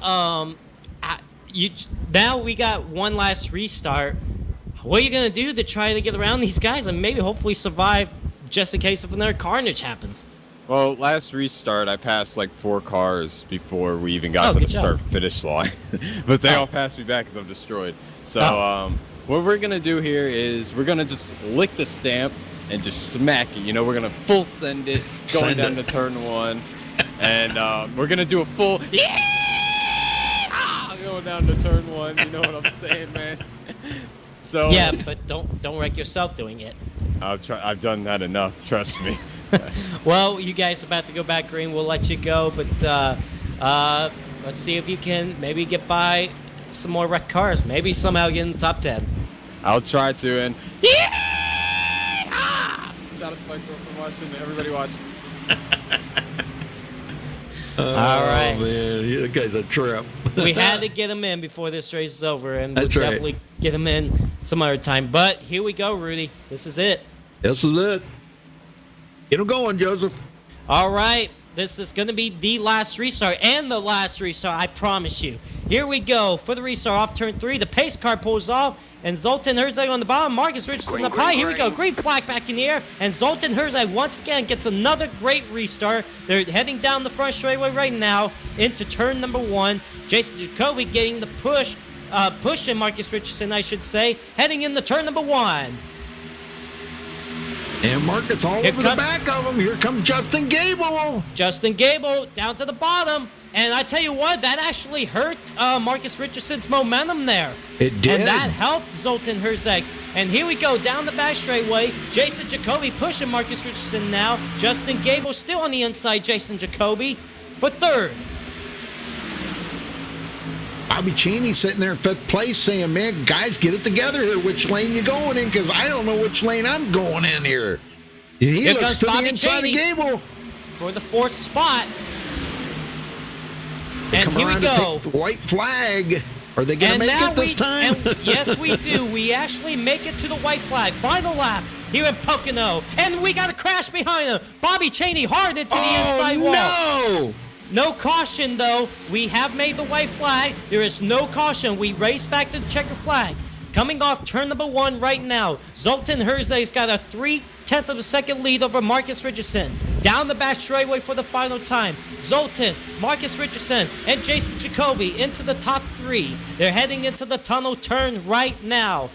now we got one last restart. What are you gonna do to try to get around these guys and maybe hopefully survive just in case if another carnage happens? Well, last restart I passed like 4 cars before we even got to the start-finish line, but they all passed me back because I'm destroyed. So what we're gonna do here is we're gonna just lick the stamp and just smack it. You know, we're gonna full send it, going down to turn 1, and we're gonna do a full going down to turn 1. You know what I'm saying, man? So yeah, but don't wreck yourself doing it. I've done that enough. Trust me. Well, you guys are about to go back green. We'll let you go, but let's see if you can maybe get by some more wrecked cars. Maybe somehow get in the top 10. I'll try to, and shout out to my girlfriend watching, everybody watching. All right, man, that guy's a trip. We had to get him in before this race is over, and we'll definitely get him in some other time. But here we go, Rudy. This is it. This is it. Get him going, Joseph. All right. This is going to be the last restart and the last restart, I promise you. Here we go. For the restart off turn 3, the pace car pulls off, and Zoltan Herzog on the bottom. Marcus Richardson up high. Here we go. Green flag back in the air, and Zoltan Herzog once again gets another great restart. They're heading down the front straightaway right now into turn number 1. Jason Jacoby getting the pushing Marcus Richardson, I should say, heading into turn number 1. And Marcus all over the back of him. Here comes Justin Gable. Justin Gable down to the bottom. And I tell you what, that actually hurt Marcus Richardson's momentum there. It did. And that helped Zoltan Herzeg. And here we go, down the back straightaway. Jason Jacoby pushing Marcus Richardson now. Justin Gable still on the inside, Jason Jacoby for third. Bobby Cheney sitting there in fifth place saying, man, guys, get it together here. Which lane you going in? Because I don't know which lane I'm going in here. He Here looks comes to Bobby the inside Cheney of Gable. for the fourth spot. They And come here we around go. to take the white flag. Are they going to make it this time? And yes, we do. We actually make it to the white flag. Final lap here in Pocono. And we got a crash behind him. Bobby Cheney hard into the inside wall. No! No caution, though. We have made the white flag. There is no caution. We race back to the checker flag. Coming off turn number 1 right now, Zoltan Herzeg's got a 3/10 of a second lead over Marcus Richardson. Down the back straightaway for the final time. Zoltan, Marcus Richardson, and Jason Jacoby into the top 3. They're heading into the tunnel turn right now.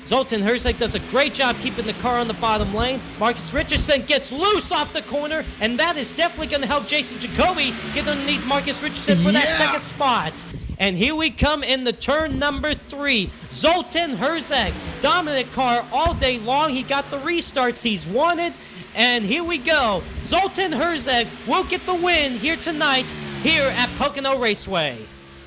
Zoltan Herzeg does a great job keeping the car on the bottom lane. Marcus Richardson gets loose off the corner, and that is definitely going to help Jason Jacoby get underneath Marcus Richardson for that second spot. And here we come in the turn number 3. Zoltan Herzeg, dominant car all day long. He got the restarts he's wanted. And here we go. Zoltan Herzeg will get the win here tonight here at Pocono Raceway.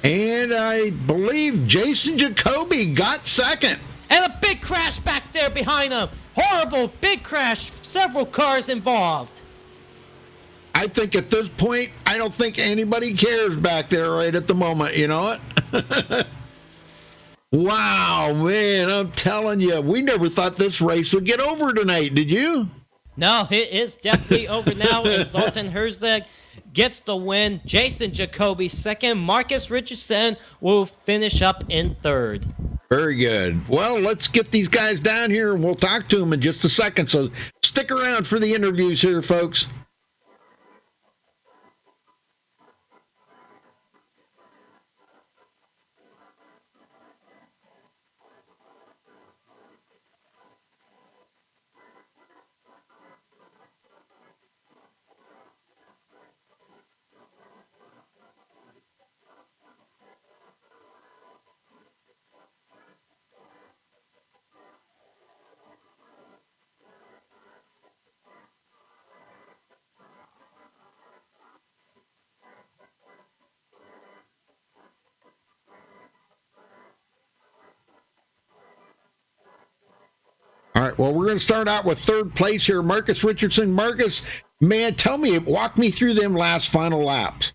And I believe Jason Jacoby got second. And a big crash back there behind him. Horrible, big crash. Several cars involved. I think at this point, I don't think anybody cares back there right at the moment. You know what? Wow, man, I'm telling you, we never thought this race would get over tonight. Did you? No, it is definitely over now. And Zoltan Herzeg gets the win. Jason Jacoby second. Marcus Richardson will finish up in third. Very good. Well, let's get these guys down here and we'll talk to them in just a second. So stick around for the interviews here, folks. All right, well, we're going to start out with third place here. Marcus Richardson. Marcus, man, tell me, walk me through them last final laps.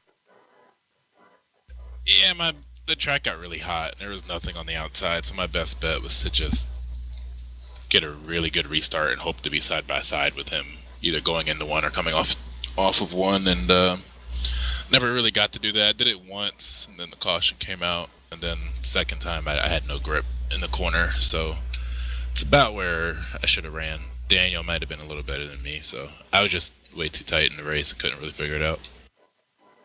Yeah, the track got really hot. There was nothing on the outside, so my best bet was to just get a really good restart and hope to be side by side with him, either going into one or coming off of one. And never really got to do that. I did it once, and then the caution came out, and then second time I had no grip in the corner, so it's about where I should have ran. Daniel might have been a little better than me, so I was just way too tight in the race and couldn't really figure it out.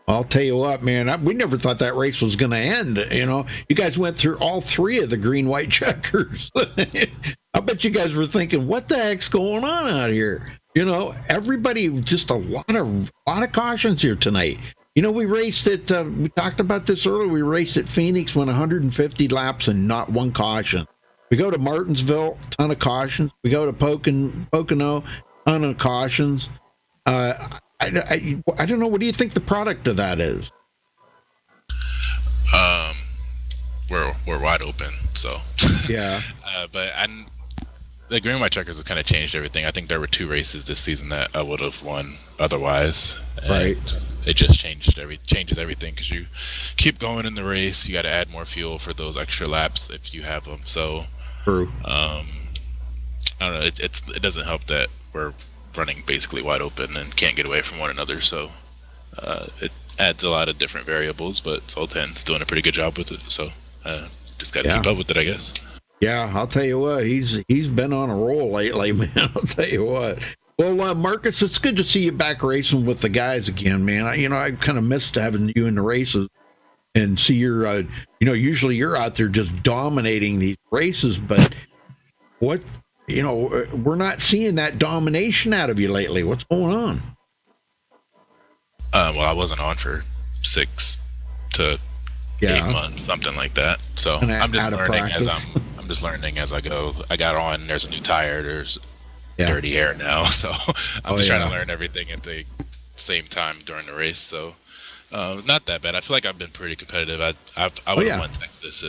I'll tell you what, man, we never thought that race was going to end. You know, you guys went through all 3 of the green-white checkers. I bet you guys were thinking, what the heck's going on out here? You know, everybody, just a lot of cautions here tonight. You know, we raced at, we talked about this earlier, we raced at Phoenix, went 150 laps and not one caution. We go to Martinsville, ton of cautions. We go to Pocono, ton of cautions. I don't know. What do you think the product of that is? We're wide open, so yeah. But the green white checkers have kind of changed everything. I think there were 2 races this season that I would have won otherwise. Right. It just changes everything because you keep going in the race. You got to add more fuel for those extra laps if you have them. So, true. I don't know. It doesn't help that we're running basically wide open and can't get away from one another. So, it adds a lot of different variables. But Zoltan's doing a pretty good job with it. So, just got to keep up with it, I guess. Yeah, I'll tell you what. He's been on a roll lately, man. I'll tell you what. Well, Marcus, it's good to see you back racing with the guys again, man. I kind of missed having you in the races and see your, usually you're out there just dominating these races, but we're not seeing that domination out of you lately. What's going on? Well, I wasn't on for 6 to 8 months, something like that. So I'm just learning I'm just learning as I go. I got on. There's a new tire. There's dirty air now, so I'm just trying to learn everything at the same time during the race. So not that bad. I feel like I've been pretty competitive. I would have won Texas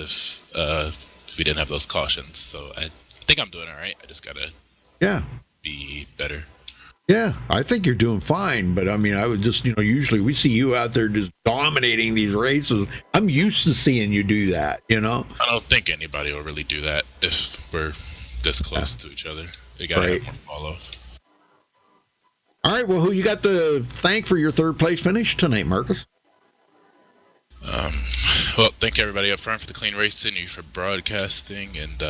if we didn't have those cautions. So I think I'm doing all right. I just gotta be better. Yeah, I think you're doing fine, but I mean, I would just, usually we see you out there just dominating these races. I'm used to seeing you do that, I don't think anybody will really do that if we're this close to each other. They gotta have more follow-ups. All right, well, who you got to thank for your third place finish tonight, Marcus? Well, thank everybody up front for the clean racing, you for broadcasting, and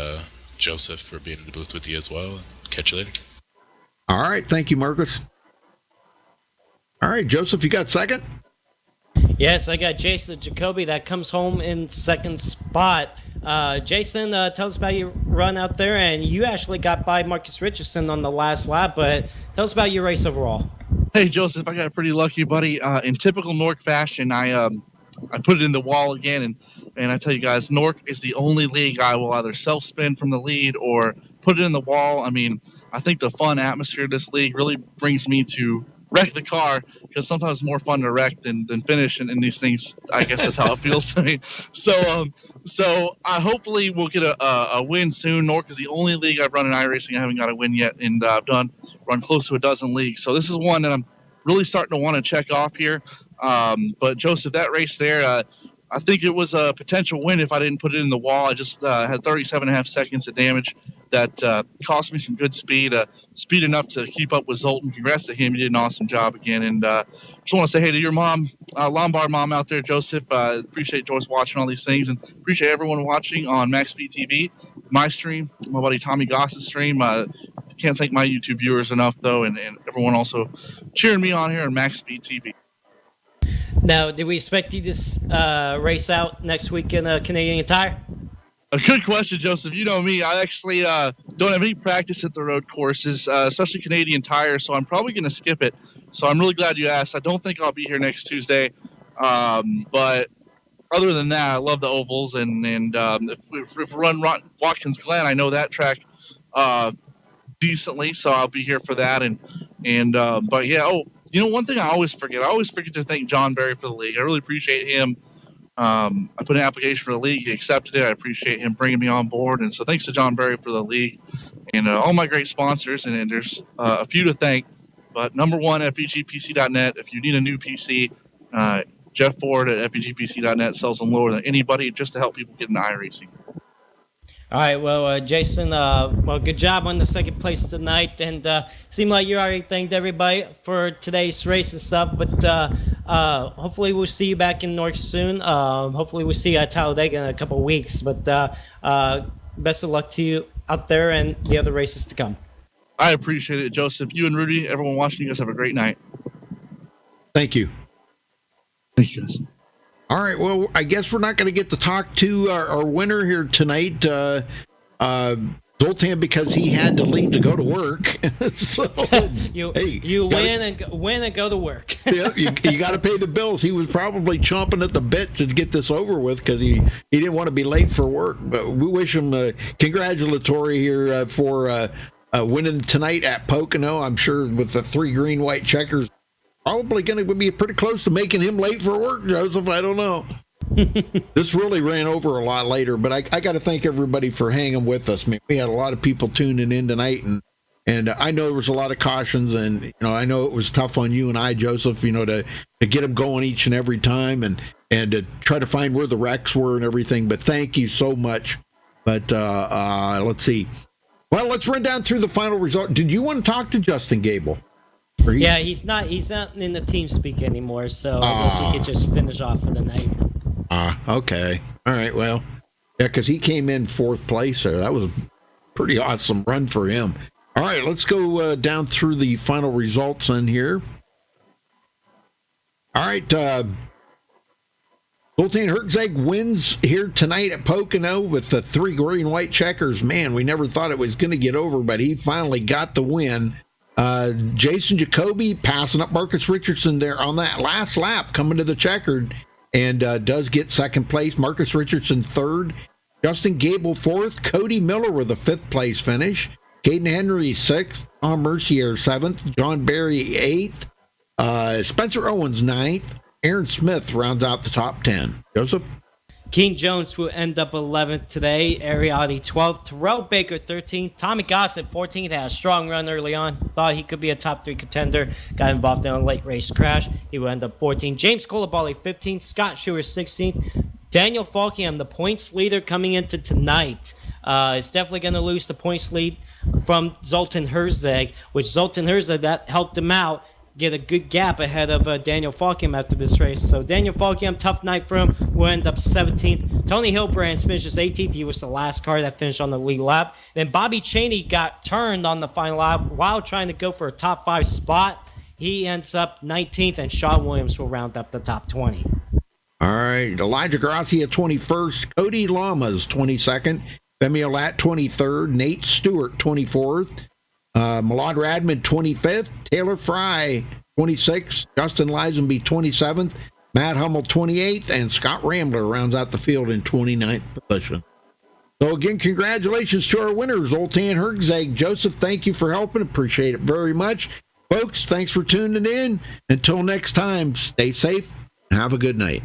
Joseph for being in the booth with you as well. Catch you later. All right, thank you, Marcus. All right, Joseph, you got second? Yes, I got Jason Jacoby that comes home in second spot. Jason, tell us about your run out there, and you actually got by Marcus Richardson on the last lap, but tell us about your race overall. Hey, Joseph, I got pretty lucky, buddy. In typical NORC fashion, I put it in the wall again, and I tell you guys, NORC is the only league I will either self-spin from the lead or put it in the wall. I mean, I think the fun atmosphere of this league really brings me to wreck the car, because sometimes it's more fun to wreck than finish in these things. I guess that's how it feels to me. So I hopefully we'll get a win soon. NORC is the only league I've run in iRacing I haven't got a win yet, and I've run close to a dozen leagues. So this is one that I'm really starting to want to check off here. But Joseph, that race there, I think it was a potential win if I didn't put it in the wall. I just had 37.5 seconds of damage that cost me some good speed, speed enough to keep up with Zoltan. Congrats to him. He did an awesome job again. And just want to say hey to your mom, Lombard mom out there, Joseph. Appreciate Joyce watching all these things, and appreciate everyone watching on Max Speed TV, my stream, my buddy Tommy Goss's stream. Can't thank my YouTube viewers enough, though, and everyone also cheering me on here on Max Speed TV. Now, do we expect you to race out next week in Canadian Tire? A good question, Joseph. You know me. I actually don't have any practice at the road courses, especially Canadian Tire, so I'm probably going to skip it. So I'm really glad you asked. I don't think I'll be here next Tuesday. But other than that, I love the ovals. And if we run Watkins Glen, I know that track decently, so I'll be here for that. But yeah, one thing I always forget to thank John Berry for the league. I really appreciate him. I put an application for the league. He accepted it. I appreciate him bringing me on board. And so thanks to John Berry for the league and all my great sponsors. And there's a few to thank. But number one, FEGPC.net. If you need a new PC, Jeff Ford at FEGPC.net sells them lower than anybody just to help people get into iRacing. All right, well, Jason, good job on the second place tonight, and seemed like you already thanked everybody for today's race and stuff, but hopefully we'll see you back in NORC soon. Hopefully we'll see you at Talladega in a couple of weeks, but best of luck to you out there and the other races to come. I appreciate it, Joseph. You and Rudy, everyone watching, you guys have a great night. Thank you. Thank you, guys. All right, well, I guess we're not going to get to talk to our winner here tonight, Zoltan, because he had to leave to go to work. So, you win and go to work. Yeah, you got to pay the bills. He was probably chomping at the bit to get this over with because he didn't want to be late for work. But we wish him congratulatory here for winning tonight at Pocono. I'm sure with the 3 green, white checkers, probably going to be pretty close to making him late for work, Joseph. I don't know. This really ran over a lot later, but I got to thank everybody for hanging with us. I mean, we had a lot of people tuning in tonight, and I know there was a lot of cautions, and I know it was tough on you and I, Joseph, to get them going each and every time, and to try to find where the wrecks were and everything. But thank you so much. But let's see. Well, let's run down through the final result. Did you want to talk to Justin Gable? Yeah, he's not in the team speak anymore, so I guess we could just finish off for the night. Okay. All right, well, yeah, because he came in 4th place there. That was a pretty awesome run for him. All right, let's go down through the final results in here. All right, Zoltan Herzeg wins here tonight at Pocono with the 3 green, white checkers. Man, we never thought it was going to get over, but he finally got the win. Jason Jacoby passing up Marcus Richardson there on that last lap, coming to the checkered, and does get second place. Marcus Richardson third. Justin Gable fourth. Cody Miller with a fifth place finish. Caden Henry sixth. Tom Mercier seventh. John Barry eighth. Spencer Owens ninth. Aaron Smith rounds out the top 10. Joseph? King Jones will end up 11th today. Ariati 12th. Terrell Baker 13th. Tommy Gossett 14th. Had a strong run early on. Thought he could be a top 3 contender. Got involved in a late race crash. He will end up 14th. James Colabali 15th. Scott Schuer 16th. Daniel Falkingham, the points leader coming into tonight, is definitely going to lose the points lead from Zoltan Herzeg, which Zoltan Herzeg, that helped him out, get a good gap ahead of Daniel Falkingham after this race. So Daniel Falkingham, tough night for him, will end up 17th. Tony Hilbrands finishes 18th. He was the last car that finished on the lead lap. Then Bobby Chaney got turned on the final lap while trying to go for a top 5 spot. He ends up 19th, and Sean Williams will round up the top 20. All right, Elijah Grassi at 21st. Cody Lamas 22nd. Femi Olat 23rd. Nate Stewart 24th. Malad Radman 25th, Taylor Fry 26th, Justin Lisenby 27th, Matt Hummel 28th, and Scott Rambler rounds out the field in 29th position. So again, congratulations to our winners, Zoltan Herzeg. Joseph, thank you for helping. Appreciate it very much. Folks, thanks for tuning in. Until next time, stay safe and have a good night.